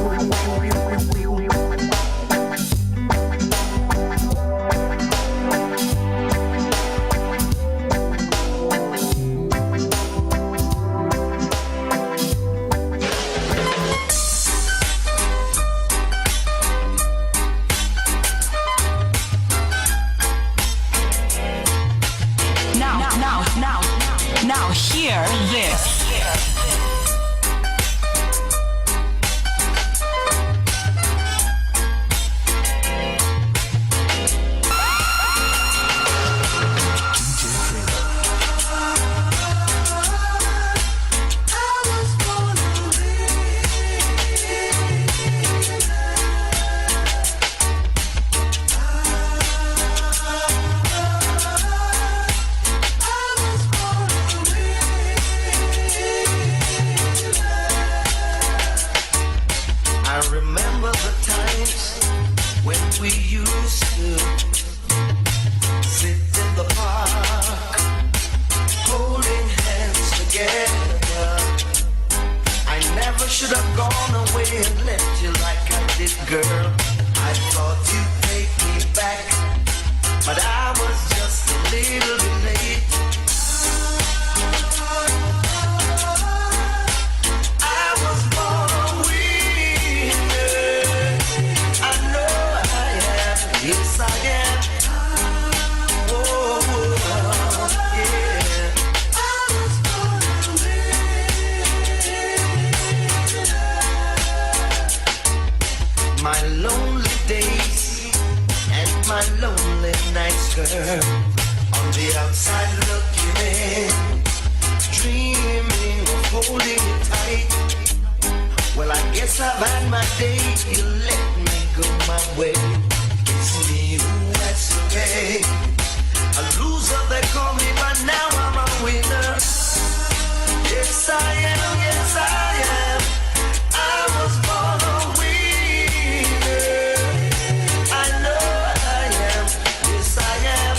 Now hear this. On the outside looking in, dreaming of holding you tight. Well, I guess I've had my day. You let me go my way. It's me who has to pay. A loser they call me, but now I'm a winner. Yes, I am. Yes, I am. I was born a winner. I know I am. Yes, I am.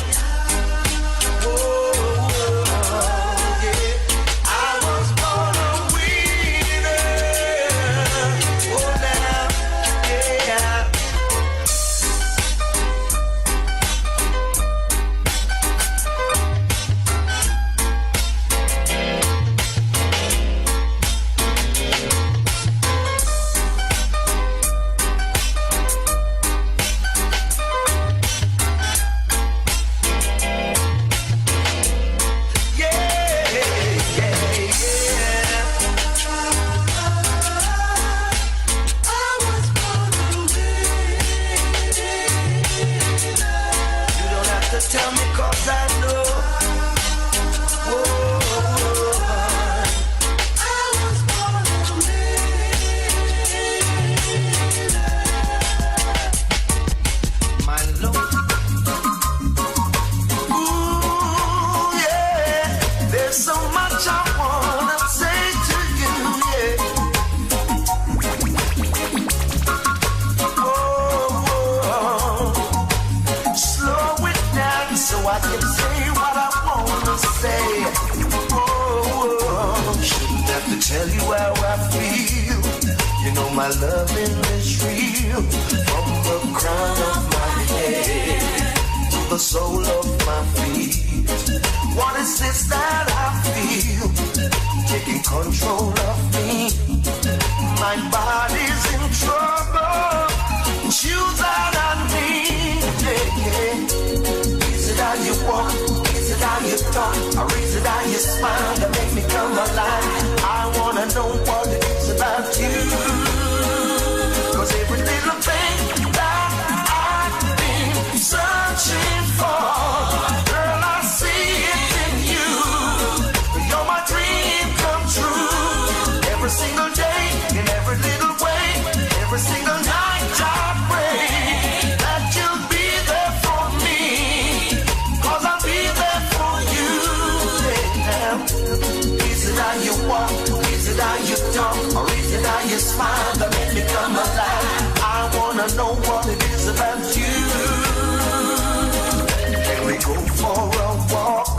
Tell you how I feel. You know my loving is real. From the crown of my head to the sole of my feet. What is this that I feel? Taking control of me. My body's in trouble. Choose out on me. Yeah. Is it how you walk? Is it how you talk? Or is it how you smile that make me come alive? I wanna know what it is about you. Cause every little thing that I've been searching for, girl, I see it in you. You're my dream come true. Every single day, in every little way, every single night I pray that you'll be there for me. Cause I'll be there for you. Is it how you walk? Is it how you talk? Or is it how you smile that make me come alive? I wanna know what it is about you. Can we go for a walk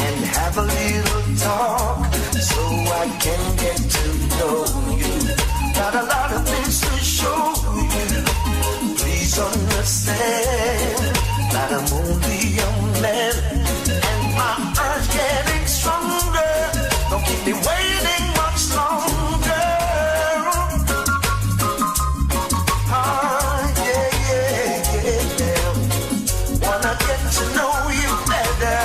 and have a little talk so I can get to know you? Got a lot of things to show you. Please understand that I'm only a man and my urge getting stronger. Don't keep me waiting much longer. Yeah. Wanna get to know you better.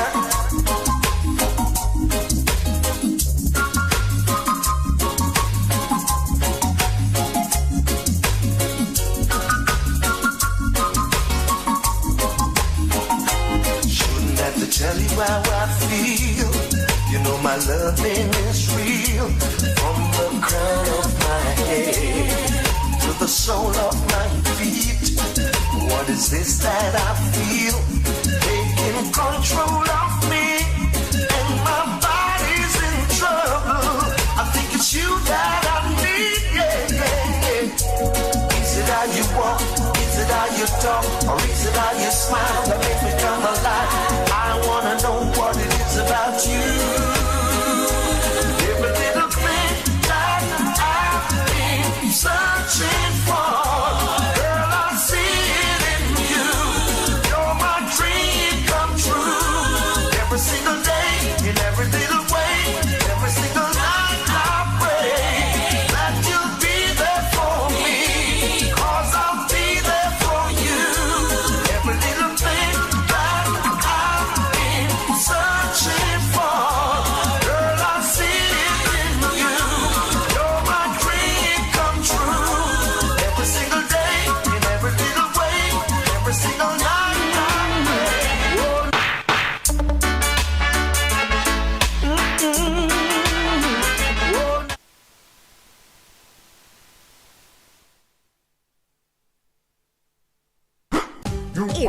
Shouldn't have to tell you how I feel. You know my loving is real. From the crown of my head to the sole of my feet. What is this that I feel? Taking control of me. And my body's in trouble. I think it's you that I need. Yeah. Is it how you walk? Is it how you talk? Or is it how you smile that makes me come alive? I wanna know what it is about you. Every little thing that I've been searching for, girl, I see it in you. You're my dream come true. Every single day, in every little way, every single night I pray that you'll be there for me. Cause I'll be there for you. Every little thing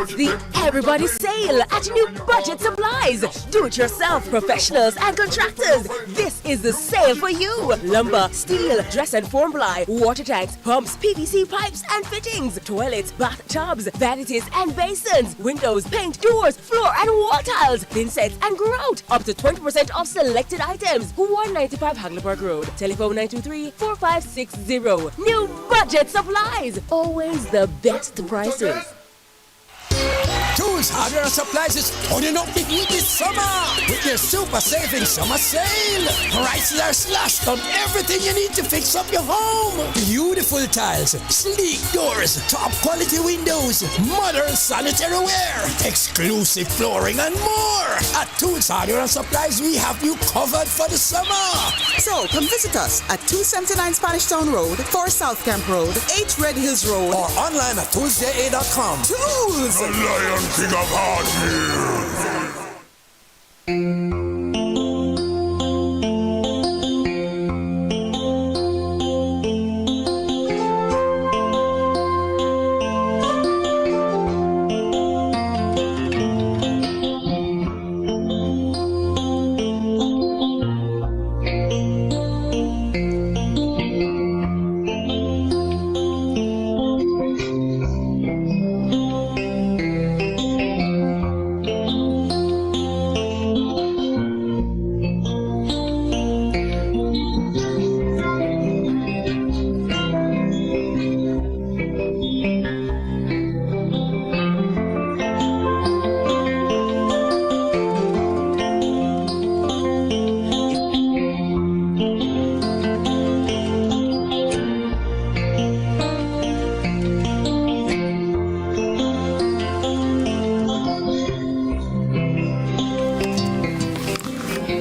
It's the Everybody Sale at New Budget Supplies. Do-it-yourself professionals and contractors. This is the sale for you. Lumber, steel, dress and form ply, water tanks, pumps, PVC pipes and fittings, toilets, bathtubs, vanities and basins, windows, paint, doors, floor and wall tiles, thin sets and grout. Up to 20% off selected items. 195 Hagleyburg Road. Telephone 923-4560. New Budget Supplies. Always the best prices. Tools, hardware, and supplies is turning up the heat this summer with their super saving summer sale. Prices are slashed on everything you need to fix up your home. Beautiful tiles, sleek doors, top quality windows, modern sanitary ware, exclusive flooring, and more. At Tools, hardware, and supplies, we have you covered for the summer. So come visit us at 279 Spanish Town Road, 4 South Camp Road, 8 Red Hills Road, or online at toolsja.com. Tools! The Lion King of Hard Hills.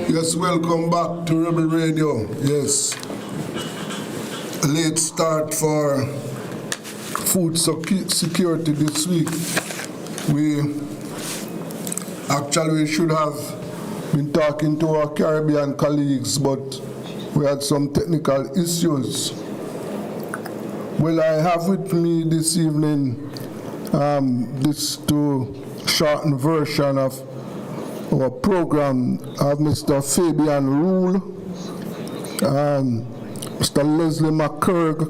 Yes, welcome back to Rebel Radio. Yes. Late start for food security this week. We should have been talking to our Caribbean colleagues, but we had some technical issues. Well, I have with me this evening this shortened version of our program of Mr. Fabian Rule, Mr. Leslie McCurdy,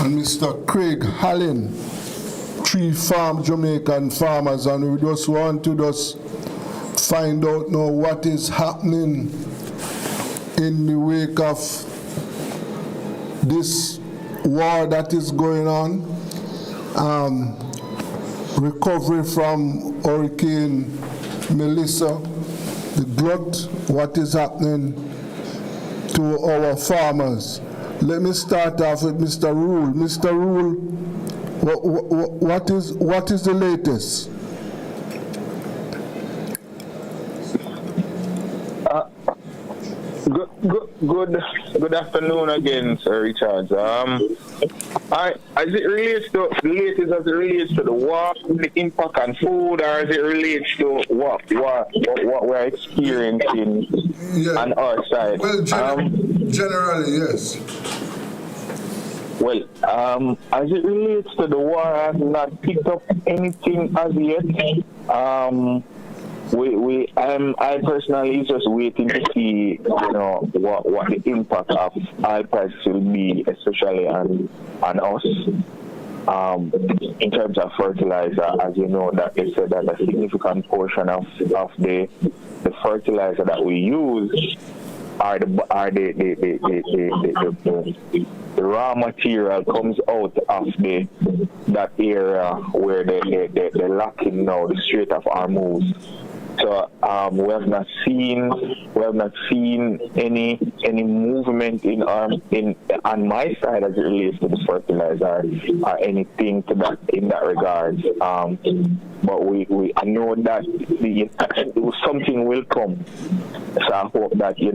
and Mr. Craig Hallin, 3 Jamaican farmers, and we just want to find out now what is happening in the wake of this war that is going on. Recovery from Hurricane Melissa, the glut, what is happening to our farmers. Let me start off with Mr. Rule. Mr. Rule, what is the latest? Good afternoon again, Sir Richards. As it relates to the latest, as it relates to the war, the impact on food, or as it relates to what we're experiencing on our side? Well, generally, yes. Well, as it relates to the war, I have not picked up anything as yet. I personally is just waiting to see, what the impact of oil prices will be, especially on us. In terms of fertilizer, as you know, that they said that a significant portion of the fertilizer that we use are the raw material comes out of that area where they're locking now the Strait of Hormuz. So we have not seen any movement on my side as it relates to the fertilizer or anything to that in that regard. But I know that something will come. So I hope that the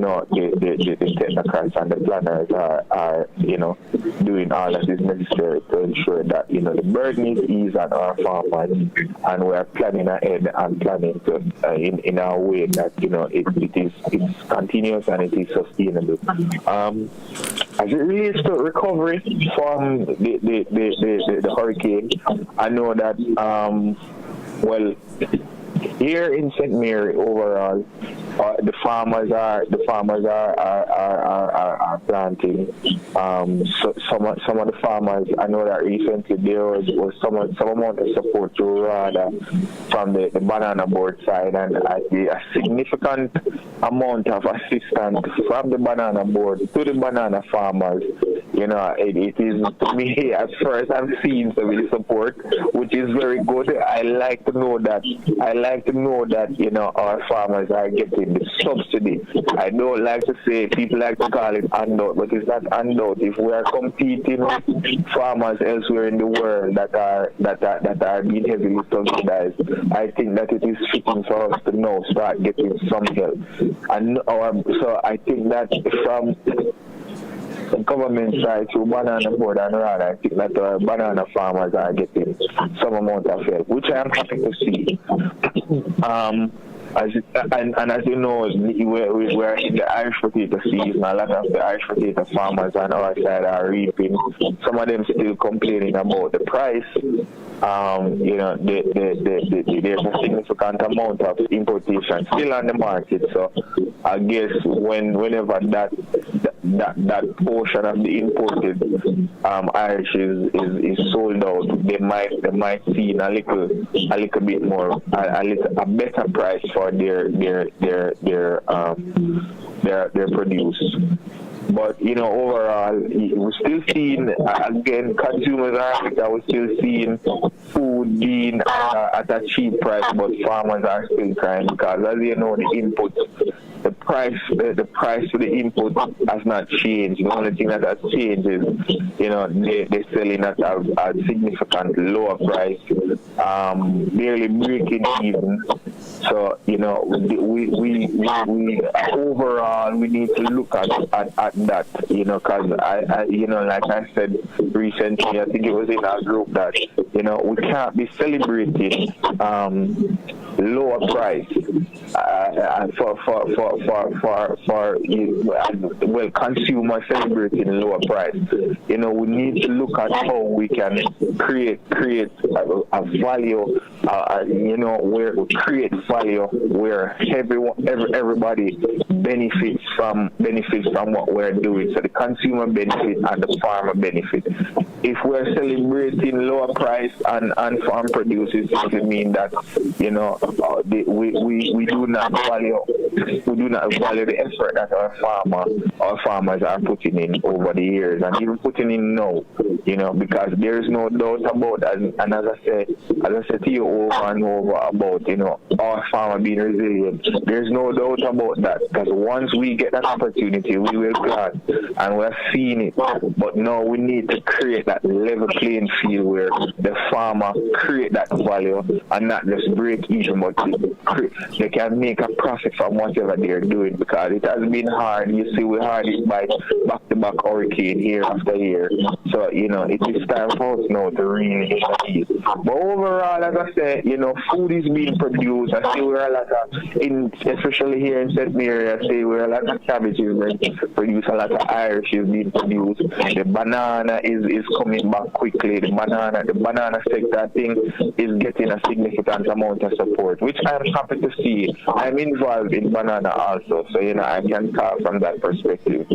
technocrats and the planners are doing all that is necessary to ensure that the burden is eased on our farmers, and we are planning ahead and planning to in a way that it's continuous and it is sustainable. As it relates to recovery from the hurricane, I know that here in St. Mary overall, the farmers are planting. So some of the farmers, I know that recently there was some amount of support to rather from the banana board side, and a significant amount of assistance from the banana board to the banana farmers. It is, to me, at first I'm seeing some of the support, which is very good. I like to know that our farmers are getting the subsidy. I don't like to say, people like to call it handout, but it's not handout. If we are competing with farmers elsewhere in the world that are being heavily subsidized, I think that it is fitting for us to now start getting some help. And so I think that from the government side to banana board and rather, I think that our banana farmers are getting some amount of help, which I am happy to see. As you know, we're in the Irish potato season. A lot of the Irish potato farmers on our side are reaping. Some of them still complaining about the price. There's a significant amount of importation still on the market. So I guess whenever that portion of the imported Irish is sold out, they might see a little bit more, a better price for their produce. But overall, we're still seeing, again, consumers are still seeing food being at a cheap price, but farmers are still trying, because as you know, the input, the price for the input has not changed. The only thing that has changed is, they're selling at a significant lower price, barely breaking even. So, we overall, we need to look at that, because like I said recently, I think it was in our group that, we can't be celebrating lower price for consumers celebrating lower price. We need to look at how we can create a value, where we create value where everybody benefits from what we're doing. So the consumer benefit and the farmer benefit. If we're celebrating lower price and farm produce, it simply mean that we do not value the effort that our farmers are putting in over the years, and even putting in now, because there is no doubt about that. And as I said to you over and over about our farmer being resilient, there's no doubt about that, because once we get that opportunity, we will grab, and we're seeing it. But now we need to create that level playing field where the farmer create that value and not just break even, but they can make a profit from whatever they're doing, because it has been hard. You see, we hard it by back-to-back hurricane year after year. So, it is time for us now to really eat. But overall, as I said, food is being produced. I see we're a lot of, especially here in St. Mary, I see we're a lot of cabbages being produced, a lot of Irish is being produced. The banana is coming back quickly. The banana sector, I think, is getting a significant amount of support, which I'm happy to see. I'm involved in banana also, so I can talk from that perspective.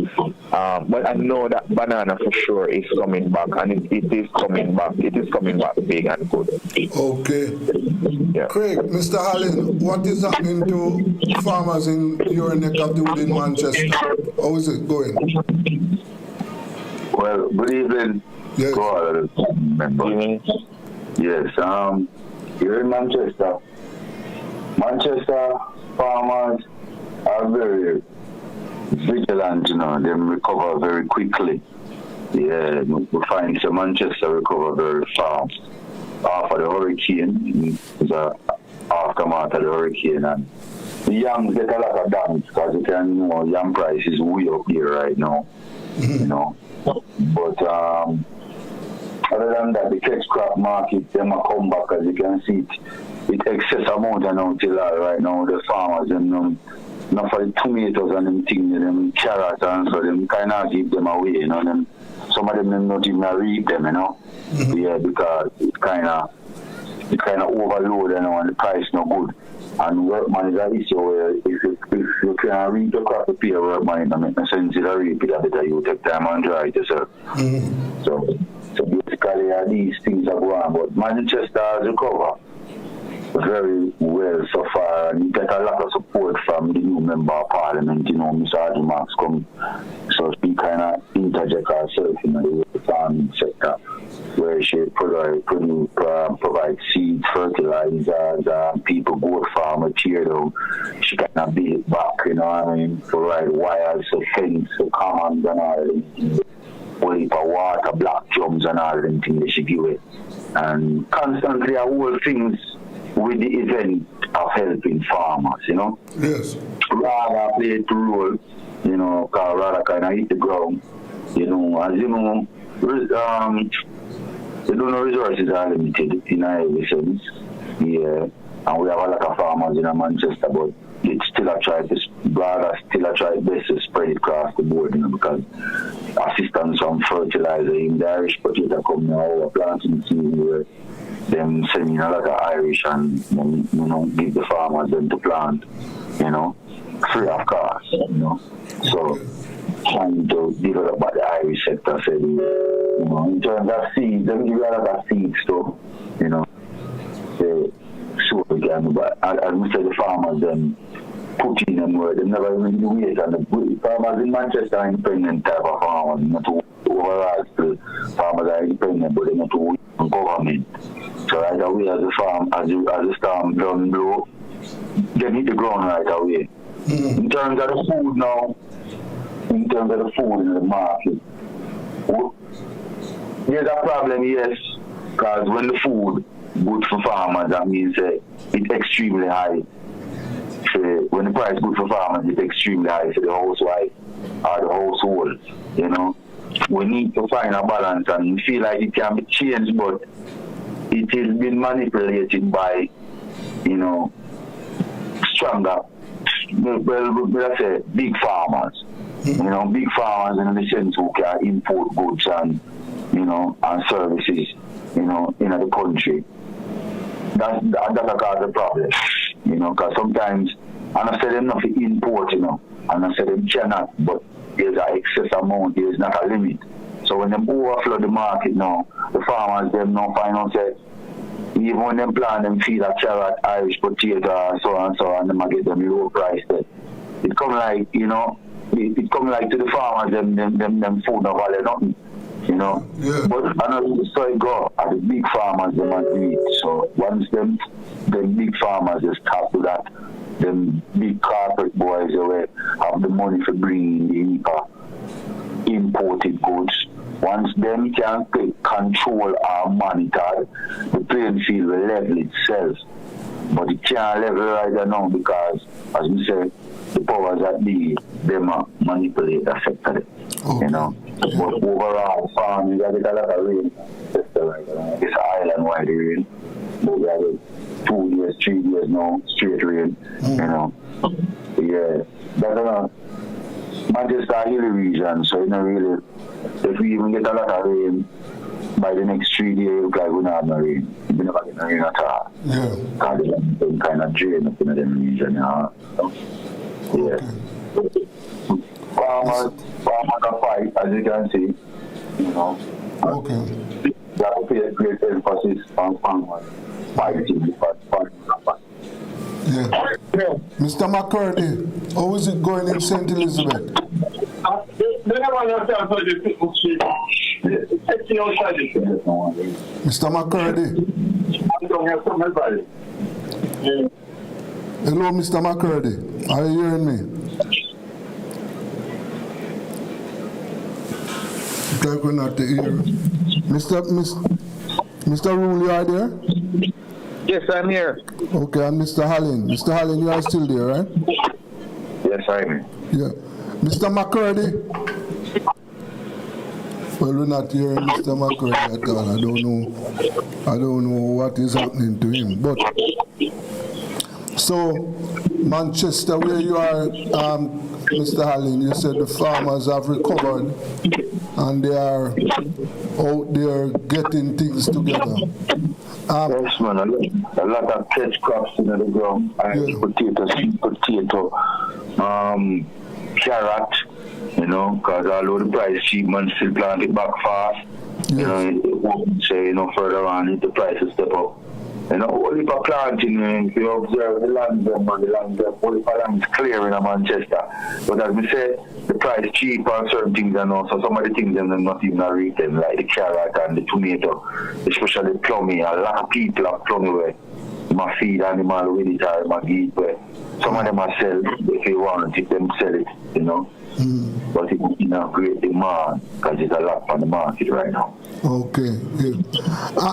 But I know that banana for sure is coming back, and it is coming back. It is coming back big and good. Okay. Yeah. Craig, Mr. Hallin, what is happening to farmers in your neck of the wood in Manchester? How is it going? Well, good evening to all members. Yes, here in Manchester farmers are very vigilant, they recover very quickly. Yeah, we find Manchester recover very fast after the hurricane. It's an aftermath of the hurricane, and the yams get a lot of damage, because you can yam price is way up here right now. But other than that, the catch crop market, them a come back, as you can see it with excess amount of now till right now the farmers them not for the tomatoes and them things, them carrots and so them kind of give them away, you know. Them some of them not even reap them, you know. Yeah, because it kind of overload, you know, and the price not good. And workman is an issue where if you can reap the crop, you pay workman, it doesn't make sense to reap it. Better you take time and dry it yourself. So basically these things are going on, but Manchester has recovered very well so far, and you get a lot of support from the new member of parliament, you know, Mr. Adi Marks come, so she kind of interject herself in the farming sector, where she provide seeds, fertilizers, people go farm material, she kind of build it back, you know what I mean, provide wires, so fence, so commons and all that. Well, for water, black drums and all them things that she give it. And constantly whole things with the event of helping farmers, you know. Yes. Rather play the role, you know, rather kind of hit the ground, you know. As you know, resources are limited in every sense. Yeah. And we have a lot of farmers in Manchester, but it's still a try to best to spread it across the board, you know, because assistance from fertilizer in the Irish potato company or planting season where them sending a lot of Irish and, you know, give the farmers them to plant, you know, free of cost, you know. So trying to develop by the Irish sector, say, you know, in terms of seeds, them give a lot of seeds too, you know. Sure again, but as we said, the farmers then put in them where they never even do wait, and the farmers in Manchester are independent type of farmers, not to overall the farmers are independent, but they're not to wait on government. So right away as the storm down blow, they hit the ground right away. In terms of the food now, in terms of the food in the market, there's a problem, yes, because when the food good for farmers, that means it's extremely high. So when the price good for farmers, it's extremely high for the housewife or the household, you know. We need to find a balance, and we feel like it can be changed, but it has been manipulated by, you know, stronger, well, let's say big farmers. You know, big farmers in the sense who can import goods and, you know, and services, you know, in the country. That's cause the problem, you know, because sometimes, and I say them not to import, you know, and I say them cannot, but there's an excess amount, there's not a limit. So when them overflow the market now, the farmers, them now find out that even when them plant them feed a carrot, Irish potato, so and them get them low price there. It come like, you know, it come like to the farmers, them food no value nothing. You know, but I know so it go at the big farmers them agree. So once them big farmers just talk to that, them big corporate boys they have the money for bringing the imported goods. Once them can control or monitor, the playing field will level itself. But it can't level right now because, as we say, the powers that be, them manipulate the sector. You know. But overall, farming, we have a lot of rain. It's island-wide rain. But we have 2 years, 3 years now, straight rain. You know. Yeah. But Manchester hilly region, so you know really, if we even get a lot of rain, by the next 3 days, we don't have no rain. We never get no rain at all. Yeah. Because they kind of drain up in the region, you know. Yeah. Farmers are fight, as you can see, you know. Okay. They have to pay a great emphasis on farmers fighting because farmers are fight. Yeah. Mr. McCurdy, how is it going in St. Elizabeth? Mr. McCurdy. Hello, Mr. McCurdy. Are you hearing me? We're not to hear. Mr. Rule, you are there? Yes, I'm here. Okay, and Mr. Hallin. Mr. Hallin, you are still there, right? Yes, I'm here. Yeah. Mr. McCurdy. Well, we're not hearing Mr. McCurry at all. I don't know what is happening to him. But so Manchester, where you are, Mr. Hallin, you said the farmers have recovered and they are out there getting things together. Yes, man, a lot of catch crops in the ground. Potato, carrot, you know, because although the price cheap, man still plant it back fast. You know, it won't say, you know, further on, the prices step up. You know, only for planting, if you observe the land, only for land is clear in Manchester. But as we say, the price cheap on certain things and also some of the things them not even retail, like the carrot and the tomato, especially plummy. A lot of people have plummy where my feed animal with it or my eat where some of them are sell if you want it, them sell it, you know. But it's in a great demand because it's a lot on the market right now. Okay, yeah.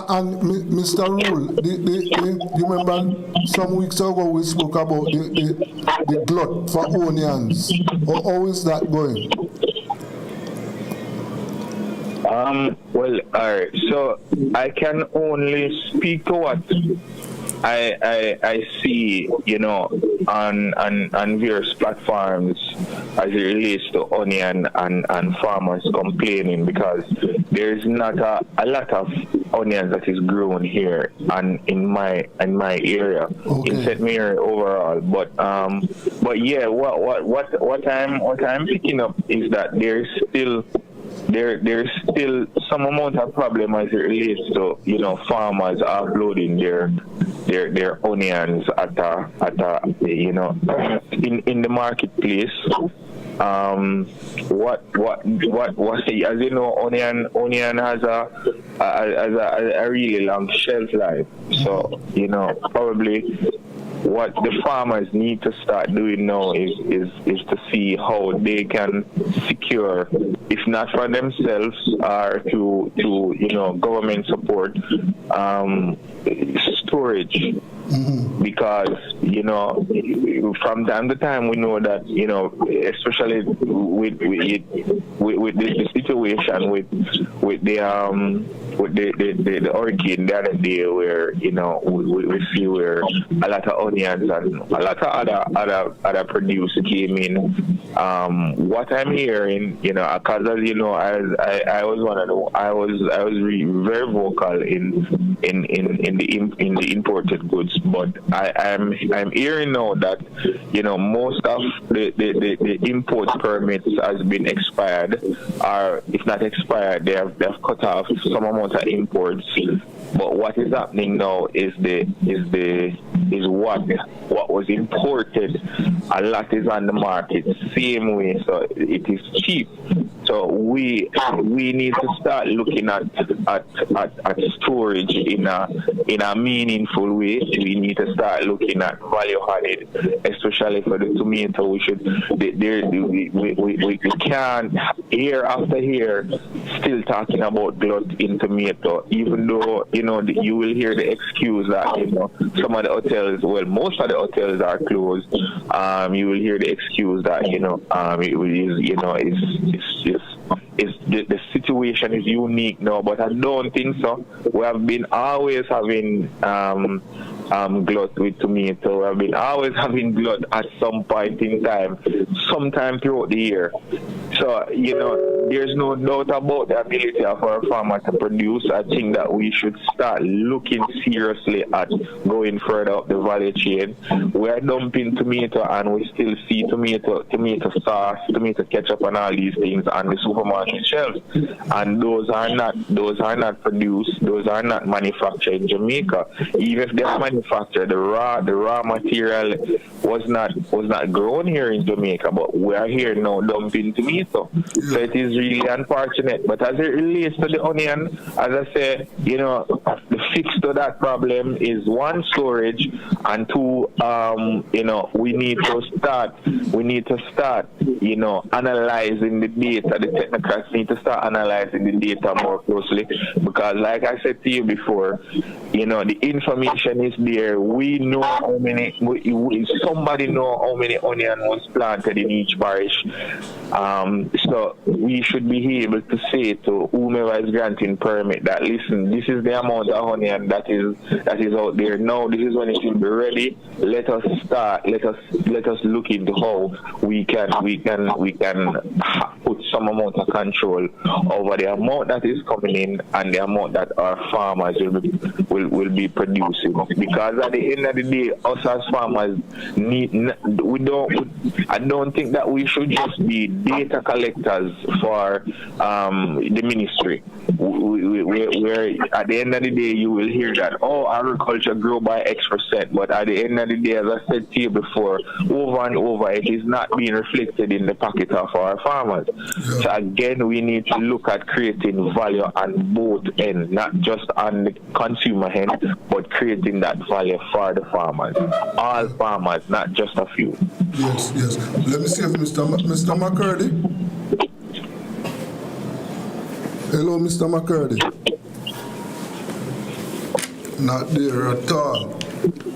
And Mr. Rule, you remember some weeks ago we spoke about the glut for onions. How is that going? Well, all right. So I can only speak to what I see, you know, on various platforms as it relates to onion and farmers complaining because there's not a lot of onions that is grown here and in my area, in St. Mary overall. But yeah, what I'm picking up is that there's still some amount of problem as it relates to, you know, farmers uploading their onions at a you know, in the marketplace. What as you know, onion has a really long shelf life. So, you know, probably what the farmers need to start doing now is to see how they can secure, if not for themselves or to you know, government support, storage. Because, you know, from time to time we know that, you know, especially with the situation with the hurricane the other day, where, you know, we see where a lot of onions and a lot of other produce came in. What I'm hearing, you know, because as you know, I was very vocal in the imported goods, but I'm hearing now that, you know, most of the import permits has been expired, or if not expired, they have cut off some amount of imports. But what is happening now is what was imported, a lot is on the market same way, so it is cheap. So we need to start looking at storage in a meaningful way. We need to start looking at value added, especially for the tomato. We can't year after year still talking about glut in tomato, even though, you know, you will hear the excuse that, you know, some of the hotels, well, most of the hotels are closed. You will hear the excuse that, you know, the situation is unique now, but I don't think so. We have been always having glut with tomato. We have been always having glut at some point in time, sometime throughout the year. So, you know, there's no doubt about the ability of our farmer to produce. I think that we should start looking seriously at going further up the value chain. We are dumping tomato and we still see tomato sauce, tomato ketchup and all these things on the supermarket shelves. And those are not produced, those are not manufactured in Jamaica. Even if they're manufactured, the raw material was not grown here in Jamaica, but we are here now dumping tomato. So it is really unfortunate. But as it relates to the onion, as I say, you know, the fix to that problem is one, storage, and two, you know, we need to start, you know, analyzing the data. The technocrats need to start analyzing the data more closely, because like I said to you before, you know, the information is there. We know how many, somebody know how many onion was planted in each parish. So we should be able to say to whomever is granting permit that, listen, this is the amount of honey and that is out there. Now this is when it should be ready. Let us start. Let us look into how we can put some amount of control over the amount that is coming in and the amount that our farmers will be producing. Because at the end of the day, us as farmers I don't think that we should just be data collectors for the ministry. Where at the end of the day you will hear that, oh, agriculture grew by X%, but at the end of the day, as I said to you before, over and over, it is not being reflected in the pocket of our farmers. So again, we need to look at creating value on both ends, not just on the consumer end, but creating that value for the farmers. All farmers, not just a few. Yes. Let me see if Mr. McCurdy. Hello, Mr. McCurdy. Not there at all.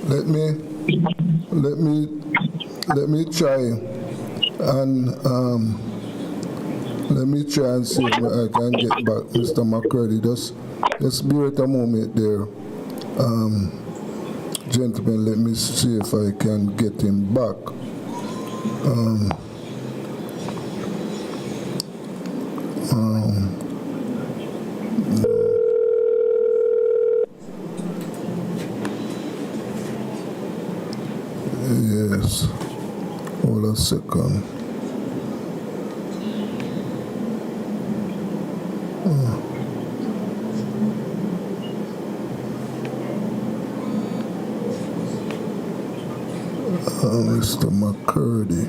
Let me try and see if I can get back Mr. McCurdy. Just be at a moment there. Gentlemen, let me see if I can get him back. Yes. Hold a second. Mr. McCurdy.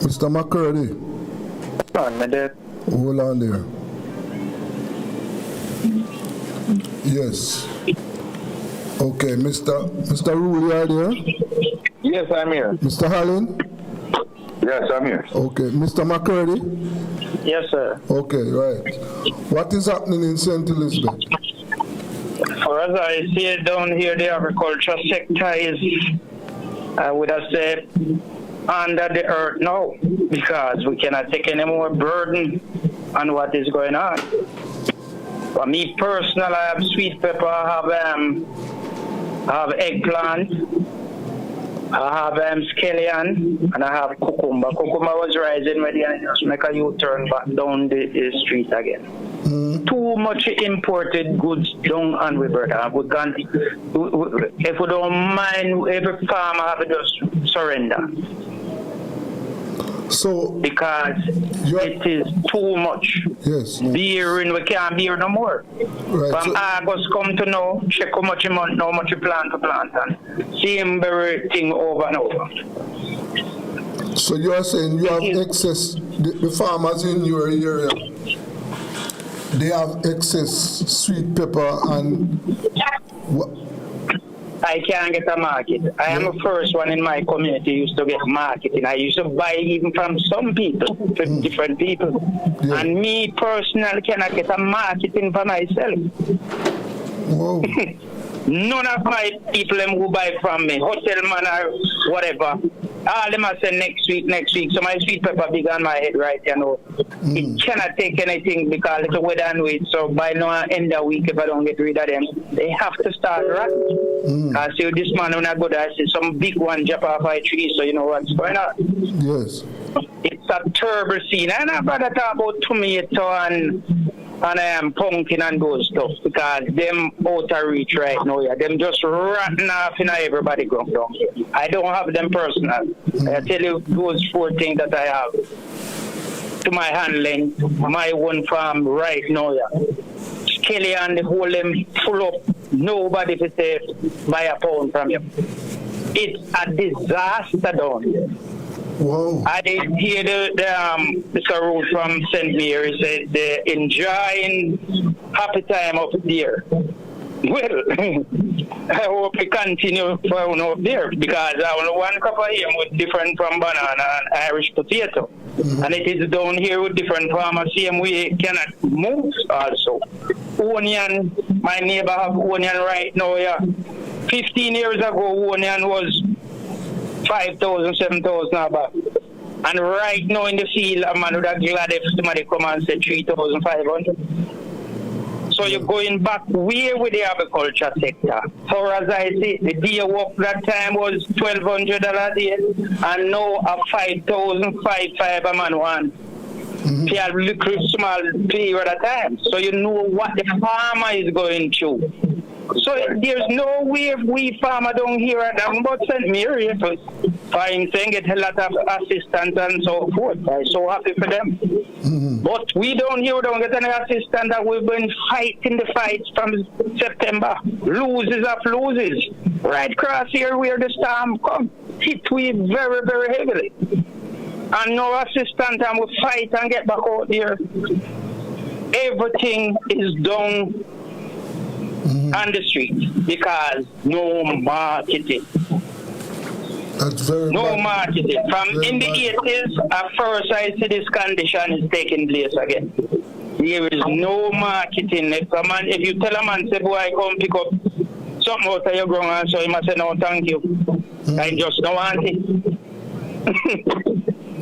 Mr. McCurdy. Hold on there. Yes. Okay, Mr. Rule, you are there? Yes, I'm here. Mr. Hallin? Yes, I'm here. Okay, Mr. McCurdy? Yes, sir. Okay, right. What is happening in St. Elizabeth? For as I see it down here, the agriculture sector is, I would have said, under the earth now, because we cannot take any more burden on what is going on. For me personally, I have sweet pepper, I have eggplant, I have scallion, and I have cucumber. Cucumber was rising ready and just make a U-turn back down the street again. Too much imported goods down on we, brother. We can't, if we don't mind, every farmer have to just surrender. So because it is too much. Yes. Beering, we can't bear no more. Right, From August come to now, check how much you month, how much you plant to plant, and same very thing over and over. So you are saying you have excess, the farmers in your area, they have excess sweet pepper and I can't get a market. I am the first one in my community used to get marketing. I used to buy even from some people, from different people. Yeah. And me personally cannot get a marketing for myself. Whoa. None of my people who buy from me, hotel man or whatever, all them are saying next week. So my sweet pepper big on my head right, you know. It cannot take anything because it's a weather and wait. So by now end of the week, if I don't get rid of them, they have to start running. I see this man when I go there, I see some big one jump off my tree, so you know what's going on. Yes. It's a terrible scene. And I'm about to talk about tomato and pumpkin and those stuff because them out of reach right now. Yeah. Them just ratting off in everybody going down here. I don't have them personal. I tell you those 4 things that I have to my handling, my one farm right now. Yeah. Skelly and the whole them full up. Nobody to say buy a pound from you. It's a disaster down here. Whoa. I hear the Mr. Root from St. Mary said they're enjoying happy time up there. Well, I hope we continue for up there because I only one cup of him with different from banana and Irish potato. And it is down here with different farmers, same way cannot move also. Onion, my neighbor have onion right now, yeah. 15 years ago, onion was 5,000, 7,000 back. And right now in the field, a man would have glad if somebody come and say 3,500. So you're going back way with the agriculture sector. For as I say, the day work that time was $1,200 a day, and now a 5,500 a man one. For a little small period of time. So you know what the farmer is going through. So there's no way if we farmer down here at about St. Mary to find saying get a lot of assistance and so forth. I'm so happy for them. But we down here don't get any assistance that we've been fighting the fights from September. Loses of loses. Right across here where the storm come. Hit we very, very heavily. And no assistance and we fight and get back out there. Everything is done on the street because no marketing. That's very no bad. marketing. From very in the bad. 80s, at first I see this condition is taking place again. There is no marketing. If you tell a man, say, boy, come pick up something out of your ground, and so he must say, no, thank you. I just don't want it.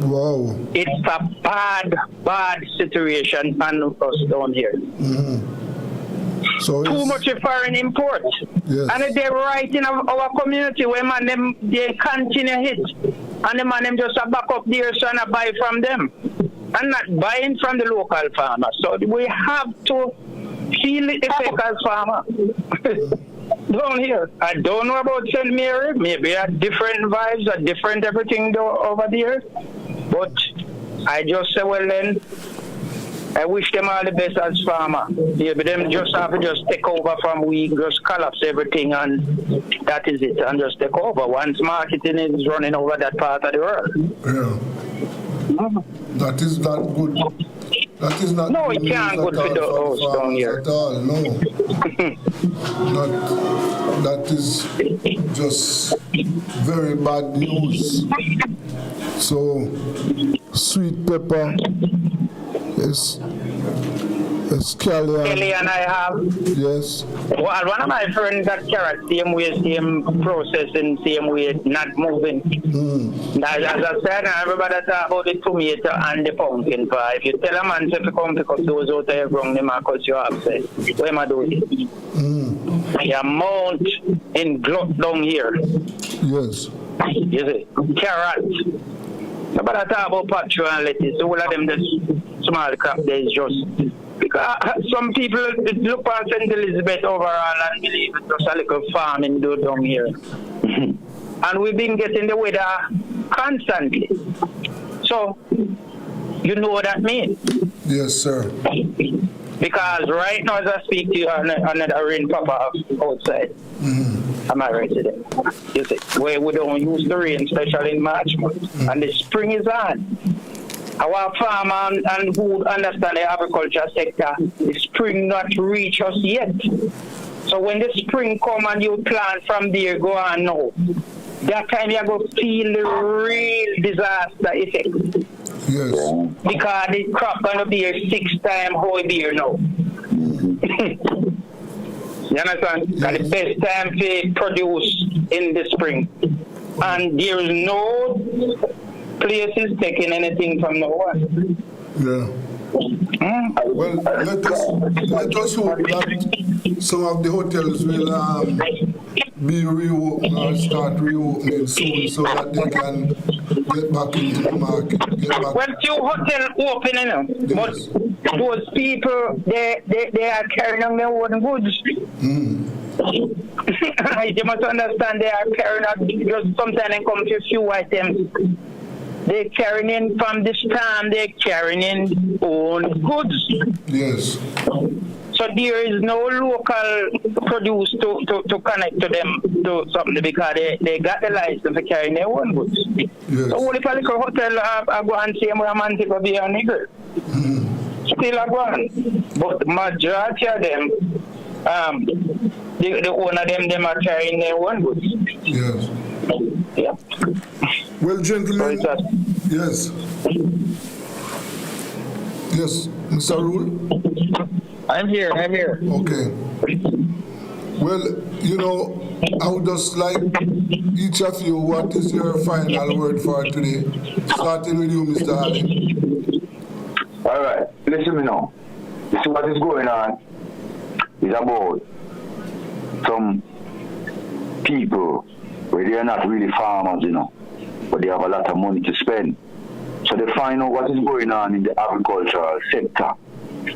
Wow. It's a bad, bad situation on us down here. So too much foreign imports. Yes. And they're right in our community where man them they continue hit. And the man them just back up there so and buy from them. And not buying from the local farmers. So we have to feel the effect as farmer. Down here. I don't know about St. Mary. Maybe a different vibes, a different everything over there. But I just say, well then, I wish them all the best as farmer. Yeah, but them just have to just take over from we, just collapse everything and that is it, and just take over. Once marketing is running over that part of the world. Yeah. That is not good. That is not no, good it can't good for the house down here. At all, no. That is just very bad news. So, sweet pepper is scallion. Kelly and I have. Yes. Well, one of my friends got carrot, same way, same processing, same way, not moving. As I said, everybody talk about the tomato and the pumpkin pie. If you tell a man to come pick up those out of your ground, they might cut you upset. What am I doing? The amount in glut down here. Yes. You see, carrot. Nobody talk about patio and lettuce. All of them, the small crop, there's just. Because some people look at St. Elizabeth overall and believe it's just a little farming do down here. And we've been getting the weather constantly. So, you know what that means? Yes, sir. Because right now as I speak to you, another rain pop outside. Am I right today? You see, where we don't use the rain, especially in March month. And the spring is on. Our farmer and who understand the agriculture sector, the spring not reach us yet. So when the spring come and you plant from there, go on now. That time you're going to feel the real disaster effect. Yes. Because the crop going to be a 6 times how it be now. You understand? Yes. The best time to produce in the spring. And there is no places taking anything from no one. Yeah. Well, let us hope that some of the hotels will be reopened or start reopening soon so that they can get back into the market. Well, few hotels open, you know, yes. But those people, they are carrying on their own goods. You must understand they are carrying out, just sometimes they come to a few items. They're carrying in from this time, they're carrying in own goods. Yes. So there is no local produce to connect to them to something because they got the license for carrying their own goods. Yes. So what if a little hotel I go and see a man to be a nigger? Still a go on. But the majority of them, the owner them are carrying their own goods. Yes. Yeah. Well, gentlemen. Yes. Yes, Mr. Rule? I'm here. Okay. Well, you know, I would just like each of you, what is your final word for today? Starting with you, Mr. Allen. All right, listen me now. You see what is going on is about some people where they are not really farmers, you know, but they have a lot of money to spend. So they find out what is going on in the agricultural sector.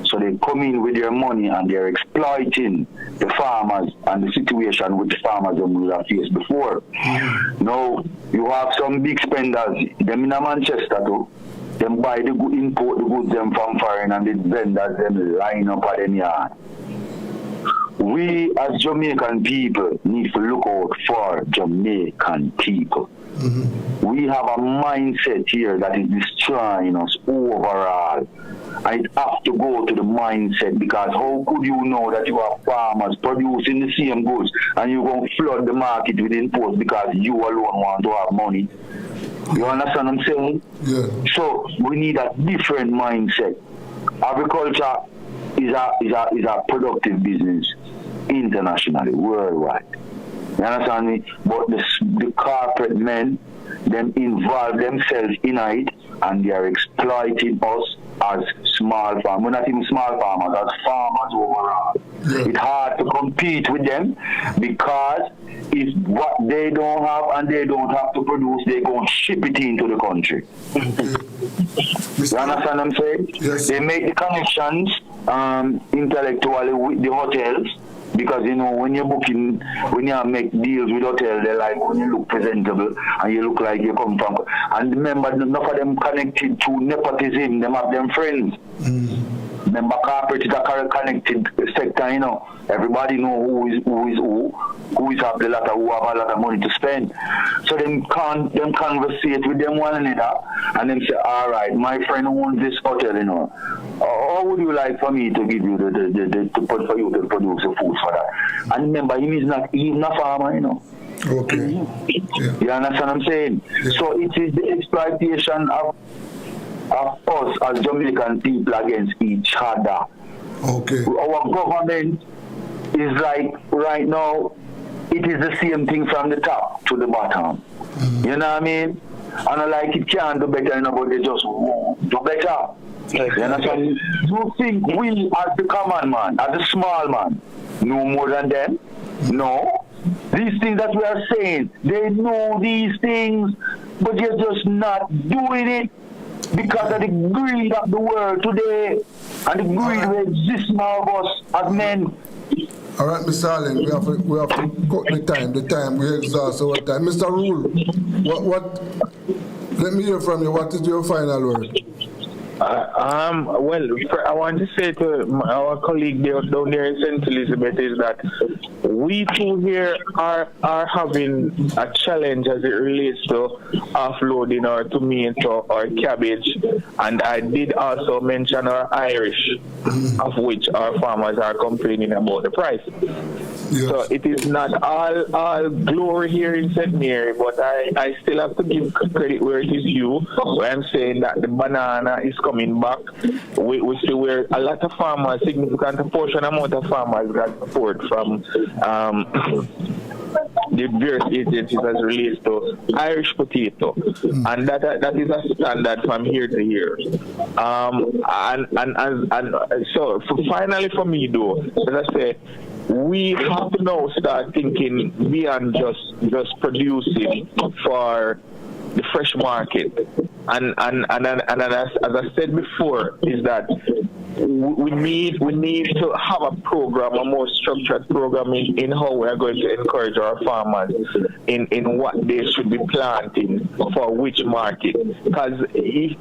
So they come in with their money and they're exploiting the farmers and the situation which farmers will have faced before. Now, you have some big spenders, them in Manchester too. Them buy the good, import the goods them from foreign, and the vendors them line up at any yard. We as Jamaican people need to look out for Jamaican people. We have a mindset here that is destroying us overall. And it has to go to the mindset, because how could you know that you have farmers producing the same goods and you're going to flood the market with imports because you alone want to have money? You understand what I'm saying? Yeah. So we need a different mindset. Agriculture is a productive business internationally, worldwide. You understand me? But the corporate men, them involve themselves in it, and they are exploiting us as small farmers. We're not even small farmers, as farmers overall. Yeah. It's hard to compete with them, because if what they don't have and they don't have to produce, they're going to ship it into the country. You understand what I'm saying? Yes. They make the connections intellectually with the hotels. Because, you know, when you're booking, when you make deals with hotels, they like when you look presentable and you look like you come from. And remember, enough of them connected to nepotism, them have them friends. Remember, corporate is a connected sector, you know. Everybody know who is have a lot of money to spend. So them conversate with them one another, and them say, all right, my friend owns this hotel, you know. How would you like for me to give you for you to produce the food for that? And remember, he's not a farmer, you know. Okay. Yeah. You understand what I'm saying? Yeah. So it is the exploitation of us as Jamaican people against each other. Okay. Our government is like, right now, it is the same thing from the top to the bottom. You know what I mean? And I like it can't do better, you know, but they just won't do better. You understand? You think we, as the common man, as the small man, know more than them? No. These things that we are saying, they know these things, but they're just not doing it because of the greed of the world today and the greed that exists now of us as men. All right, Mr. Allen, we have to cut the time. The time, we exhaust our time. Mr. Rule, what? Let me hear from you. What is your final word? Well, I want to say to our colleague down there in St. Elizabeth is that we too here are having a challenge as it relates to offloading our tomato or cabbage, and I did also mention our Irish, of which our farmers are complaining about the price. Yes. So it is not all glory here in St. Mary, but I still have to give credit where it is due. Where I'm saying that the banana is coming back. We see where a lot of farmers, significant portion amount of farmers got support from the various agencies as relates to Irish potato, and that is a standard from here to here. So finally for me though, as I say, we have to now start thinking beyond just producing for the fresh market, and as I said before, is that we need to have a program, a more structured program in how we are going to encourage our farmers in what they should be planting for which market. Because I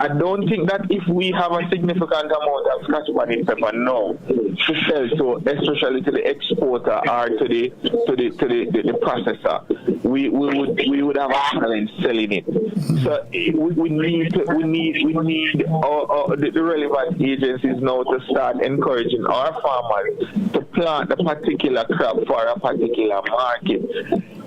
don't think that if we have a significant amount of Scotch bonnet pepper now to sell to, especially to the exporter or to the processor, we would have a challenge selling it. So we need the relevant agencies now to start encouraging our farmers to plant a particular crop for a particular market.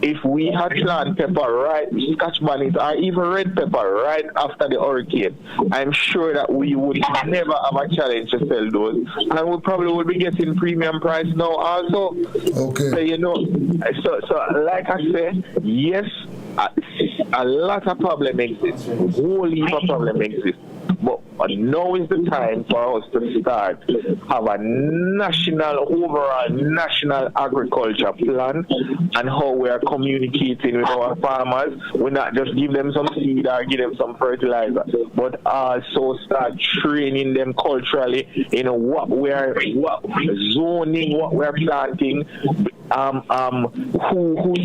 If we had planted pepper right, Scotch bonnet or even red pepper right after the hurricane, I'm sure that we would never have a challenge to sell those, and we probably would be getting premium price now also. Okay. So, you know, so like I said, yes, a lot of problem exists. Whole heap of problem exists. But now is the time for us to start have a overall national agriculture plan and how we are communicating with our farmers. We not just give them some seed or give them some fertilizer, but also start training them culturally in what zoning, what we're planting, who's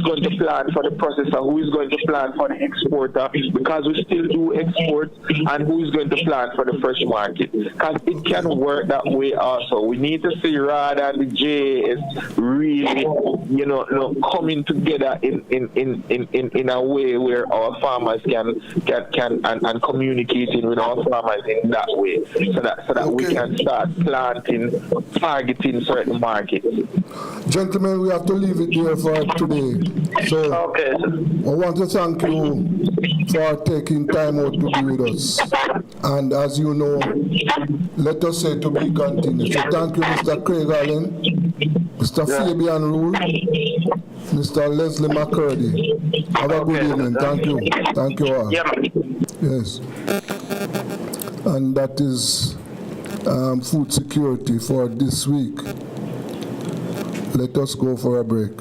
going to plant for the processor, who is going to plant for the exporter, because we still do export, and who is going to plant for the fresh market. Because it can work that way also. We need to see RAD and the JS really, coming together in a way where our farmers can and communicating with our farmers in that way, so that we can start planting, targeting certain markets. Gentlemen, we have to leave it there for today. So okay, I want to thank you for taking time out to be with us. And as you know, let us say to be continued. So thank you, Mr. Craig Allen, Mr. Fabian Rule, Mr. Leslie McCurdy. Have a good evening. Thank you. Thank you all. Yes. And that is food security for this week. Let us go for a break.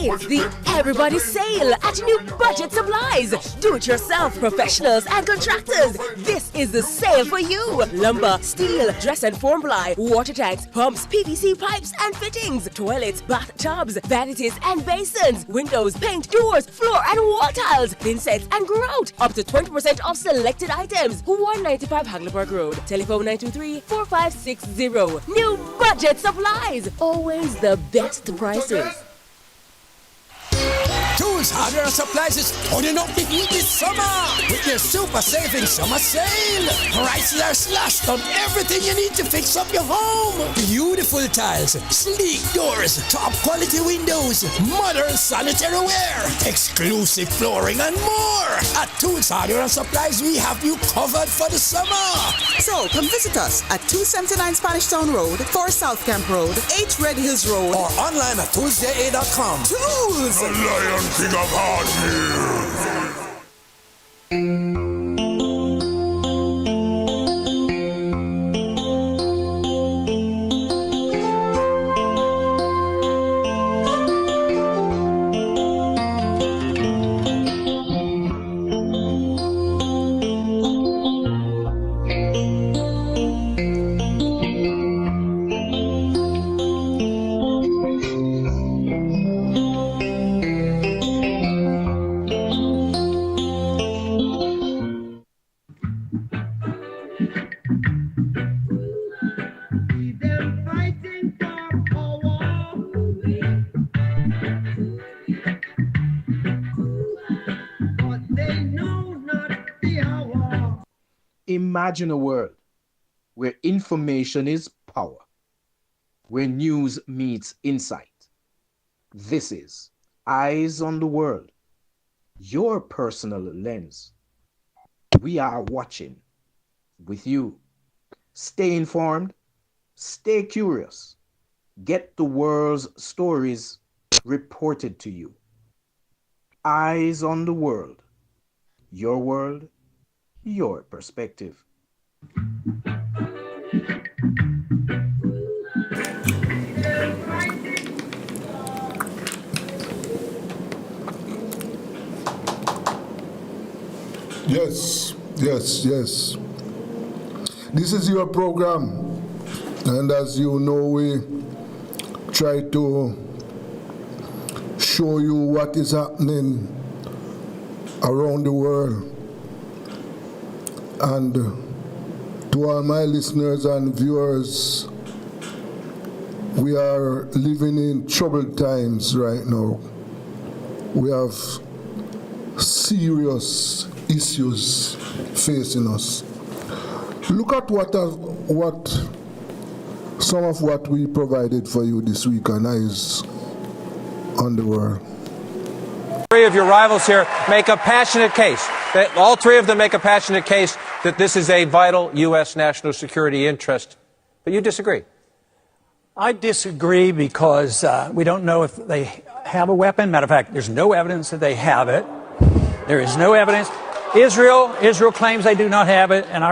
It's the Everybody Sale at New Budget Supplies. Do-it-yourself professionals and contractors. This is the sale for you. Lumber, steel, dress and form ply, water tanks, pumps, PVC pipes and fittings, toilets, bathtubs, vanities and basins, windows, paint, doors, floor and wall tiles, thin sets and grout. Up to 20% off selected items. 195 Hagleyburg Road. Telephone 923-4560. New Budget Supplies. Always the best prices. Tools, hardware, and supplies is turning up the heat this summer with their super saving summer sale. Prices are slashed on everything you need to fix up your home. Beautiful tiles, sleek doors, top quality windows, modern sanitary ware, exclusive flooring, and more. At Tools, hardware, and supplies, we have you covered for the summer. So come visit us at 279 Spanish Town Road, 4 South Camp Road, 8 Red Hills Road, or online at toolsja.com. Tools! The Lion King of Hard Imagine a world where information is power, where news meets insight. This is Eyes on the World, your personal lens. We are watching with you. Stay informed, stay curious, get the world's stories reported to you. Eyes on the World, your perspective. Yes. This is your program, and as you know, we try to show you what is happening around the world and To all my listeners and viewers, we are living in troubled times right now. We have serious issues facing us. Look at what some of what we provided for you this week on Eyes on the World. Three of your rivals here make a passionate case. All three of them make a passionate case that this is a vital U.S. national security interest. But you disagree. I disagree because we don't know if they have a weapon. Matter of fact, there's no evidence that they have it. There is no evidence. Israel claims they do not have it, and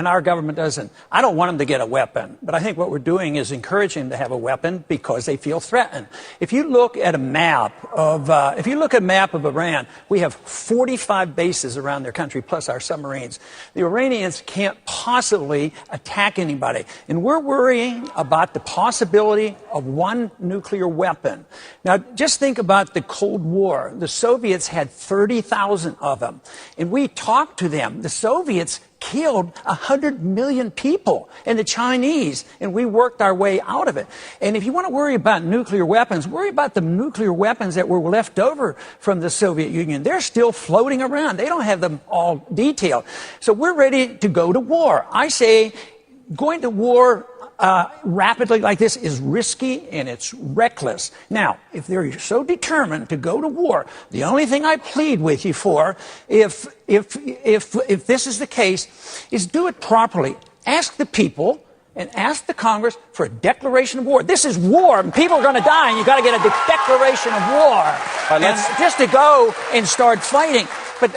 our government doesn't. I don't want them to get a weapon, but I think what we're doing is encouraging them to have a weapon because they feel threatened. If you look at a map of Iran, we have 45 bases around their country plus our submarines. The Iranians can't possibly attack anybody, and we're worrying about the possibility of one nuclear weapon. Now, just think about the Cold War. The Soviets had 30,000 of them, and we talked to them. The Soviets killed 100 million people, and the Chinese, and we worked our way out of it. And if you want to worry about nuclear weapons, worry about the nuclear weapons that were left over from the Soviet Union. They're still floating around. They don't have them all detailed. So we're ready to go to war. I say going to war rapidly like this is risky and it's reckless. Now, if they're so determined to go to war, the only thing I plead with you for, if this is the case, is do it properly. Ask the people and ask the Congress for a declaration of war. This is war, and people are going to die, and you've got to get a declaration of war. And just to go and start fighting. But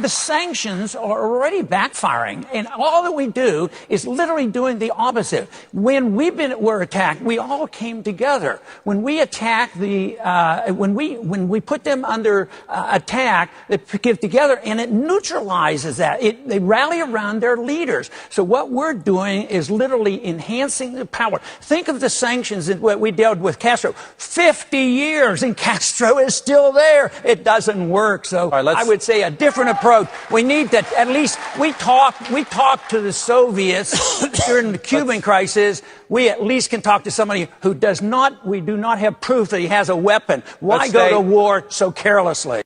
the sanctions are already backfiring, and all that we do is literally doing the opposite. When were attacked, we all came together. When we attack when we put them under attack, they get together, and it neutralizes that. They rally around their leaders. So what we're doing is literally enhancing the power. Think of the sanctions that we dealt with Castro. 50 years, and Castro is still there. It doesn't work. So I would say a different approach. We need to at least we talked to the Soviets during the Cuban crisis. We at least can talk to somebody who we do not have proof that he has a weapon. Why go to war so carelessly?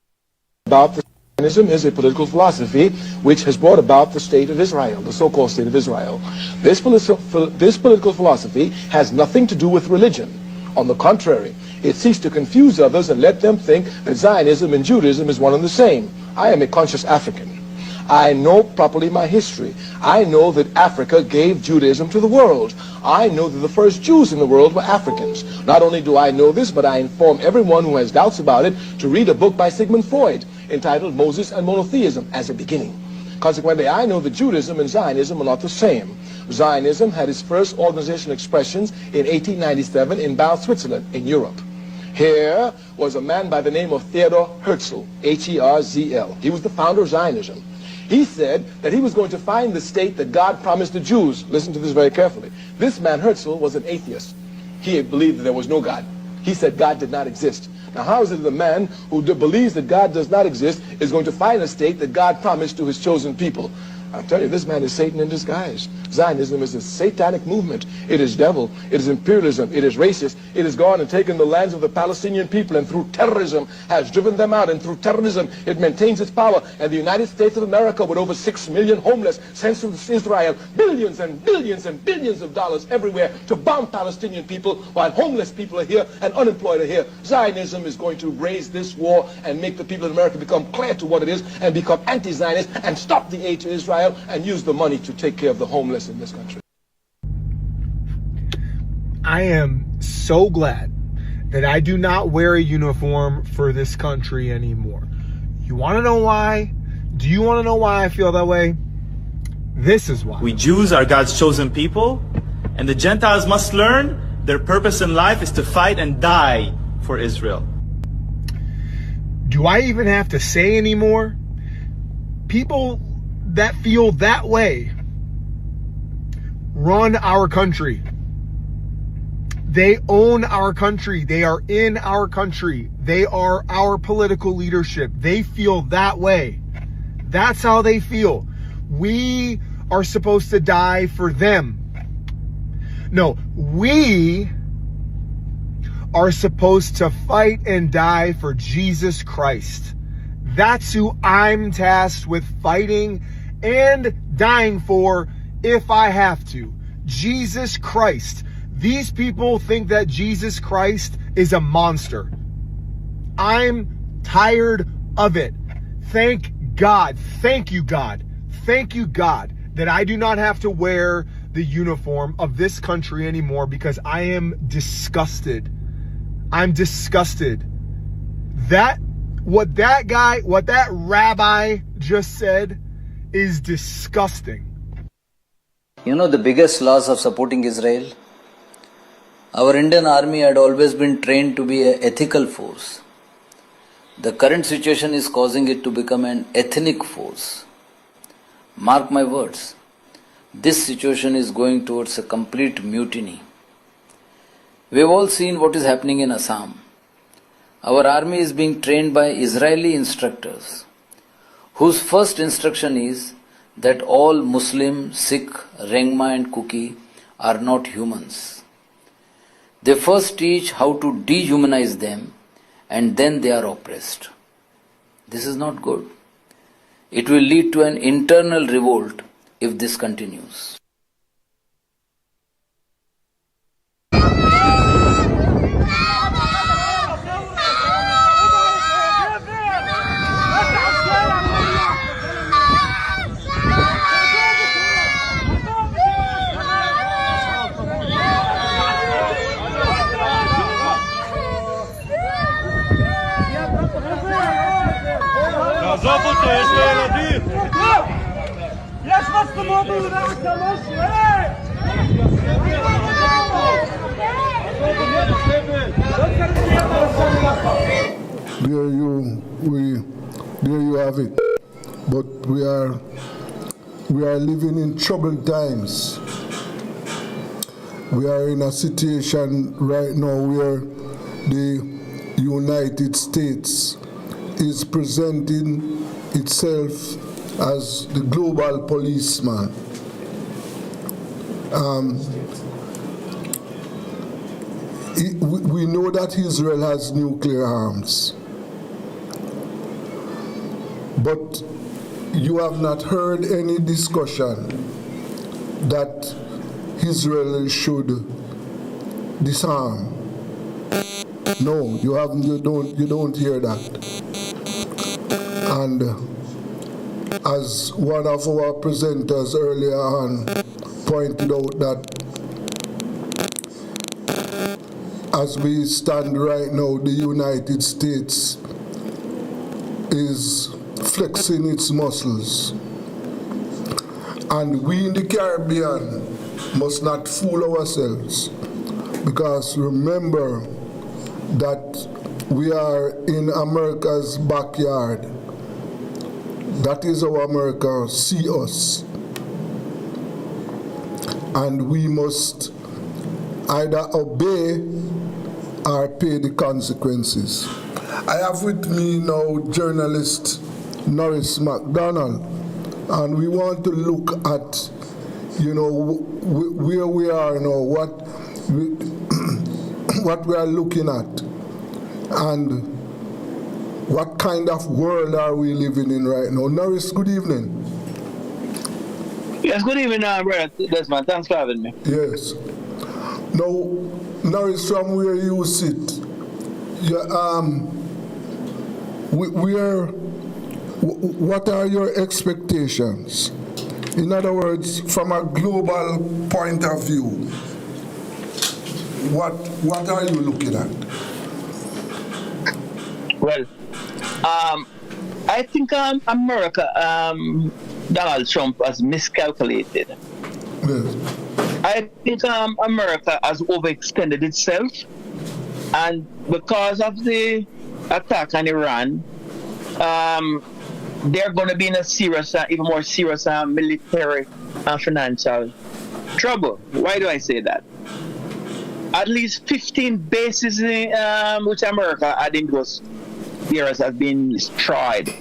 Zionism is a political philosophy which has brought about the state of Israel, the so-called state of Israel. This political philosophy has nothing to do with religion. On the contrary, it seeks to confuse others and let them think that Zionism and Judaism is one and the same. I am a conscious African. I know properly my history. I know that Africa gave Judaism to the world. I know that the first Jews in the world were Africans. Not only do I know this, but I inform everyone who has doubts about it to read a book by Sigmund Freud entitled Moses and Monotheism as a beginning. Consequently, I know that Judaism and Zionism are not the same. Zionism had its first organizational expressions in 1897 in Basel, Switzerland, in Europe. Here was a man by the name of Theodor Herzl, H-E-R-Z-L. He was the founder of Zionism. He said that he was going to find the state that God promised the Jews. Listen to this very carefully. This man, Herzl, was an atheist. He believed that there was no God. He said God did not exist. Now, how is it that a man who believes that God does not exist is going to find a state that God promised to his chosen people? I'm telling you, this man is Satan in disguise. Zionism is a satanic movement. It is devil. It is imperialism. It is racist. It has gone and taken the lands of the Palestinian people and through terrorism has driven them out. And through terrorism, it maintains its power. And the United States of America, with over 6 million homeless, sends to Israel billions and billions and billions of dollars everywhere to bomb Palestinian people while homeless people are here and unemployed are here. Zionism is going to raise this war and make the people of America become clear to what it is and become anti-Zionist and stop the aid to Israel and use the money to take care of the homeless in this country. I am so glad that I do not wear a uniform for this country anymore. You want to know why? Do you want to know why I feel that way? This is why. We Jews are God's chosen people, and the Gentiles must learn their purpose in life is to fight and die for Israel. Do I even have to say anymore? People that feel that way run our country. They own our country. They are in our country. They are our political leadership. They feel that way. That's how they feel. We are supposed to die for them. No, we are supposed to fight and die for Jesus Christ. That's who I'm tasked with fighting and dying for if I have to. Jesus Christ. These people think that Jesus Christ is a monster. I'm tired of it. Thank God. Thank you, God. Thank you, God, that I do not have to wear the uniform of this country anymore because I am disgusted. I'm disgusted. What that rabbi just said is disgusting. You know the biggest loss of supporting Israel? Our Indian army had always been trained to be an ethical force. The current situation is causing it to become an ethnic force. Mark my words, this situation is going towards a complete mutiny. We have all seen what is happening in Assam. Our army is being trained by Israeli instructors, whose first instruction is that all Muslim, Sikh, Rengma and Kuki are not humans. They first teach how to dehumanize them and then they are oppressed. This is not good. It will lead to an internal revolt if this continues. There you have it. But we are living in troubled times. We are in a situation right now where the United States is presenting itself as the global policeman. We know that Israel has nuclear arms, but you have not heard any discussion that Israel should disarm. No, you haven't. You don't hear that. And as one of our presenters earlier on pointed out, that as we stand right now, the United States is flexing its muscles. And we in the Caribbean must not fool ourselves, because remember that we are in America's backyard. That is how America see us. And we must either obey or pay the consequences. I have with me now journalist Norris MacDonald, and we want to look at, where we are now, what we are looking at, and what kind of world are we living in right now. Norris, good evening. Yes, good evening, brother Desmond. Thanks for having me. Yes. Now, Norris, from where you sit, what are your expectations? In other words, from a global point of view, what are you looking at? Well, I think America, Donald Trump has miscalculated. Yes. I think America has overextended itself, and because of the attack on Iran, they're going to be in a serious, even more serious military and financial trouble. Why do I say that? At least 15 bases which America had in those areas have been destroyed.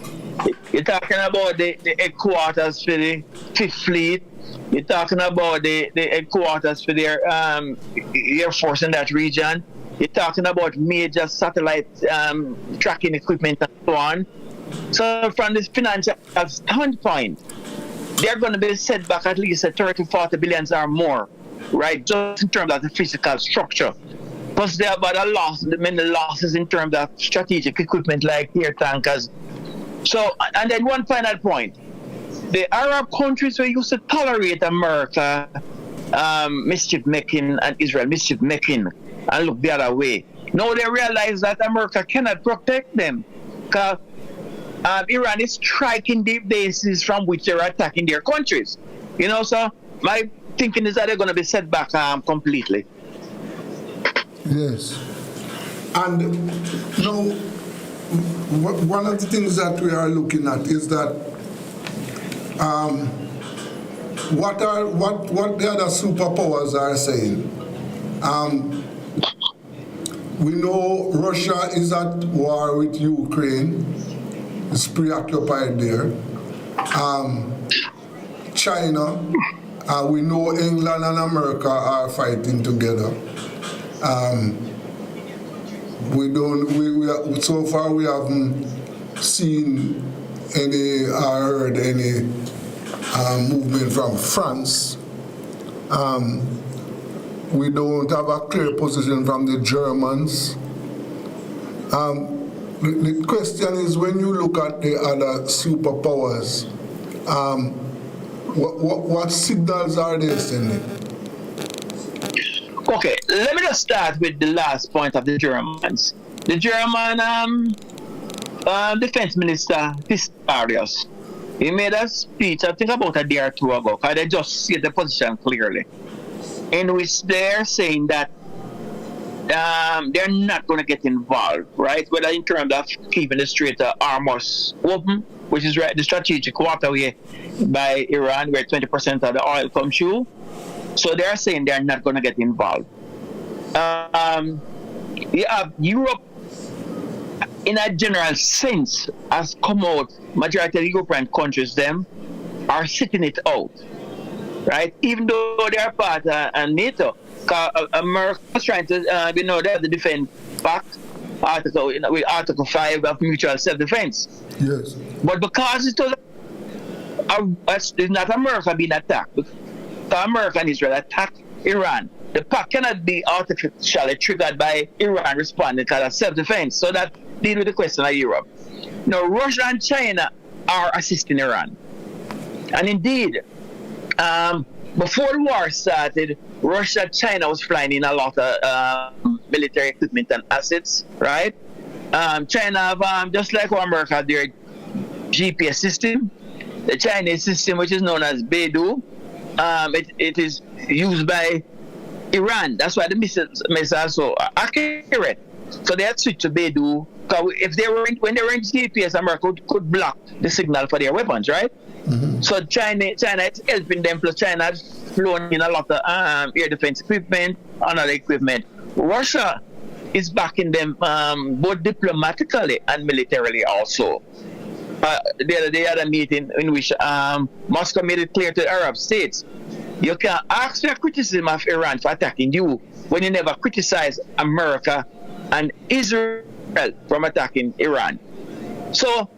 You're talking about the headquarters for the Fifth Fleet, You're talking about the headquarters for their Air Force in that region. You're talking about major satellite tracking equipment and so on. So from this financial standpoint, they're going to be set back at least at 30, 40 billions or more, right? Just in terms of the physical structure. Plus there are about many losses in terms of strategic equipment like air tankers. So, and then one final point. The Arab countries were used to tolerate America mischief making and Israel mischief making and look the other way. Now they realize that America cannot protect them because Iran is striking the bases from which they're attacking their countries. You know, so my thinking is that they're going to be set back completely. Yes. And now, one of the things that we are looking at is that what the other superpowers are saying. We know Russia is at war with Ukraine. It's preoccupied there. China, we know England and America are fighting together. So far we haven't seen any or heard any movement from France. We don't have a clear position from the Germans. The question is, when you look at the other superpowers, what signals are they sending? Okay, let me just start with the last point of the Germans. The German Defense Minister Pistorius, he made a speech, I think about a day or two ago, because they just see the position clearly, in which they're saying that they're not going to get involved, right? Whether in terms of keeping the Strait of Hormuz open, which is the strategic waterway by Iran, where 20% of the oil comes through. So they're saying they're not going to get involved. You have Europe, in a general sense, has come out. Majority of the European countries, them, are sitting it out, right? Even though they are part of NATO. America was trying to, they have the Defense Pact, with Article 5 of mutual self-defense. Yes. But because it's not America being attacked, because America and Israel attacked Iran, the pact cannot be artificially triggered by Iran responding because of self-defense. So that deals with the question of Europe. Now, Russia and China are assisting Iran. And indeed, before the war started, Russia and China was flying in a lot of military equipment and assets, right? China have, just like America, their GPS system. The Chinese system, which is known as Beidou, it is used by Iran. That's why the missiles are so accurate. So they had switched to Beidou. If they were when they were in GPS, America could block the signal for their weapons, right? Mm-hmm. So China is helping them. Plus China has flown in a lot of air defense equipment, another equipment. Russia is backing them both diplomatically and militarily also. They had a meeting in which Moscow made it clear to the Arab states, you can ask for criticism of Iran for attacking you when you never criticize America and Israel from attacking Iran. So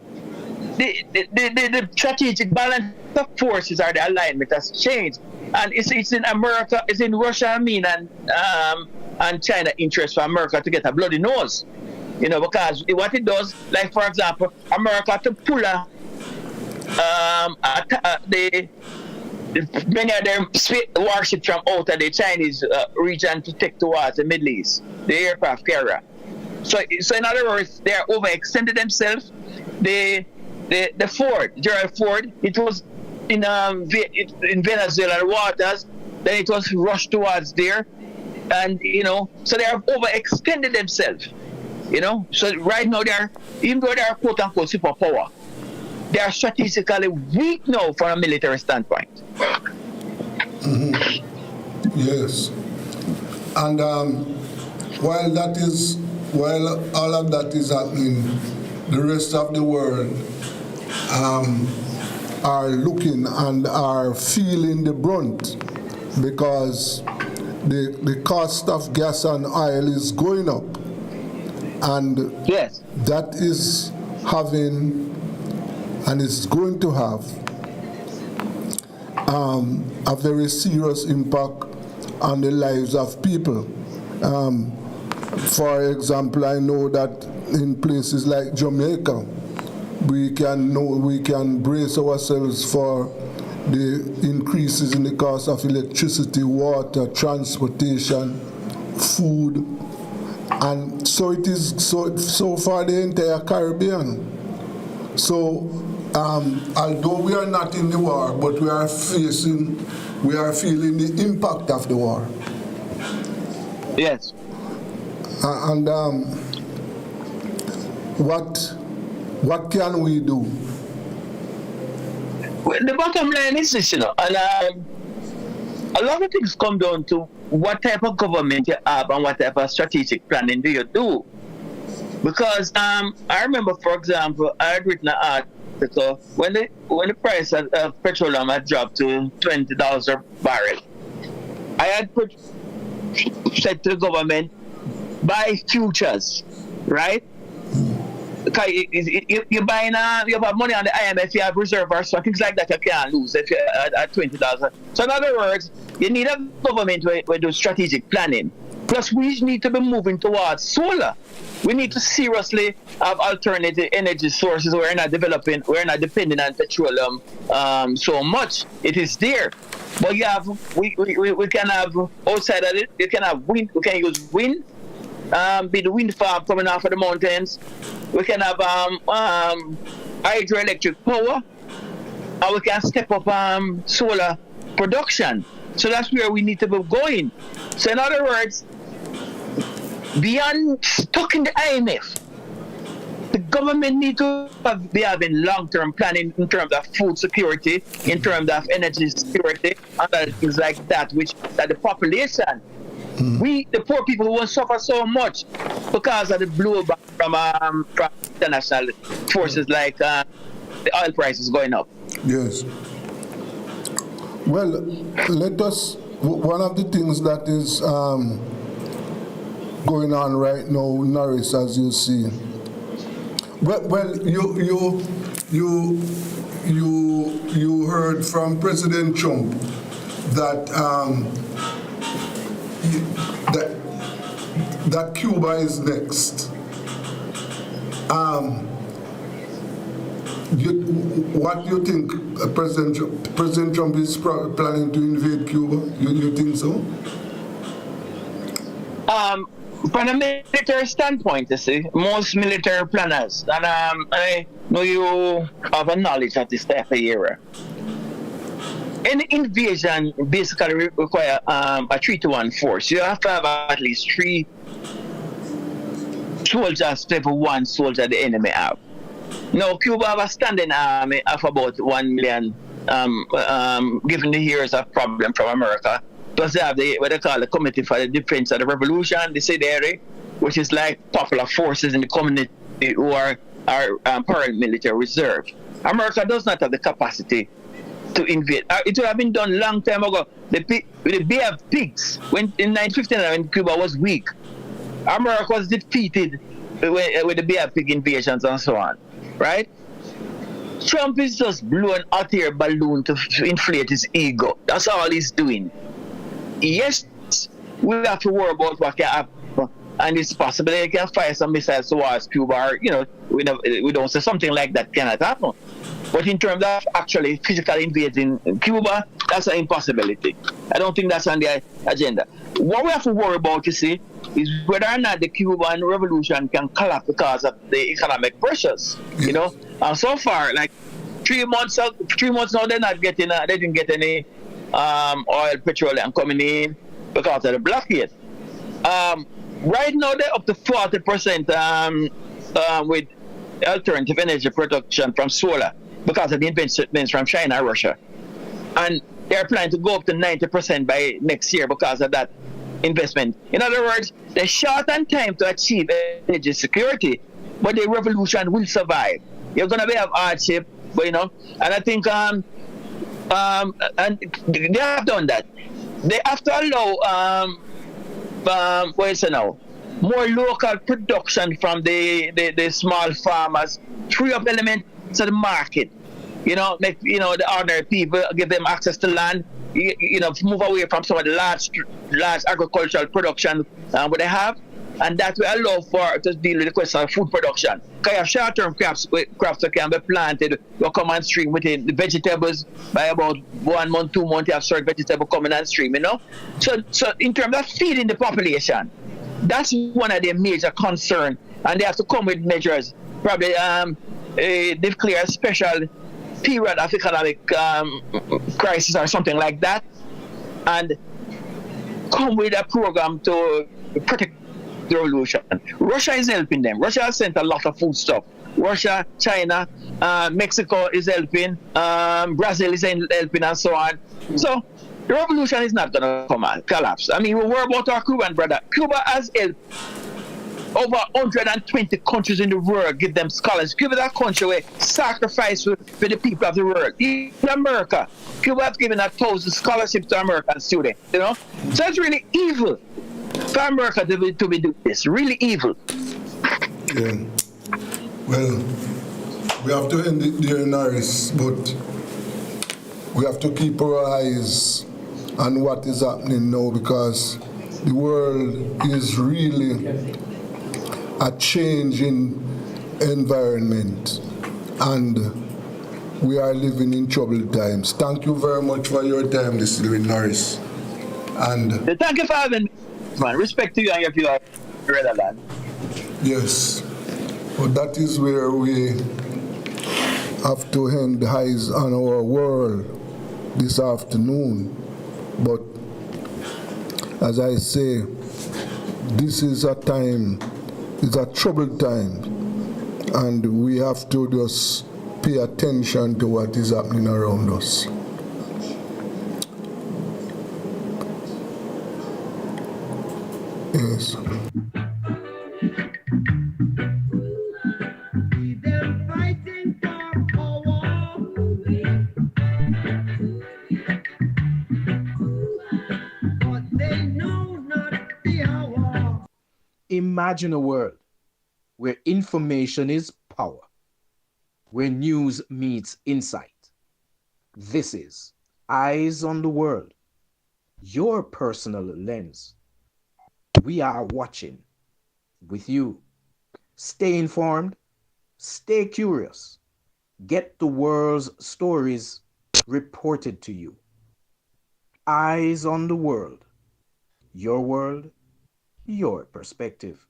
the strategic balance of forces or the alignment has changed, and it's in America, it's in Russia, and China interest for America to get a bloody nose. You know, because what it does, like for example, America to pull many of their warships from out of the Chinese region to take towards the Middle East, the aircraft carrier. So in other words, they are overextended themselves. The Ford, Gerald Ford, it was in Venezuelan waters, then it was rushed towards there, and so they have overextended themselves. So right now even though they are quote unquote superpower, they are strategically weak now from a military standpoint. Mm-hmm. Yes. And while all of that is happening, the rest of the world are looking and are feeling the brunt because the cost of gas and oil is going up, and yes, that is having and is going to have a very serious impact on the lives of people. For example, I know that in places like Jamaica, we can brace ourselves for the increases in the cost of electricity, water, transportation, food, and so it is so far the entire Caribbean. So although we are not in the war, but we are feeling the impact of the war. Yes. And what can we do? Well, the bottom line is this, and a lot of things come down to what type of government you have and what type of strategic planning do you do. Because I remember, for example, I had written an article when the price of petroleum had dropped to $20 a barrel. I had said to the government, buy futures, right? Because you're buying, you have money on the IMF, you have reserve or so, things like that you can't lose if you're at $20. So in other words, you need a government where do strategic planning. Plus, we need to be moving towards solar. We need to seriously have alternative energy sources. We're not depending on petroleum so much. It is there. But we can have, outside of it, you can have wind, we can use wind, be the wind farm coming off of the mountains. We can have hydroelectric power, and we can step up solar production. So that's where we need to be going. So in other words, beyond stuck in the IMF, the government need to be having long-term planning in terms of food security, in terms of energy security, and other things like that, which that the population, we, the poor people, won't suffer so much because of the blowback from international forces like the oil prices going up. Yes. Well, let us, one of the things that is going on right now, Norris, as you see. Well, you heard from President Trump that that Cuba is next. What do you think? President Trump is planning to invade Cuba? You think so? From a military standpoint, you see, most military planners, and I know you have a knowledge of this type of era. Any invasion basically require a 3-to-1 force. You have to have at least 3 soldiers to every 1 soldier the enemy have. Now, Cuba have a standing army of about 1 million, given the years of problem from America. Plus, they have what they call the Committee for the Defense of the Revolution, the CDR, which is like popular forces in the community who are paramilitary reserve. America does not have the capacity to invade. It would have been done a long time ago. The Bay of Pigs, when in 1959, when Cuba was weak, America was defeated with the Bay of Pig invasions and so on, right? Trump is just blowing hot air balloon to inflate his ego. That's all he's doing. Yes, we have to worry about what can happen, and it's possible they can fire some missiles towards Cuba, or, you know, we don't say something like that cannot happen. But in terms of actually physically invading Cuba, that's an impossibility. I don't think that's on the agenda. What we have to worry about, you see, is whether or not the Cuban revolution can collapse because of the economic pressures, you know. And so far, like 3 months now, they're not getting, they didn't get any oil, petroleum coming in because of the blockade. Right now, they're up to 40% with alternative energy production from solar because of the investments from China and Russia. And they're planning to go up to 90% by next year because of that investment. In other words, they're short on time to achieve energy security, but the revolution will survive. You're going to have hardship, But you know, and I think and they have done that. They have to allow what is it now? More local production from the small farmers, free up elements of the market. You know, make the ordinary people, give them access to land. You know, move away from some of the large agricultural production what they have, and that will allow for to deal with the question of food production. Because you have short-term crops that can be planted, will come on stream within the vegetables by about 1 month, 2 months. You have certain vegetable coming on stream. You know, so in terms of feeding the population, that's one of their major concerns, and they have to come with measures. Probably declare a special period of economic crisis or something like that, and come with a program to protect the revolution. Russia is helping them. Russia has sent a lot of food stuff. Russia, China, Mexico is helping, Brazil is helping, and so on. So the revolution is not going to collapse. I mean, we worry about our Cuban brother. Cuba has helped over 120 countries in the world, give them scholars. Cuba is a country where sacrifice for the people of the world. In America, Cuba has given 1,000 scholarships to American students. You know, so it's really evil for America to be doing this. Really evil. Yeah. Well, we have to end it there, Norris, but we have to keep our eyes on what is happening now, because the world is really a change in environment, and we are living in troubled times. Thank you very much for your time, this evening, Norris. And thank you for having me, man. Respect to you and your viewer, Redland. Yes, but that is where we have to end eyes on our world this afternoon. But as I say, this is a time, it's a troubled time, and we have to just pay attention to what is happening around us. Yes. Imagine a world where information is power, where news meets insight. This is Eyes on the World, your personal lens. We are watching with you. Stay informed, stay curious, get the world's stories reported to you. Eyes on the World, your perspective.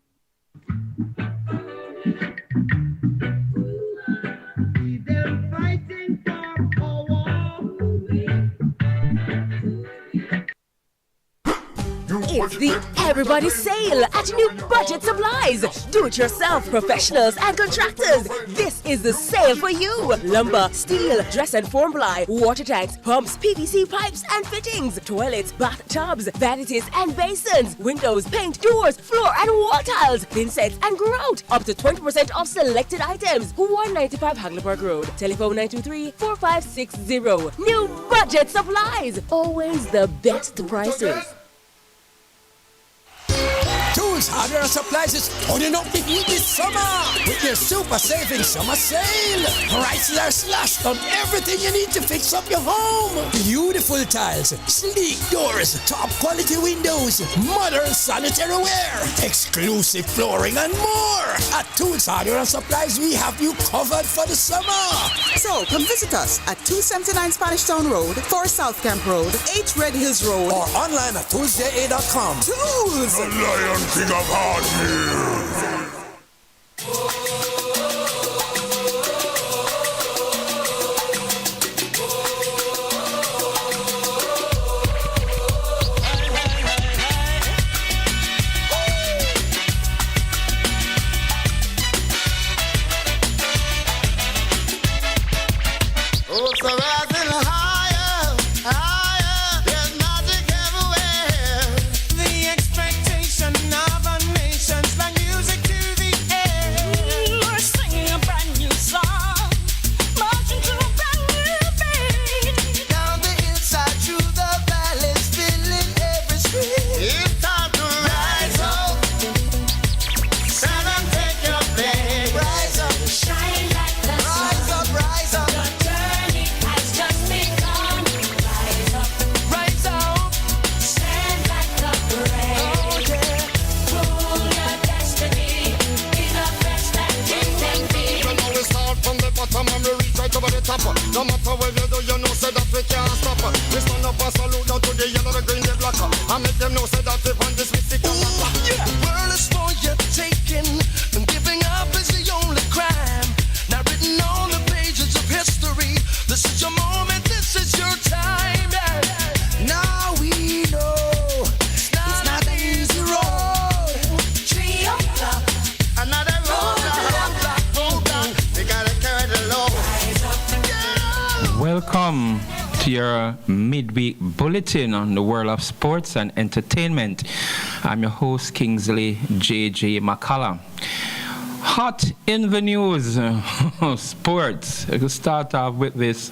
It's the Everybody Sale at New Budget Supplies. Do-it-yourself professionals and contractors. This is the sale for you. Lumber, steel, dress and form ply, water tanks, pumps, PVC pipes and fittings, toilets, bathtubs, vanities and basins, windows, paint, doors, floor and wall tiles, thin sets and grout. Up to 20% off selected items. 195 Hagleyburg Road. Telephone 923-4560. New Budget Supplies. Always the best prices. Tools, hardware, and supplies is turning up the heat this summer with their super saving summer sale. Prices are slashed on everything you need to fix up your home. Beautiful tiles, sleek doors, top quality windows, modern sanitary ware, exclusive flooring, and more. At Tools, hardware, and supplies, we have you covered for the summer. So come visit us at 279 Spanish Town Road, 4 South Camp Road, 8 Red Hills Road, or online at toolsja.com. Tools! The Lion King of Hard Hills. The expectation of a nation's like you. over the top. No matter what you do, you know say that we can't stop. We stand up and salute down to the yellow, the green, the black. And make them know say that we want this mystic and black. Yeah. The world is for your taking, and giving up is the only crime. Now written on the pages of history, this is your moment, this is your time. Yeah. Now we know it's not an easy road. Tree of love. Another road, we gotta carry the load. Welcome to your midweek bulletin on the world of sports and entertainment. I'm your host, Kingsley JJ McCullough. Hot in the news, sports. I could start off with this.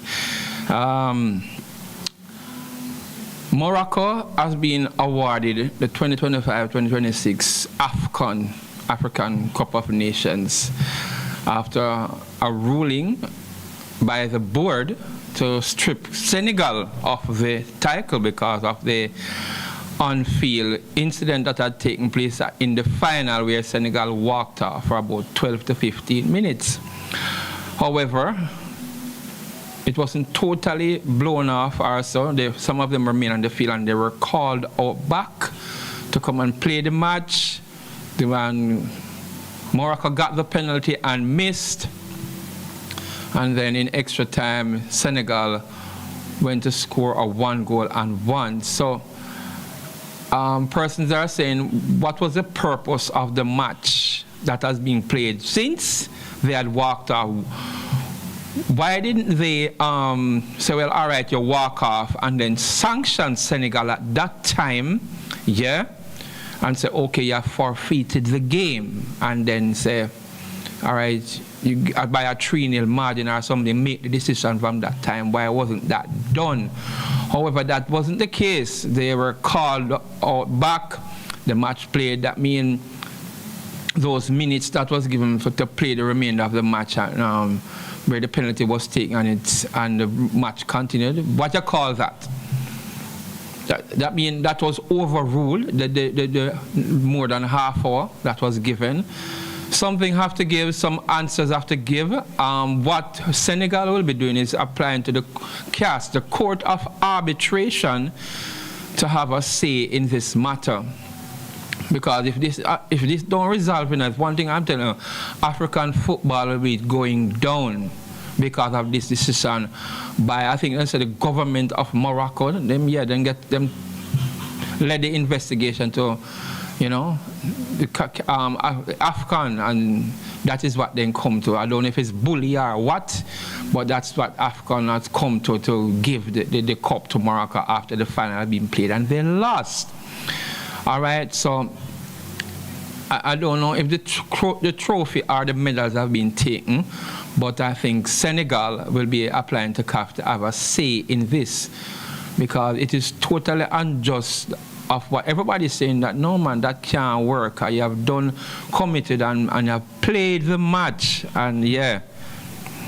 Morocco has been awarded the 2025-2026 AFCON, African Cup of Nations, after a ruling by the board to strip Senegal of the title because of the on-field incident that had taken place in the final, where Senegal walked off for about 12 to 15 minutes. However, it wasn't totally blown off also. Some of them remained on the field and they were called out back to come and play the match. Morocco got the penalty and missed. And then in extra time, Senegal went to score a 1-goal-and-1. So persons are saying, what was the purpose of the match that has been played since they had walked off? Why didn't they say, well, all right, you walk off, and then sanction Senegal at that time, yeah, and say, okay, you have forfeited the game, and then say, all right, you by a 3-0 margin or something, make the decision from that time. Why wasn't that done? However, that wasn't the case. They were called out back. The match played. That means those minutes that was given to play the remainder of the match, where the penalty was taken and the match continued. What you call that? That means that was overruled. The more than half hour that was given. Something have to give, some answers have to give. What Senegal will be doing is applying to the CAS, the Court of Arbitration, to have a say in this matter. Because if this don't resolve in it, one thing I'm telling you, African football will be going down because of this decision by, I think, the government of Morocco. Then get them led the investigation to, the AFCON, and that is what they come to. I don't know if it's bully or what, but that's what AFCON has come to give the cup to Morocco after the final had been played, and they lost. All right, so I don't know if the trophy or the medals have been taken, but I think Senegal will be applying to CAF to have a say in this, because it is totally unjust of what everybody's saying, that no, man, that can't work. You have done, committed, and you have played the match, and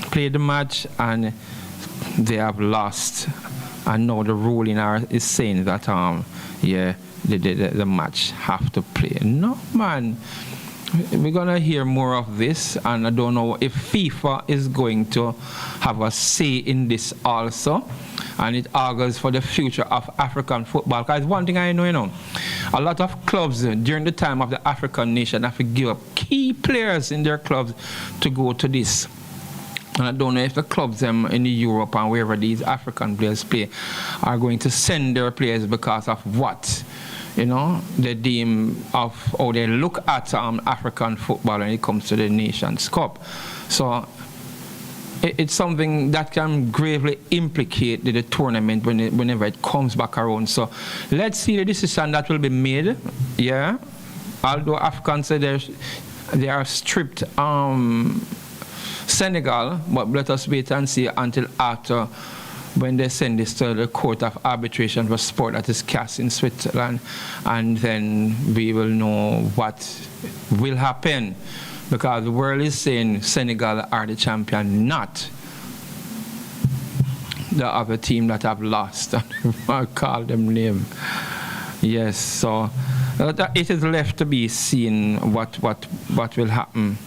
played the match, and they have lost. And now the ruling is saying that the match have to play. No, man. We're going to hear more of this, and I don't know if FIFA is going to have a say in this also, and it argues for the future of African football. Because one thing I know, a lot of clubs during the time of the African nation have to give up key players in their clubs to go to this. And I don't know if the clubs in Europe and wherever these African players play are going to send their players because of what? They deem of how they look at African football when it comes to the Nations Cup. So it's something that can gravely implicate the tournament whenever it comes back around. So let's see the decision that will be made. Yeah, although Africans say they are stripped Senegal, but let us wait and see until after, when they send this to the Court of Arbitration for Sport, that is CAS in Switzerland, and then we will know what will happen, because the world is saying Senegal are the champion, not the other team that have lost. I call them name. Yes, so it is left to be seen what will happen.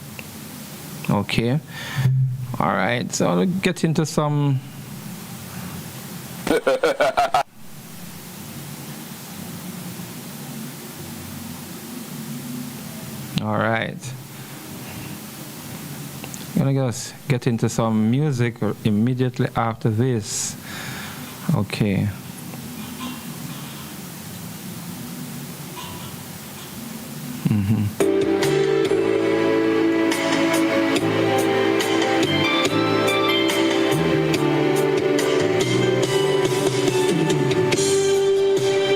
Okay. All right, so I'll get into some. All right. I'm gonna just get into some music immediately after this. Okay.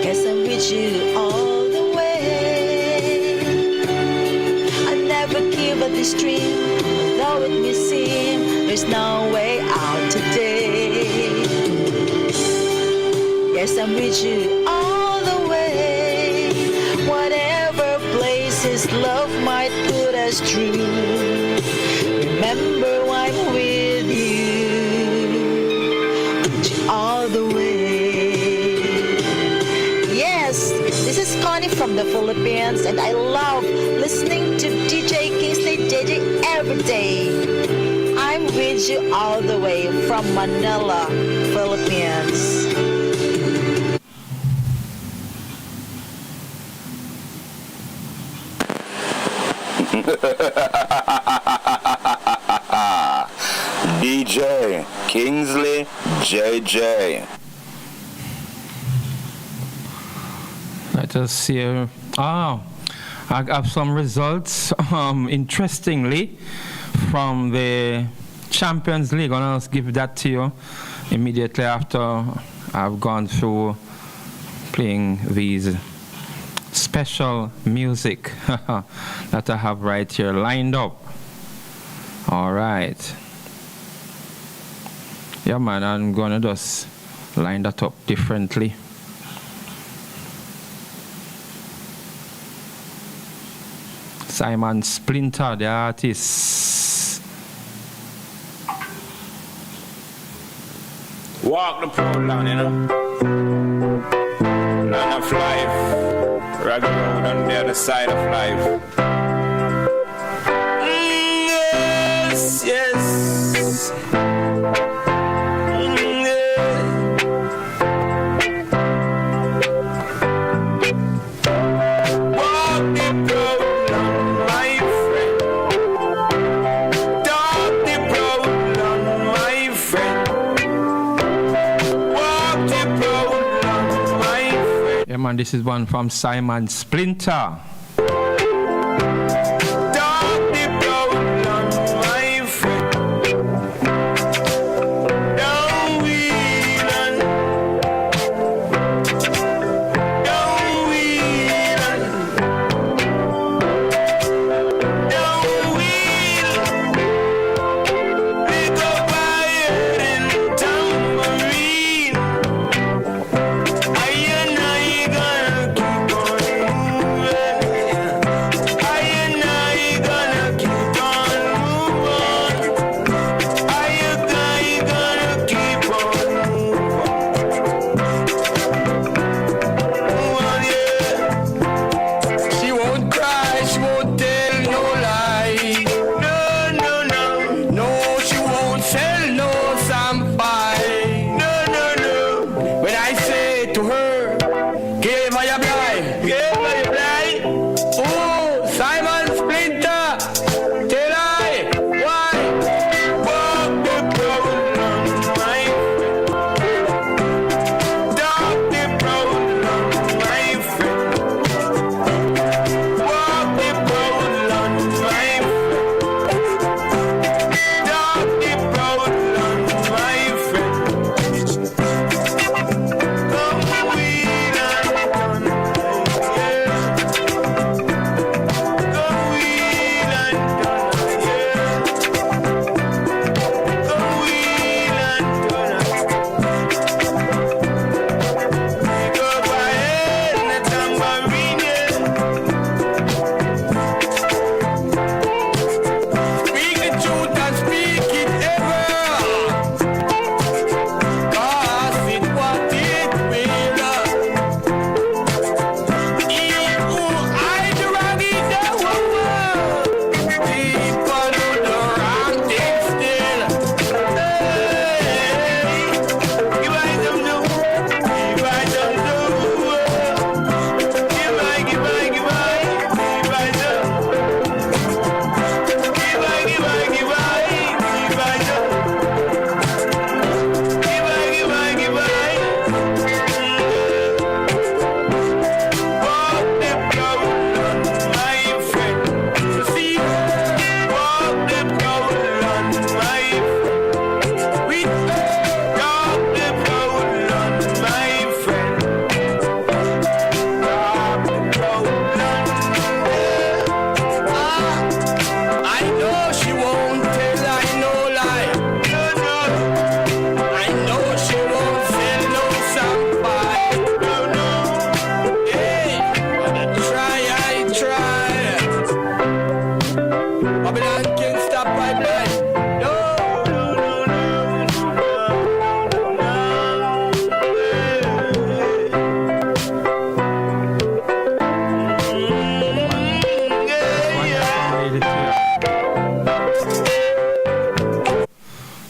Guess I'm with you all the way. I never give up this dream, though it may seem there's no way out today. Yes, I'm with you all the way. Whatever places love might put us through, remember I'm with you all the way. Yes, this is Connie from the Philippines, and I love listening to DJ Kingsley JJ every day. I'm with you all the way from Manila, Philippines. DJ Kingsley JJ. Let us see. I have some results, interestingly, from the Champions League. And I'll give that to you immediately after I've gone through playing these special music that I have right here lined up. All right. Yeah, man, I'm gonna just line that up differently. Simon Splinter, the artist. Walk the program, you know. Land of life. Rugged road on the other side of life. Yes, yes. Walk the program, my friend. Talk the program, my friend. Walk the program, my friend. Yeah, man, this is one from Simon Splinter.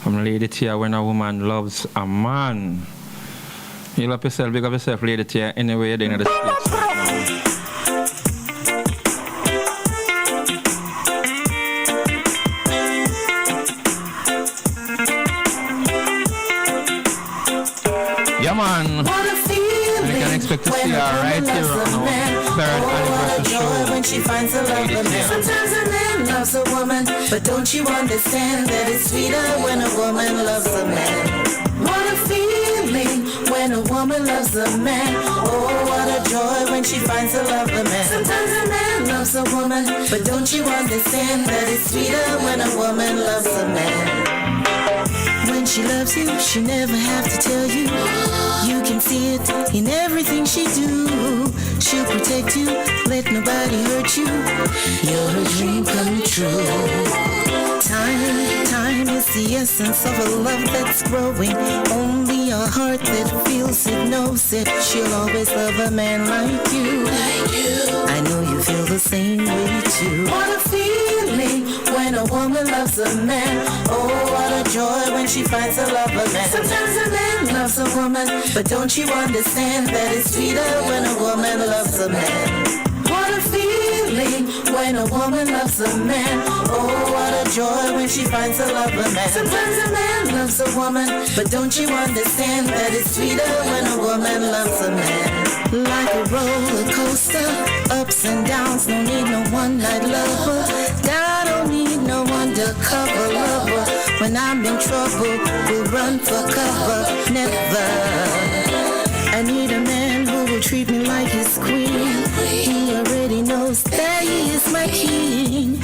From Lady Tia, when a woman loves a man. You love yourself, big up yourself, Lady Tia, anyway you're in the streets right now. Yeah, man. And you can expect to see her right here on our third anniversary show. When she finds a love of man. Sometimes a man loves a woman, but don't you understand that it's sweeter when a woman loves a man? What a feeling when a woman loves a man. Oh, what a joy when she finds a love of man. Sometimes a man loves a woman, but don't you understand that it's sweeter when a woman loves a man? When she loves you, she never have to tell you. You can see it in everything she do. She'll protect you, let nobody hurt you. You're her dream come true. Time is the essence of a love that's growing. Only a heart that feels it knows it. She'll always love a man like you. I know you feel the same way too. What a feeling when a woman loves a man. Oh, what a joy when she finds a love of man. Sometimes a man loves a woman, but don't you understand that it's sweeter when a woman loves a man? What a feeling when a woman loves a man. Oh, what a joy when she finds a love of man. Sometimes a man loves a woman, but don't you understand that it's sweeter when a woman loves a man? Like a roller coaster, ups and downs, no need no one-night lover. I don't need no undercover lover. When I'm in trouble, we'll run for cover. Never. I need a man who will treat me like his queen. He already knows that he is my king.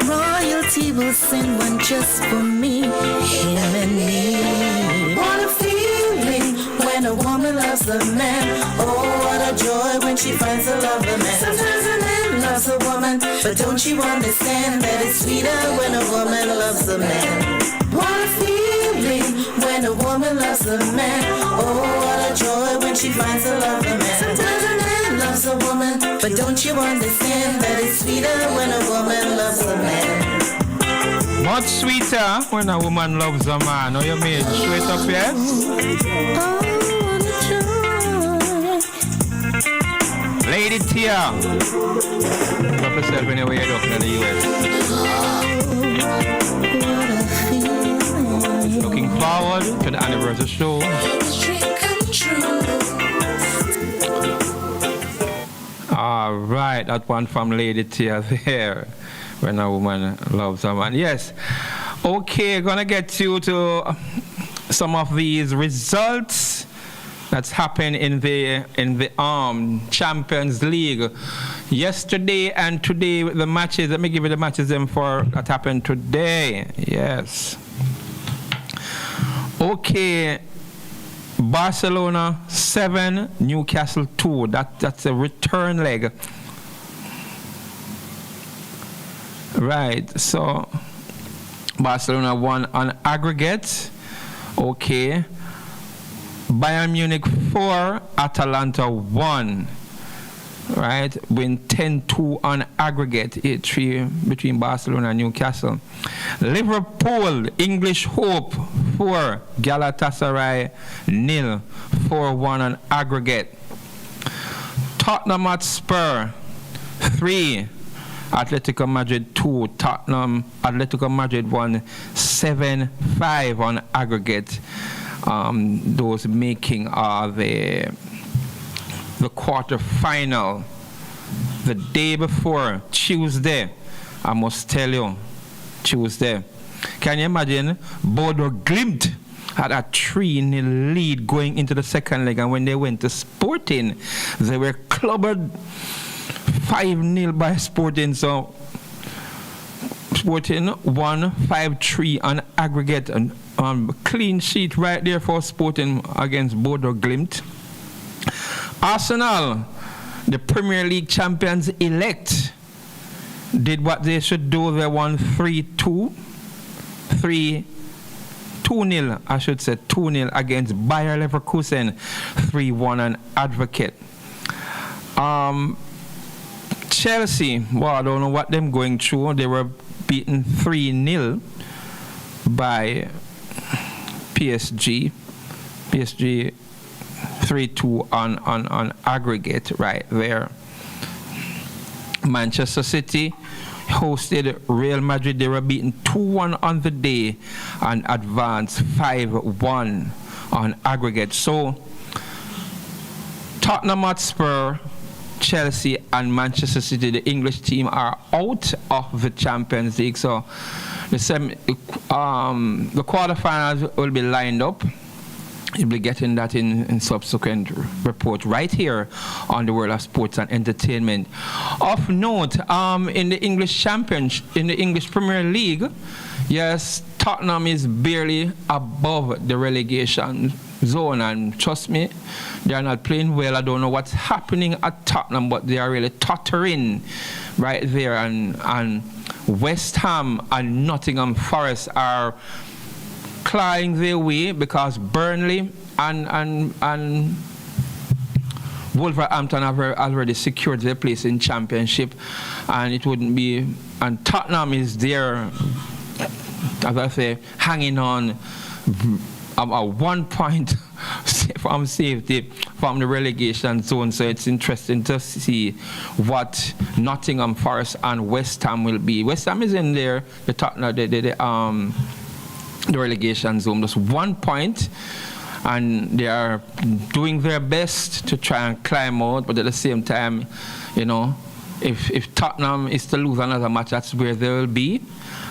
Royalty will send one just for me, him and me. What a feeling when a woman loves a man. Oh, what a joy when she finds a love of man. Sometimes a man loves a woman, but don't you understand that it's sweeter when a woman loves a man? What a feeling when a woman loves a man. Oh, what a joy when she finds a love of man. Sometimes a man loves a woman, but don't you understand that it's sweeter when a woman loves a man? Much sweeter when a woman loves a man. How you mean? Straight up, yes? Oh, what a joy. Lady Tia. Drop yourself anywhere you're looking at the US. Looking forward to the anniversary show. All right, that one from Lady Tia there. When a woman loves a man. Yes. Okay, gonna get you to some of these results that's happened in the Champions League. Yesterday and today the matches. Let me give you the matches that happened today. Yes. Okay. Barcelona 7, Newcastle 2. That's a return leg. Right, so Barcelona won on aggregate. Okay. Bayern Munich 4, Atalanta 1. Right, win 10-2 on aggregate, 8-3 between Barcelona and Newcastle. Liverpool, English Hope 4, Galatasaray 0, 4-1 on aggregate. Tottenham Hotspur 3, Atletico Madrid 2, Atletico Madrid won 7-5 on aggregate. Those making the quarter-final the day before, Tuesday. I must tell you, Tuesday. Can you imagine? Bodo Glimt had a 3-0 lead going into the second leg, and when they went to Sporting, they were clobbered 5-0 by Sporting. So Sporting won 5-3 on aggregate, and clean sheet right there for Sporting against Bodo Glimt. Arsenal, the Premier League champions elect, did what they should do. They won 2-0, I should say, 2-0 against Bayer Leverkusen, 3-1 on Advocate. Chelsea, well, I don't know what them going through. They were beaten 3-0 by PSG. PSG 3-2 on aggregate right there. Manchester City hosted Real Madrid. They were beaten 2-1 on the day and advanced 5-1 on aggregate. So Tottenham Hotspur, Chelsea and Manchester City, the English team, are out of the Champions League. So the quarterfinals will be lined up. You'll be getting that in subsequent report right here on the World of Sports and Entertainment. Of note, in the English Championship, in the English Premier League, yes, Tottenham is barely above the relegation zone, and trust me, they are not playing well. I don't know what's happening at Tottenham, but they are really tottering right there. And West Ham and Nottingham Forest are clawing their way because Burnley and Wolverhampton have already secured their place in Championship, and it wouldn't be. And Tottenham is there, as I say, hanging on a 1 point from safety from the relegation zone. So it's interesting to see what Nottingham Forest and West Ham will be. West Ham is in there, the relegation zone, just 1 point, and they are doing their best to try and climb out. But at the same time, you know, if Tottenham is to lose another match, that's where they will be.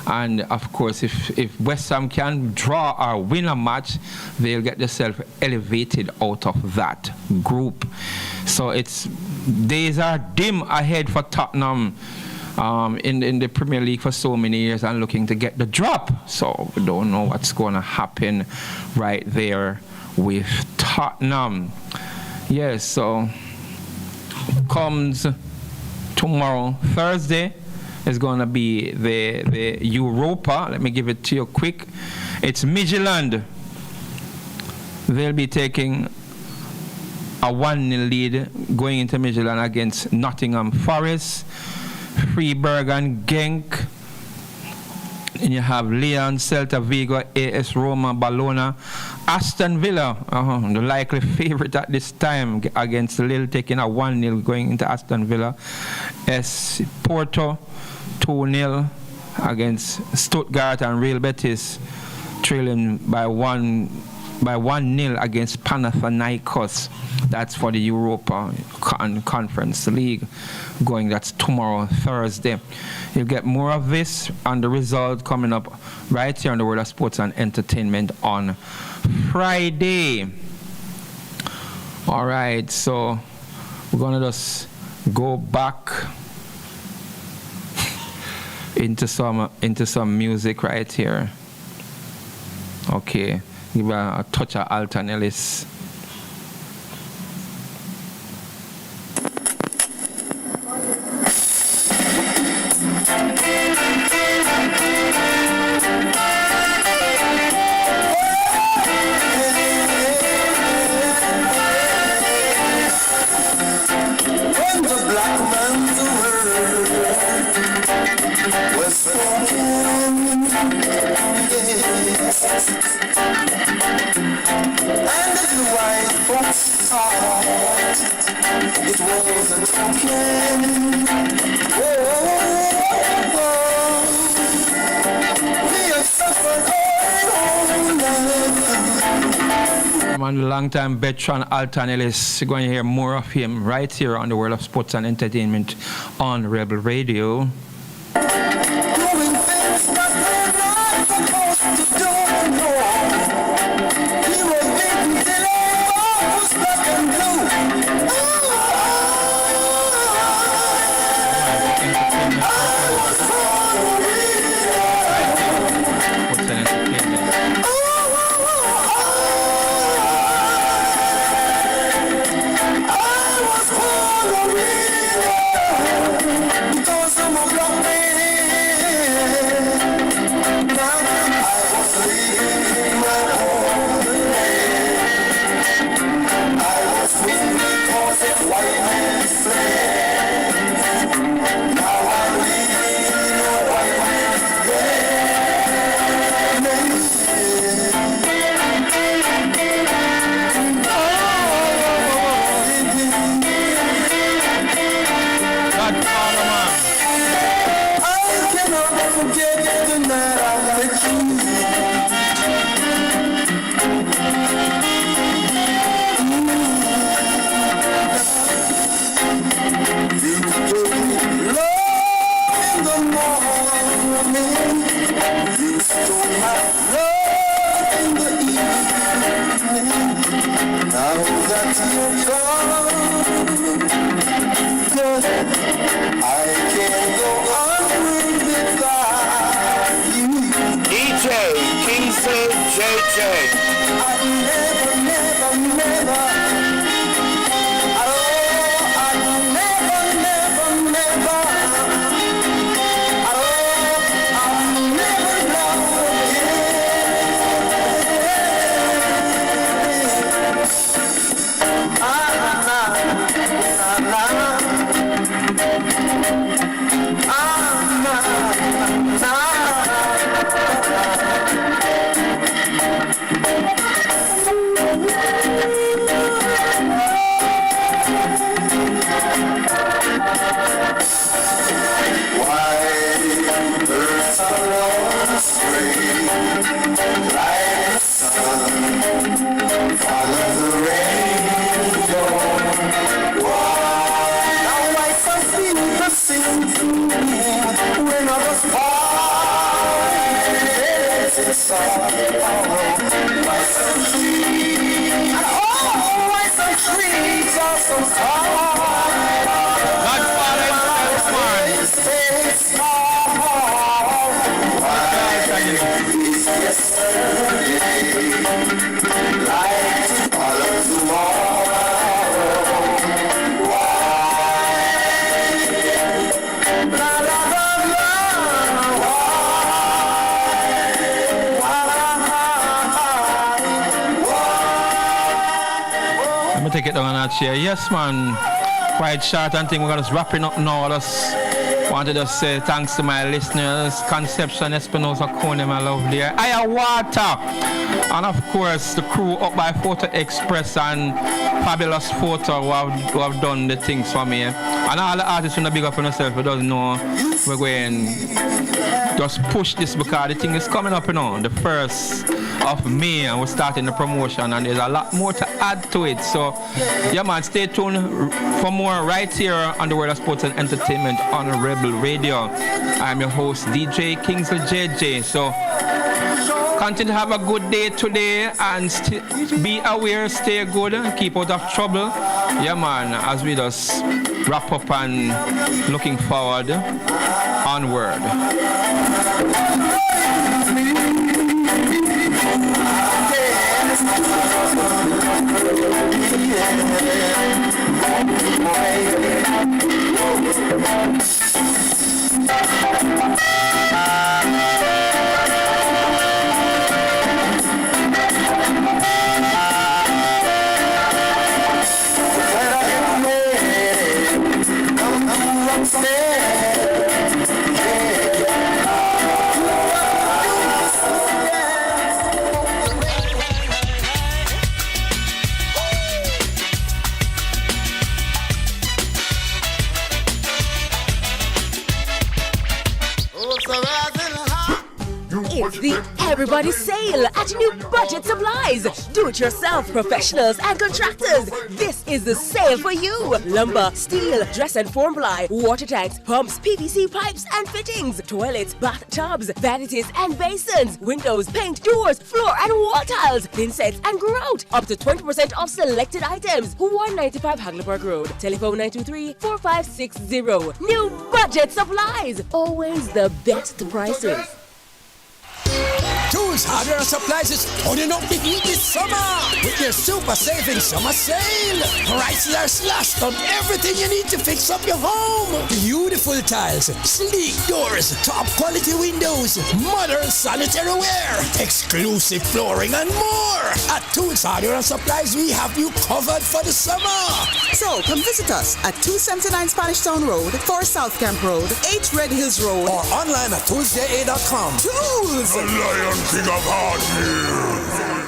And of course, if West Ham can draw or win a match, they'll get themselves elevated out of that group. So days are dim ahead for Tottenham in the Premier League for so many years and looking to get the drop. So we don't know what's going to happen right there with Tottenham. Yes, so comes tomorrow, Thursday, is going to be the Europa. Let me give it to you quick. It's Midtjylland. They'll be taking a 1-0 lead going into Midtjylland against Nottingham Forest, Freiburg and Genk. And you have Lyon, Celta Vigo, AS Roma, Bologna, Aston Villa, the likely favorite at this time against Lille, taking a 1-0 going into Aston Villa. S Porto 2-0 against Stuttgart, and Real Betis trailing by 1-0 against Panathinaikos. That's for the Europa Conference League going. That's tomorrow, Thursday. You'll get more of this and the result coming up right here on the World of Sports and Entertainment on Friday. All right, so we're gonna just go back into some music right here. Okay, give a touch of Alton Ellis. And long-time veteran Alton Ellis. You're going to hear more of him right here on the World of Sports and Entertainment on Rebel Radio. Because I'm a black JJ. Take it down a notch here. Yes, man. Quite short and thing. We're just wrapping up now. I just wanted to say thanks to my listeners. Conception, Espinosa, Coney, my love there. Aya Water. And of course, the crew up by Photo Express and Fabulous Photo who have done the things for me. And all the artists in the big up on yourself who doesn't know, we're going just push this because the thing is coming up, you know, the 1st of May, and we're starting the promotion, and there's a lot more to add to it. So yeah, man, stay tuned for more right here on the World of Sports and Entertainment on Rebel Radio. I'm your host, DJ Kingsley JJ. So continue to have a good day today, and be aware, stay good, and keep out of trouble. Yeah, man, as we just wrap up and looking forward onward. It's the Everybody Sale at New Budget Supplies. Do-it-yourself professionals and contractors. This is the sale for you. Lumber, steel, dress and form ply, water tanks, pumps, PVC pipes and fittings, toilets, bathtubs, vanities and basins, windows, paint, doors, floor and wall tiles, thin sets and grout. Up to 20% off selected items. 195 Hagleyburg Road. Telephone 923-4560. New Budget Supplies. Always the best prices. Tools, Hardware and Supplies is turning up the heat this summer with their super saving summer sale. Prices are slashed on everything you need to fix up your home. Beautiful tiles, sleek doors, top quality windows, modern sanitary ware, exclusive flooring and more. At Tools, Hardware and Supplies, we have you covered for the summer. So come visit us at 279 Spanish Town Road, 4 South Camp Road, 8 Red Hills Road, or online at toolsja.com. Tools! The Lion King of Hard News.